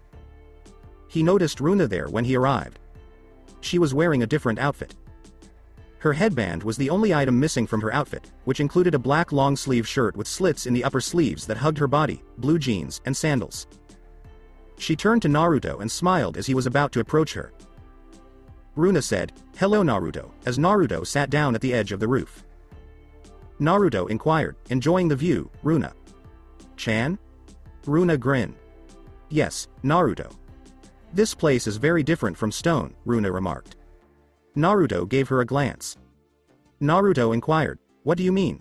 He noticed Runa there when he arrived. She was wearing a different outfit. Her headband was the only item missing from her outfit, which included a black long-sleeve shirt with slits in the upper sleeves that hugged her body, blue jeans, and sandals. She turned to Naruto and smiled as he was about to approach her. Runa said, "Hello Naruto," as Naruto sat down at the edge of the roof. Naruto inquired, enjoying the view, Runa. "Chan?" Runa grinned. "Yes, Naruto. This place is very different from stone," Runa remarked. Naruto gave her a glance. Naruto inquired, "What do you mean?"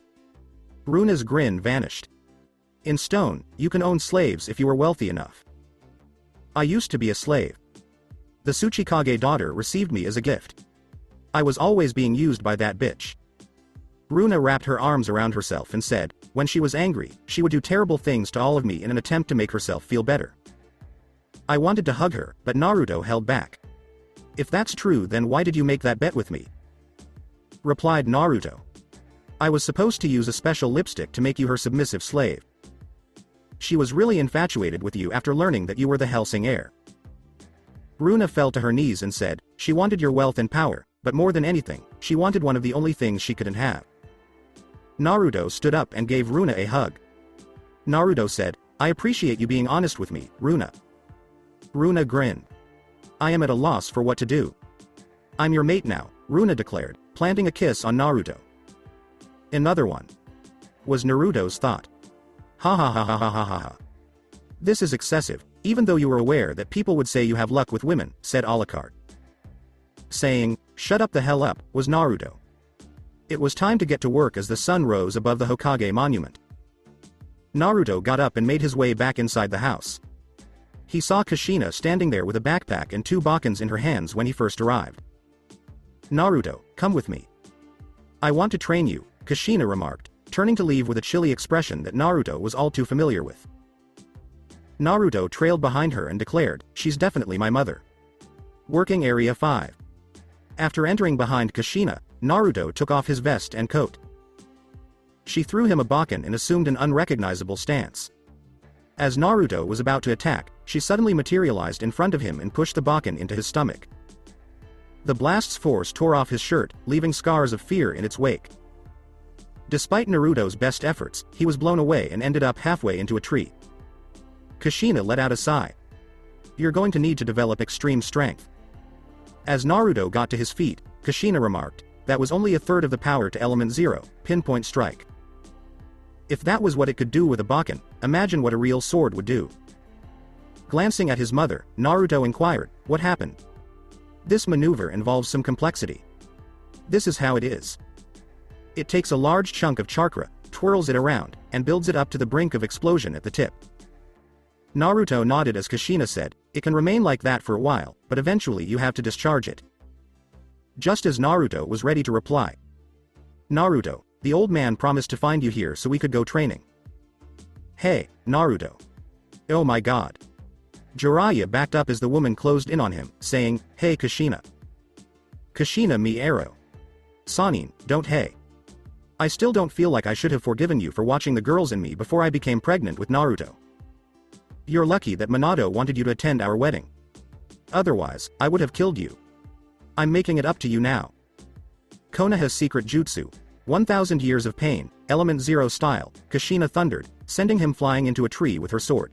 Runa's grin vanished. "In stone, you can own slaves if you are wealthy enough. I used to be a slave. The Tsuchikage daughter received me as a gift. I was always being used by that bitch." Runa wrapped her arms around herself and said, when she was angry, she would do terrible things to all of me in an attempt to make herself feel better. I wanted to hug her, but Naruto held back. "If that's true, then why did you make that bet with me?" Replied Naruto. "I was supposed to use a special lipstick to make you her submissive slave. She was really infatuated with you after learning that you were the Hellsing heir." Runa fell to her knees and said, "She wanted your wealth and power, but more than anything, she wanted one of the only things she couldn't have." Naruto stood up and gave Runa a hug. Naruto said, "I appreciate you being honest with me, Runa." Runa grinned. "I am at a loss for what to do. I'm your mate now," Runa declared, planting a kiss on Naruto. "Another one," was Naruto's thought. "Ha ha ha ha ha ha ha ha. This is excessive, even though you were aware that people would say you have luck with women," said Alucard. Saying, "Shut up the hell up," was Naruto. It was time to get to work as the sun rose above the Hokage monument. Naruto got up and made his way back inside the house. He saw Kushina standing there with a backpack and 2 bakens in her hands when he first arrived. "Naruto, come with me. I want to train you," Kushina remarked, turning to leave with a chilly expression that Naruto was all too familiar with. Naruto trailed behind her and declared, "She's definitely my mother." Working Area 5. After entering behind Kushina, Naruto took off his vest and coat. She threw him a baken and assumed an unrecognizable stance. As Naruto was about to attack, she suddenly materialized in front of him and pushed the baken into his stomach. The blast's force tore off his shirt, leaving scars of fear in its wake. Despite Naruto's best efforts, he was blown away and ended up halfway into a tree. Kushina let out a sigh. "You're going to need to develop extreme strength." As Naruto got to his feet, Kushina remarked, "That was only a third of the power to Element 0, pinpoint strike. If that was what it could do with a baken, imagine what a real sword would do." Glancing at his mother, Naruto inquired, "What happened?" "This maneuver involves some complexity. This is how it is. It takes a large chunk of chakra, twirls it around, and builds it up to the brink of explosion at the tip." Naruto nodded as Kushina said, "It can remain like that for a while, but eventually you have to discharge it." Just as Naruto was ready to reply, "Naruto, the old man promised to find you here so we could go training." "Hey, Naruto." "Oh my god." Jiraiya backed up as the woman closed in on him, saying, "Hey Kushina." "Kushina mi arrow." "Sanin, don't hey. I still don't feel like I should have forgiven you for watching the girls in me before I became pregnant with Naruto. You're lucky that Minato wanted you to attend our wedding. Otherwise, I would have killed you. I'm making it up to you now." Konoha's secret jutsu. 1,000 years of pain, Element 0 style, Kushina thundered, sending him flying into a tree with her sword.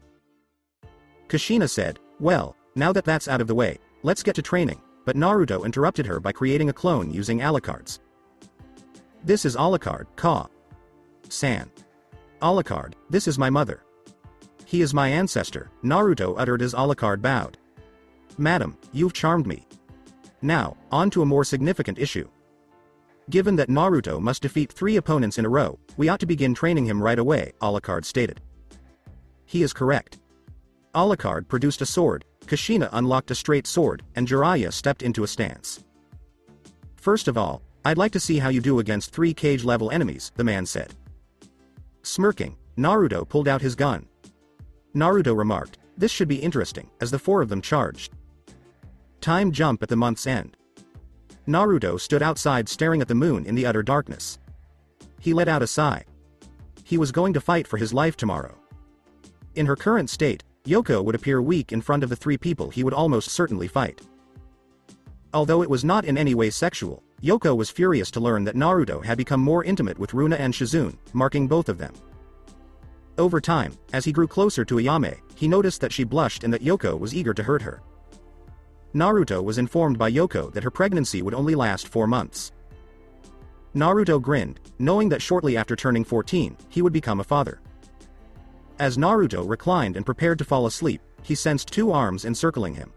Kushina said, "Well, now that that's out of the way, let's get to training," but Naruto interrupted her by creating a clone using Alucards. "This is Alucard, San. Alucard, this is my mother. He is my ancestor," Naruto uttered as Alucard bowed. "Madam, you've charmed me. Now, on to a more significant issue. Given that Naruto must defeat 3 opponents in a row, we ought to begin training him right away," Alucard stated. "He is correct." Alucard produced a sword, Kushina unlocked a straight sword, and Jiraiya stepped into a stance. "First of all, I'd like to see how you do against 3 cage-level enemies," the man said. Smirking, Naruto pulled out his gun. Naruto remarked, "This should be interesting," as the 4 of them charged. Time jump at the month's end. Naruto stood outside staring at the moon in the utter darkness. He let out a sigh. He was going to fight for his life tomorrow. In her current state, Yoko would appear weak in front of the 3 people he would almost certainly fight. Although it was not in any way sexual, Yoko was furious to learn that Naruto had become more intimate with Runa and Shizune, marking both of them. Over time, as he grew closer to Ayame, he noticed that she blushed and that Yoko was eager to hurt her. Naruto was informed by Yoko that her pregnancy would only last 4 months. Naruto grinned, knowing that shortly after turning 14, he would become a father. As Naruto reclined and prepared to fall asleep, he sensed 2 arms encircling him.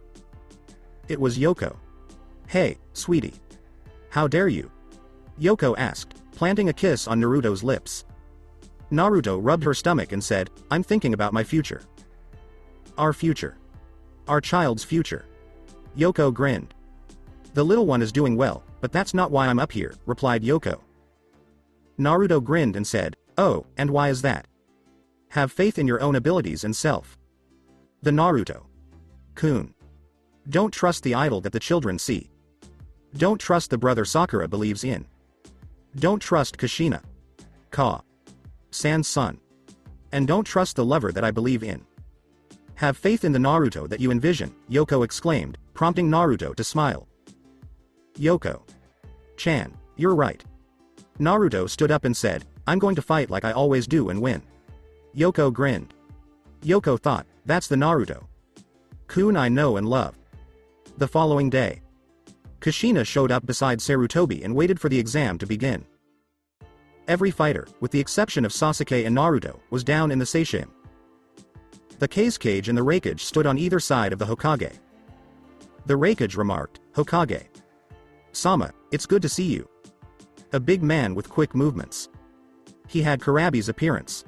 It was Yoko. "Hey, sweetie. How dare you?" Yoko asked, planting a kiss on Naruto's lips. Naruto rubbed her stomach and said, "I'm thinking about my future." "Our future. Our child's future." Yoko grinned. "The little one is doing well, but that's not why I'm up here," replied Yoko. Naruto grinned and said, "Oh, and why is that?" "Have faith in your own abilities and self." The Naruto-kun. Don't trust the idol that the children see. Don't trust the brother Sakura believes in. Don't trust Kushina. San's son. And don't trust the lover that I believe in. Have faith in the Naruto that you envision, Yoko exclaimed, prompting Naruto to smile. Yoko-chan, you're right. Naruto stood up and said, "I'm going to fight like I always do and win." Yoko grinned. Yoko thought, "That's the Naruto-kun I know and love." The following day, Kushina showed up beside Sarutobi and waited for the exam to begin. Every fighter, with the exception of Sasuke and Naruto, was down in the seichim. The cage and the Raikage stood on either side of the Hokage. The Raikage remarked, "Hokage Sama, it's good to see you." A big man with quick movements. He had Karabi's appearance.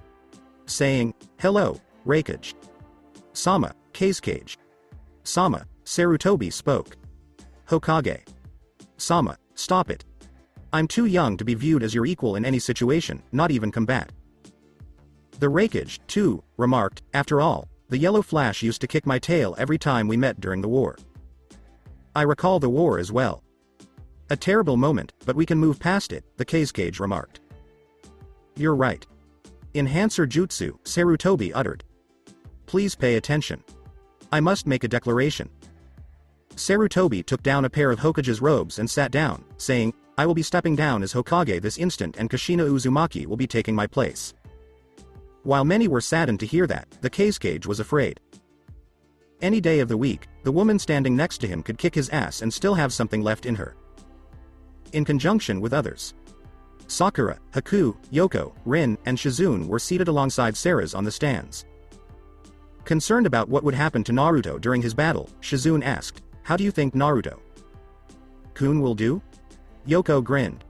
Saying, "Hello, Raikage." "Sama, Kazekage." "Sama," Sarutobi spoke. "Hokage." "Sama, stop it. I'm too young to be viewed as your equal in any situation, not even combat." The Raikage, too, remarked, "After all, the yellow flash used to kick my tail every time we met during the war. I recall the war as well. A terrible moment, but we can move past it," the Kazekage remarked. "You're right. Enhancer Jutsu," Sarutobi uttered. "Please pay attention. I must make a declaration." Sarutobi took down a pair of Hokage's robes and sat down, saying, "I will be stepping down as Hokage this instant and Kushina Uzumaki will be taking my place." While many were saddened to hear that, the Kazekage was afraid. Any day of the week, the woman standing next to him could kick his ass and still have something left in her. In conjunction with others, Sakura, Haku, Yoko, Rin, and Shizune were seated alongside Sarah's on the stands. Concerned about what would happen to Naruto during his battle, Shizune asked, "How do you think Naruto Kun will do?" Yoko grinned.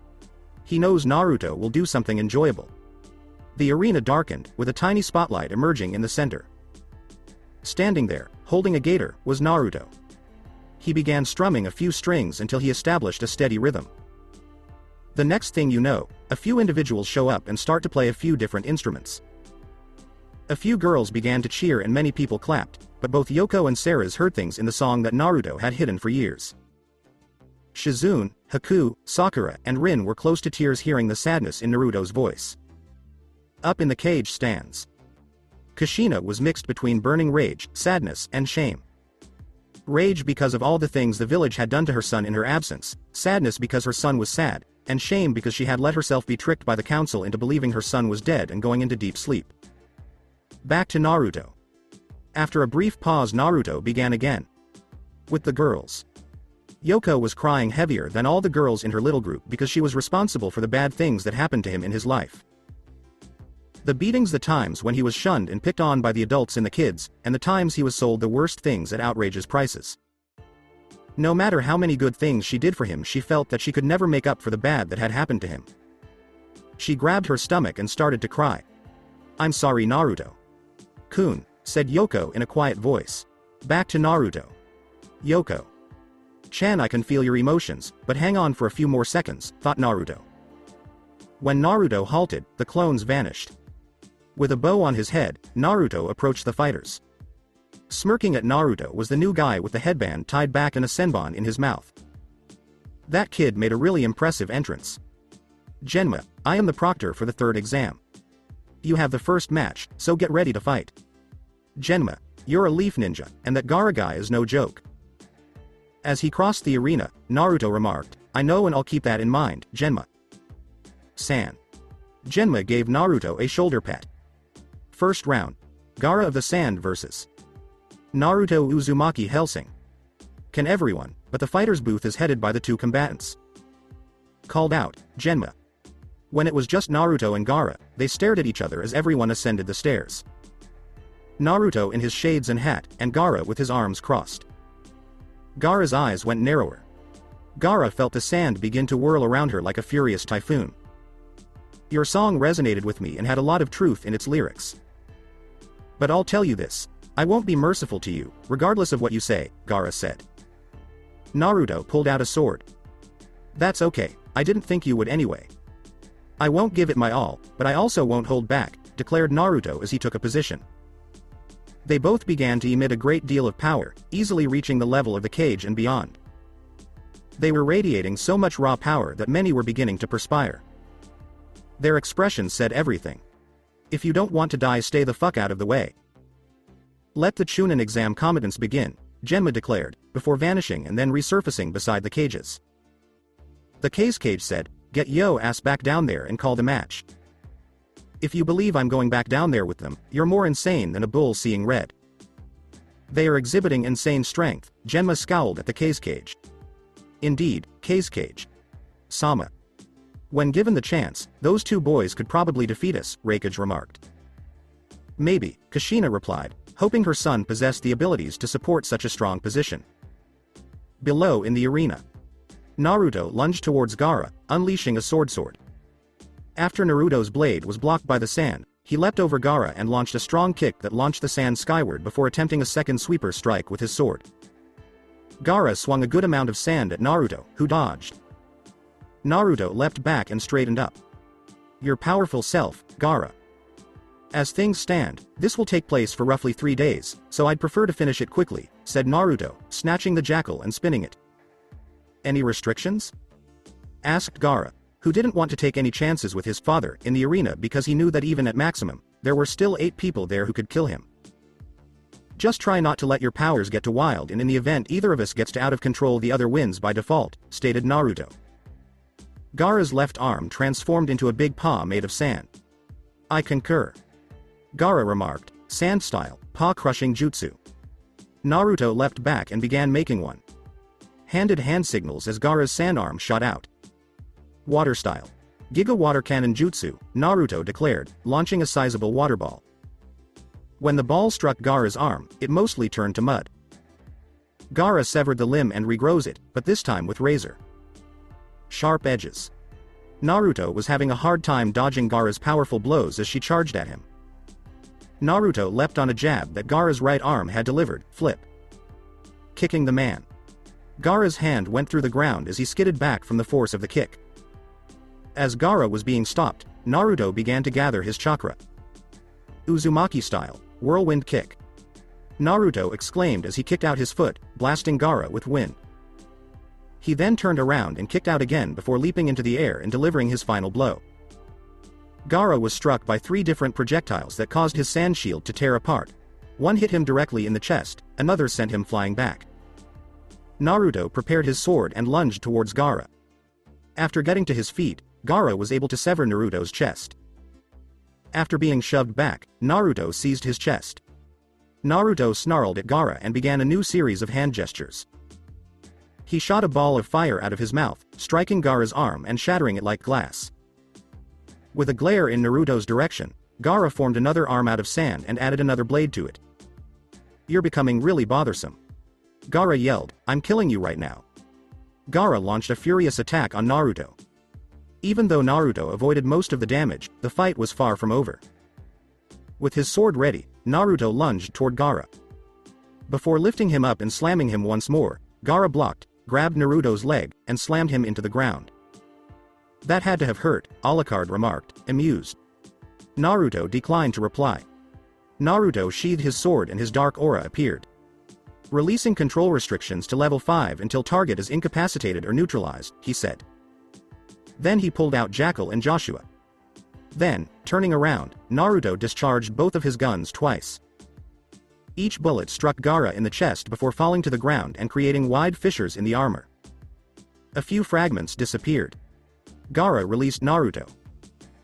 "He knows Naruto will do something enjoyable." The arena darkened, with a tiny spotlight emerging in the center. Standing there, holding a gator, was Naruto. He began strumming a few strings until he established a steady rhythm. The next thing you know, a few individuals show up and start to play a few different instruments. A few girls began to cheer and many people clapped, but both Yoko and Sarah's heard things in the song that Naruto had hidden for years. Shizune, Haku, Sakura, and Rin were close to tears hearing the sadness in Naruto's voice. Up in the cage stands, Kushina was mixed between burning rage, sadness, and shame. Rage because of all the things the village had done to her son in her absence, sadness because her son was sad, and shame because she had let herself be tricked by the council into believing her son was dead and going into deep sleep. Back to Naruto. After a brief pause, Naruto began again. With the girls. Yoko was crying heavier than all the girls in her little group because she was responsible for the bad things that happened to him in his life. The beatings, the times when he was shunned and picked on by the adults and the kids, and the times he was sold the worst things at outrageous prices. No matter how many good things she did for him, she felt that she could never make up for the bad that had happened to him. She grabbed her stomach and started to cry. "I'm sorry, Naruto." "Kun," said Yoko in a quiet voice. Back to Naruto. Yoko. "Chan, I can feel your emotions, but hang on for a few more seconds," thought Naruto. When Naruto halted, the clones vanished. With a bow on his head, Naruto approached the fighters. Smirking at Naruto was the new guy with the headband tied back and a senbon in his mouth. That kid made a really impressive entrance. "Genma, I am the proctor for the third exam. You have the first match, so get ready to fight." "Genma, you're a leaf ninja, and that Gaara guy is no joke." As he crossed the arena, Naruto remarked, "I know and I'll keep that in mind, Genma." "San." Genma gave Naruto a shoulder pat. First round. Gaara of the Sand vs. Naruto Uzumaki Hellsing. Can everyone, but the fighter's booth is headed by the two combatants. Called out, Genma. When it was just Naruto and Gaara, they stared at each other as everyone ascended the stairs. Naruto in his shades and hat, and Gaara with his arms crossed. Gaara's eyes went narrower. Gaara felt the sand begin to whirl around her like a furious typhoon. "Your song resonated with me and had a lot of truth in its lyrics. But I'll tell you this, I won't be merciful to you, regardless of what you say," Gaara said. Naruto pulled out a sword. "That's okay, I didn't think you would anyway. I won't give it my all, but I also won't hold back," declared Naruto as he took a position. They both began to emit a great deal of power, easily reaching the level of the cage and beyond. They were radiating so much raw power that many were beginning to perspire. Their expressions said everything. "If you don't want to die, stay the fuck out of the way." "Let the Chunin exam combatants begin," Genma declared, before vanishing and then resurfacing beside the cages. The cage said, "Get yo ass back down there and call the match. If you believe I'm going back down there with them, you're more insane than a bull seeing red." "They are exhibiting insane strength," Genma scowled at the cage. "Indeed, cage. Sama. When given the chance, those two boys could probably defeat us," Raikage remarked. "Maybe," Kushina replied, hoping her son possessed the abilities to support such a strong position. Below in the arena. Naruto lunged towards Gaara, unleashing a sword. After Naruto's blade was blocked by the sand, he leapt over Gaara and launched a strong kick that launched the sand skyward before attempting a second sweeper strike with his sword. Gaara swung a good amount of sand at Naruto, who dodged. Naruto leapt back and straightened up. "Your powerful self, Gaara. As things stand, this will take place for roughly 3 days, so I'd prefer to finish it quickly," said Naruto, snatching the jackal and spinning it. "Any restrictions?" asked Gaara, who didn't want to take any chances with his father in the arena because he knew that even at maximum, there were still 8 people there who could kill him. "Just try not to let your powers get too wild, and in the event either of us gets to out of control, the other wins by default," stated Naruto. Gaara's left arm transformed into a big paw made of sand. "I concur," Gaara remarked, sand-style, paw-crushing jutsu. Naruto leapt back and began making one. Handed hand signals as Gaara's sand arm shot out. "Water style. Giga Water Cannon Jutsu," Naruto declared, launching a sizable water ball. When the ball struck Gaara's arm, it mostly turned to mud. Gaara severed the limb and regrows it, but this time with razor sharp edges. Naruto was having a hard time dodging Gaara's powerful blows as she charged at him. Naruto leapt on a jab that Gaara's right arm had delivered, flip. Kicking the man. Gaara's hand went through the ground as he skidded back from the force of the kick. As Gaara was being stopped, Naruto began to gather his chakra. "Uzumaki style, whirlwind kick," Naruto exclaimed as he kicked out his foot, blasting Gaara with wind. He then turned around and kicked out again before leaping into the air and delivering his final blow. Gaara was struck by 3 different projectiles that caused his sand shield to tear apart. One hit him directly in the chest, another sent him flying back. Naruto prepared his sword and lunged towards Gaara. After getting to his feet, Gaara was able to sever Naruto's chest. After being shoved back, Naruto seized his chest. Naruto snarled at Gaara and began a new series of hand gestures. He shot a ball of fire out of his mouth, striking Gaara's arm and shattering it like glass. With a glare in Naruto's direction, Gaara formed another arm out of sand and added another blade to it. "You're becoming really bothersome," Gaara yelled, "I'm killing you right now." Gaara launched a furious attack on Naruto. Even though Naruto avoided most of the damage, the fight was far from over. With his sword ready, Naruto lunged toward Gaara. Before lifting him up and slamming him once more, Gaara blocked, grabbed Naruto's leg, and slammed him into the ground. "That had to have hurt," Alucard remarked, amused. Naruto declined to reply. Naruto sheathed his sword and his dark aura appeared. "Releasing control restrictions to level 5 until target is incapacitated or neutralized," he said. Then he pulled out Jackal and Joshua. Then, turning around, Naruto discharged both of his guns twice. Each bullet struck Gaara in the chest before falling to the ground and creating wide fissures in the armor. A few fragments disappeared. Gaara released Naruto.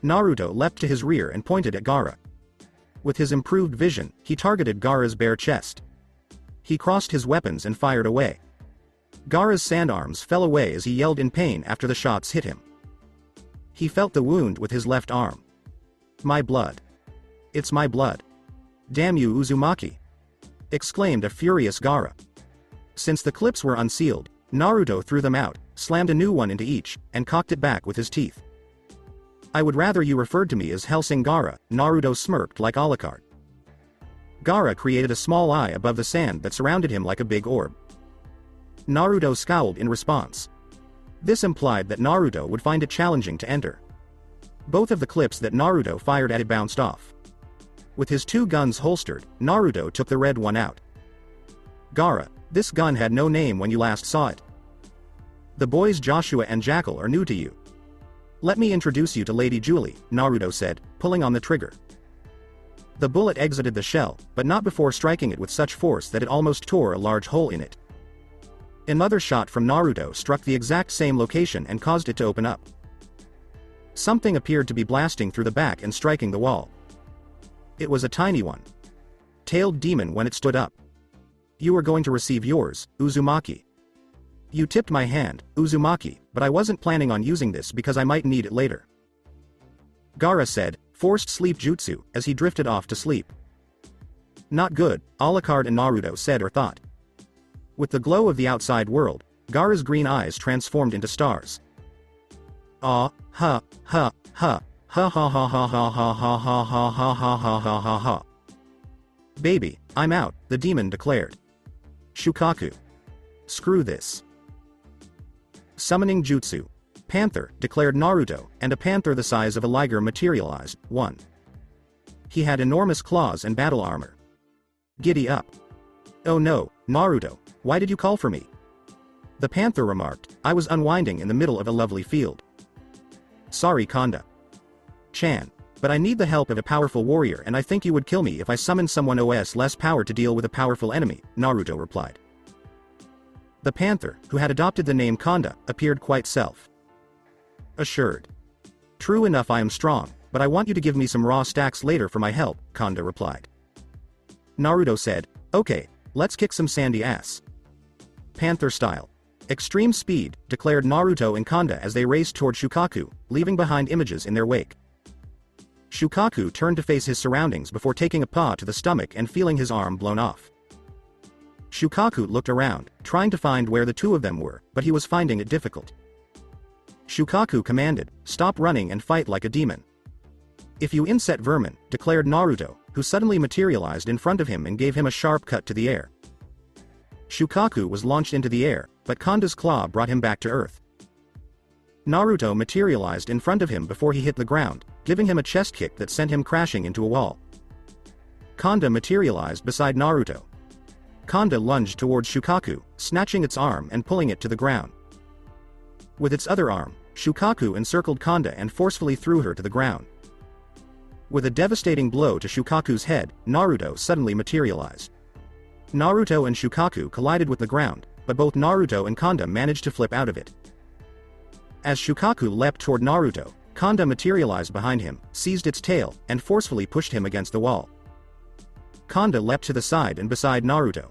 Naruto leapt to his rear and pointed at Gaara. With his improved vision, he targeted Gaara's bare chest. He crossed his weapons and fired away. Gaara's sand arms fell away as he yelled in pain after the shots hit him. He felt the wound with his left arm. "My blood. It's my blood. Damn you, Uzumaki!" exclaimed a furious Gaara. Since the clips were unsealed, Naruto threw them out, slammed a new one into each, and cocked it back with his teeth. "I would rather you referred to me as Hellsing Gaara," Naruto smirked like Alucard. Gaara created a small eye above the sand that surrounded him like a big orb. Naruto scowled in response. This implied that Naruto would find it challenging to enter. Both of the clips that Naruto fired at it bounced off. With his 2 guns holstered, Naruto took the red one out. "Gaara, this gun had no name when you last saw it. The boys Joshua and Jackal are new to you. Let me introduce you to Lady Julie," Naruto said, pulling on the trigger. The bullet exited the shell, but not before striking it with such force that it almost tore a large hole in it. Another shot from Naruto struck the exact same location and caused it to open up. Something appeared to be blasting through the back and striking the wall. It was a tiny one. Tailed demon when it stood up. "You are going to receive yours, Uzumaki. You tipped my hand, Uzumaki, but I wasn't planning on using this because I might need it later," Gaara said, forced sleep jutsu, as he drifted off to sleep. "Not good," Alucard and Naruto said or thought. With the glow of the outside world, Gaara's green eyes transformed into stars. Ah, ha, ha, ha, ha ha ha ha ha ha ha ha ha ha ha ha ha ha ha. Baby, I'm out, the demon declared. Shukaku. Screw this. Summoning Jutsu. Panther, declared Naruto, and a panther the size of a liger materialized. 1. He had enormous claws and battle armor. Giddy up. Oh no, Naruto, why did you call for me? The panther remarked, I was unwinding in the middle of a lovely field. Sorry Kanda. Chan, but I need the help of a powerful warrior and I think you would kill me if I summoned someone OS less power to deal with a powerful enemy, Naruto replied. The panther, who had adopted the name Kanda, appeared quite self-assured. True enough, I am strong, but I want you to give me some raw stacks later for my help, Kanda replied. Naruto said, okay, let's kick some sandy ass. Panther style. Extreme speed, declared Naruto and Kanda as they raced toward Shukaku, leaving behind images in their wake. Shukaku turned to face his surroundings before taking a paw to the stomach and feeling his arm blown off. Shukaku looked around, trying to find where the two of them were, but he was finding it difficult. Shukaku commanded, stop running and fight like a demon. If you inset vermin, declared Naruto, who suddenly materialized in front of him and gave him a sharp cut to the air. Shukaku was launched into the air, but Kanda's claw brought him back to earth. Naruto materialized in front of him before he hit the ground, giving him a chest kick that sent him crashing into a wall. Kanda materialized beside Naruto. Kanda lunged towards Shukaku, snatching its arm and pulling it to the ground. With its other arm, Shukaku encircled Kanda and forcefully threw her to the ground. With a devastating blow to Shukaku's head, Naruto suddenly materialized. Naruto and Shukaku collided with the ground, but both Naruto and Kanda managed to flip out of it. As Shukaku leapt toward Naruto, Kanda materialized behind him, seized its tail, and forcefully pushed him against the wall. Kanda leapt to the side and beside Naruto.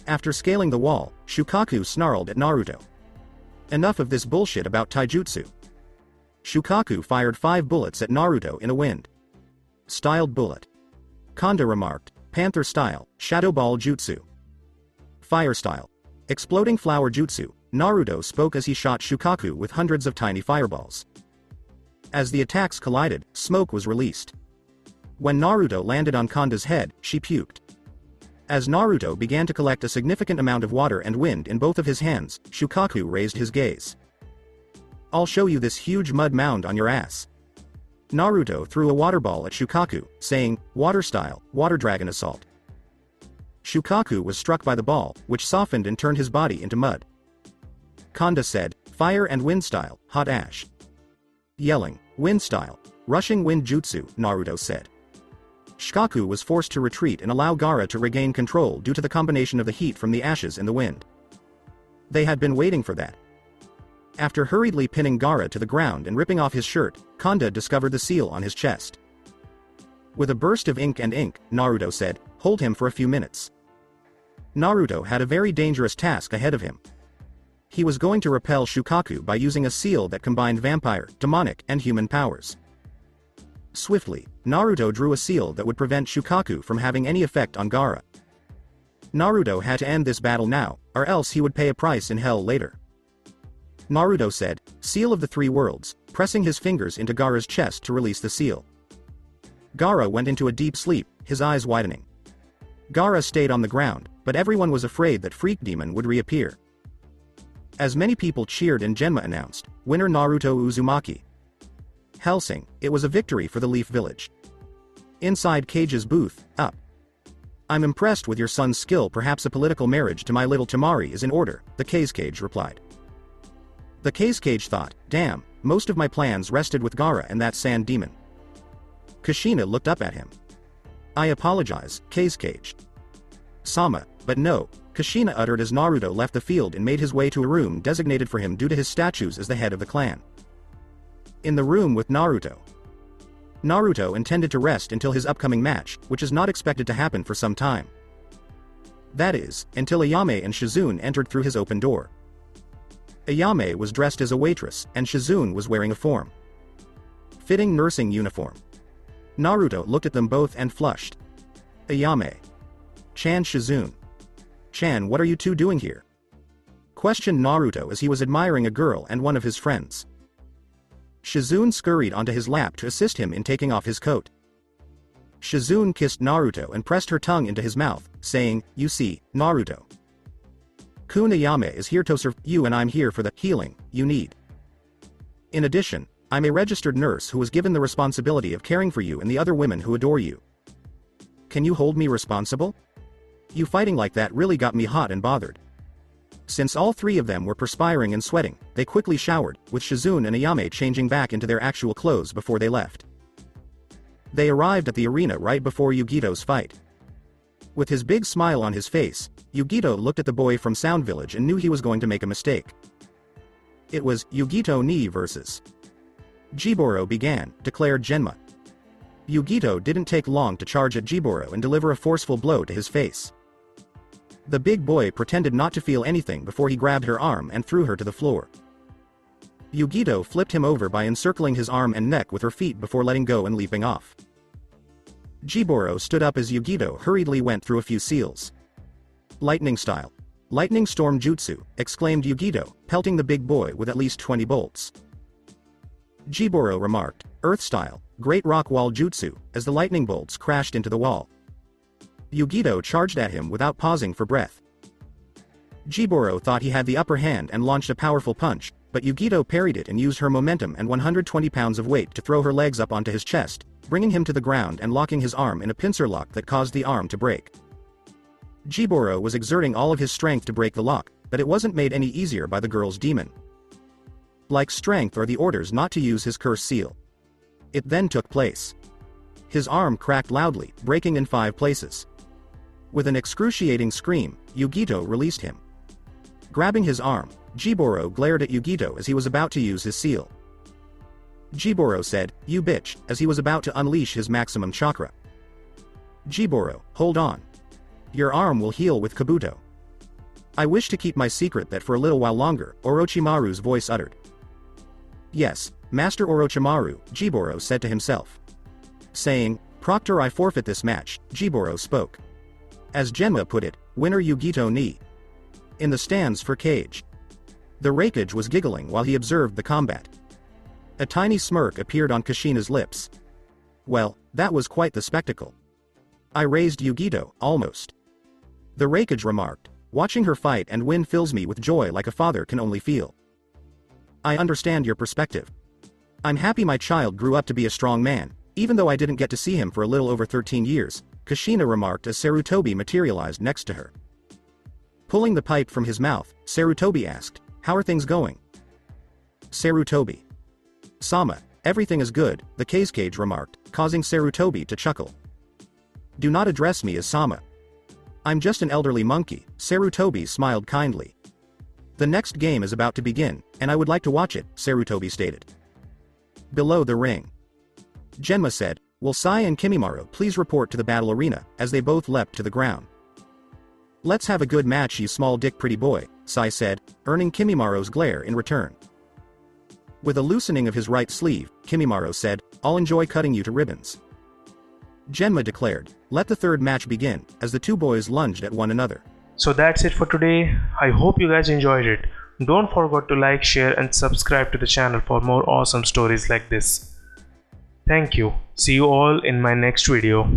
After scaling the wall, Shukaku snarled at Naruto. Enough of this bullshit about taijutsu. Shukaku fired 5 bullets at Naruto in a wind-styled bullet. Kanda remarked, Panther style, Shadow Ball Jutsu. Fire style. Exploding Flower Jutsu, Naruto spoke as he shot Shukaku with hundreds of tiny fireballs. As the attacks collided, smoke was released. When Naruto landed on Kanda's head, she puked. As Naruto began to collect a significant amount of water and wind in both of his hands, Shukaku raised his gaze. I'll show you this huge mud mound on your ass. Naruto threw a water ball at Shukaku, saying, Water style, Water Dragon Assault. Shukaku was struck by the ball, which softened and turned his body into mud. Kanda said, Fire and Wind style, Hot Ash. Yelling, Wind style, Rushing Wind Jutsu, Naruto said. Shukaku was forced to retreat and allow Gaara to regain control due to the combination of the heat from the ashes and the wind. They had been waiting for that. After hurriedly pinning Gaara to the ground and ripping off his shirt, Kanda discovered the seal on his chest. With a burst of ink, Naruto said, hold him for a few minutes. Naruto had a very dangerous task ahead of him. He was going to repel Shukaku by using a seal that combined vampire, demonic, and human powers. Swiftly, Naruto drew a seal that would prevent Shukaku from having any effect on Gaara. Naruto had to end this battle now, or else he would pay a price in hell later. Naruto said, Seal of the Three Worlds, pressing his fingers into Gaara's chest to release the seal. Gaara went into a deep sleep, his eyes widening. Gaara stayed on the ground, but everyone was afraid that Freak Demon would reappear. As many people cheered and Genma announced, winner Naruto Uzumaki Hellsing, it was a victory for the Leaf Village. Inside Cage's booth, up. I'm impressed with your son's skill, perhaps a political marriage to my little Temari is in order, the Cage replied. The Cage thought, damn, most of my plans rested with Gaara and that sand demon. Kushina looked up at him. I apologize, Cage. Sama, but no, Kushina uttered as Naruto left the field and made his way to a room designated for him due to his statues as the head of the clan. In the room with Naruto. Naruto intended to rest until his upcoming match, which is not expected to happen for some time. That is, until Ayame and Shizune entered through his open door. Ayame was dressed as a waitress, and Shizune was wearing a form-fitting nursing uniform. Naruto looked at them both and flushed. Ayame. Chan Shizune. Chan, what are you two doing here? questioned Naruto as he was admiring a girl and one of his friends. Shizune scurried onto his lap to assist him in taking off his coat. Shizune kissed Naruto and pressed her tongue into his mouth, saying, "You see, Naruto. Kunayame is here to serve you and I'm here for the healing you need. In addition, I'm a registered nurse who was given the responsibility of caring for you and the other women who adore you. Can you hold me responsible? You fighting like that really got me hot and bothered." Since all three of them were perspiring and sweating, they quickly showered, with Shizune and Ayame changing back into their actual clothes before they left. They arrived at the arena right before Yugito's fight. With his big smile on his face, Yugito looked at the boy from Sound Village and knew he was going to make a mistake. It was Yugito Ni versus Jiboro began, declared Genma. Yugito didn't take long to charge at Jiboro and deliver a forceful blow to his face. The big boy pretended not to feel anything before he grabbed her arm and threw her to the floor. Yugito flipped him over by encircling his arm and neck with her feet before letting go and leaping off. Jiboro stood up as Yugito hurriedly went through a few seals. "Lightning style. Lightning storm jutsu," exclaimed Yugito, pelting the big boy with at least 20 bolts. Jiboro remarked, "Earth style, great rock wall jutsu," as the lightning bolts crashed into the wall. Yugito charged at him without pausing for breath. Jiboro thought he had the upper hand and launched a powerful punch, but Yugito parried it and used her momentum and 120 pounds of weight to throw her legs up onto his chest, bringing him to the ground and locking his arm in a pincer lock that caused the arm to break. Jiboro was exerting all of his strength to break the lock, but it wasn't made any easier by the girl's demon. Like strength or the orders not to use his curse seal. It then took place. His arm cracked loudly, breaking in 5 places. With an excruciating scream, Yugito released him. Grabbing his arm, Jiboro glared at Yugito as he was about to use his seal. Jiboro said, "You bitch," as he was about to unleash his maximum chakra. Jiboro, hold on. Your arm will heal with Kabuto. I wish to keep my secret that for a little while longer, Orochimaru's voice uttered. Yes, Master Orochimaru, Jiboro said to himself. Saying, "Proctor, I forfeit this match," Jiboro spoke. As Genma put it, winner Yugito Ni. In the stands for Cage. The Raikage was giggling while he observed the combat. A tiny smirk appeared on Kushina's lips. Well, that was quite the spectacle. I raised Yugito, almost. The Raikage remarked, watching her fight and win fills me with joy like a father can only feel. I understand your perspective. I'm happy my child grew up to be a strong man, even though I didn't get to see him for a little over 13 years, Kushina remarked as Sarutobi materialized next to her. Pulling the pipe from his mouth, Sarutobi asked, "How are things going?" Sarutobi. "Sama, everything is good," the Cage remarked, causing Sarutobi to chuckle. "Do not address me as Sama. I'm just an elderly monkey," Sarutobi smiled kindly. "The next game is about to begin, and I would like to watch it," Sarutobi stated. Below the ring. Genma said, "Will Sai and Kimimaru please report to the battle arena," as they both leapt to the ground. "Let's have a good match, you small dick pretty boy," Sai said, earning Kimimaru's glare in return. With a loosening of his right sleeve, Kimimaru said, "I'll enjoy cutting you to ribbons." Genma declared, "Let the third match begin," as the two boys lunged at one another. So that's it for today. I hope you guys enjoyed it. Don't forget to like, share and subscribe to the channel for more awesome stories like this. Thank you. See you all in my next video.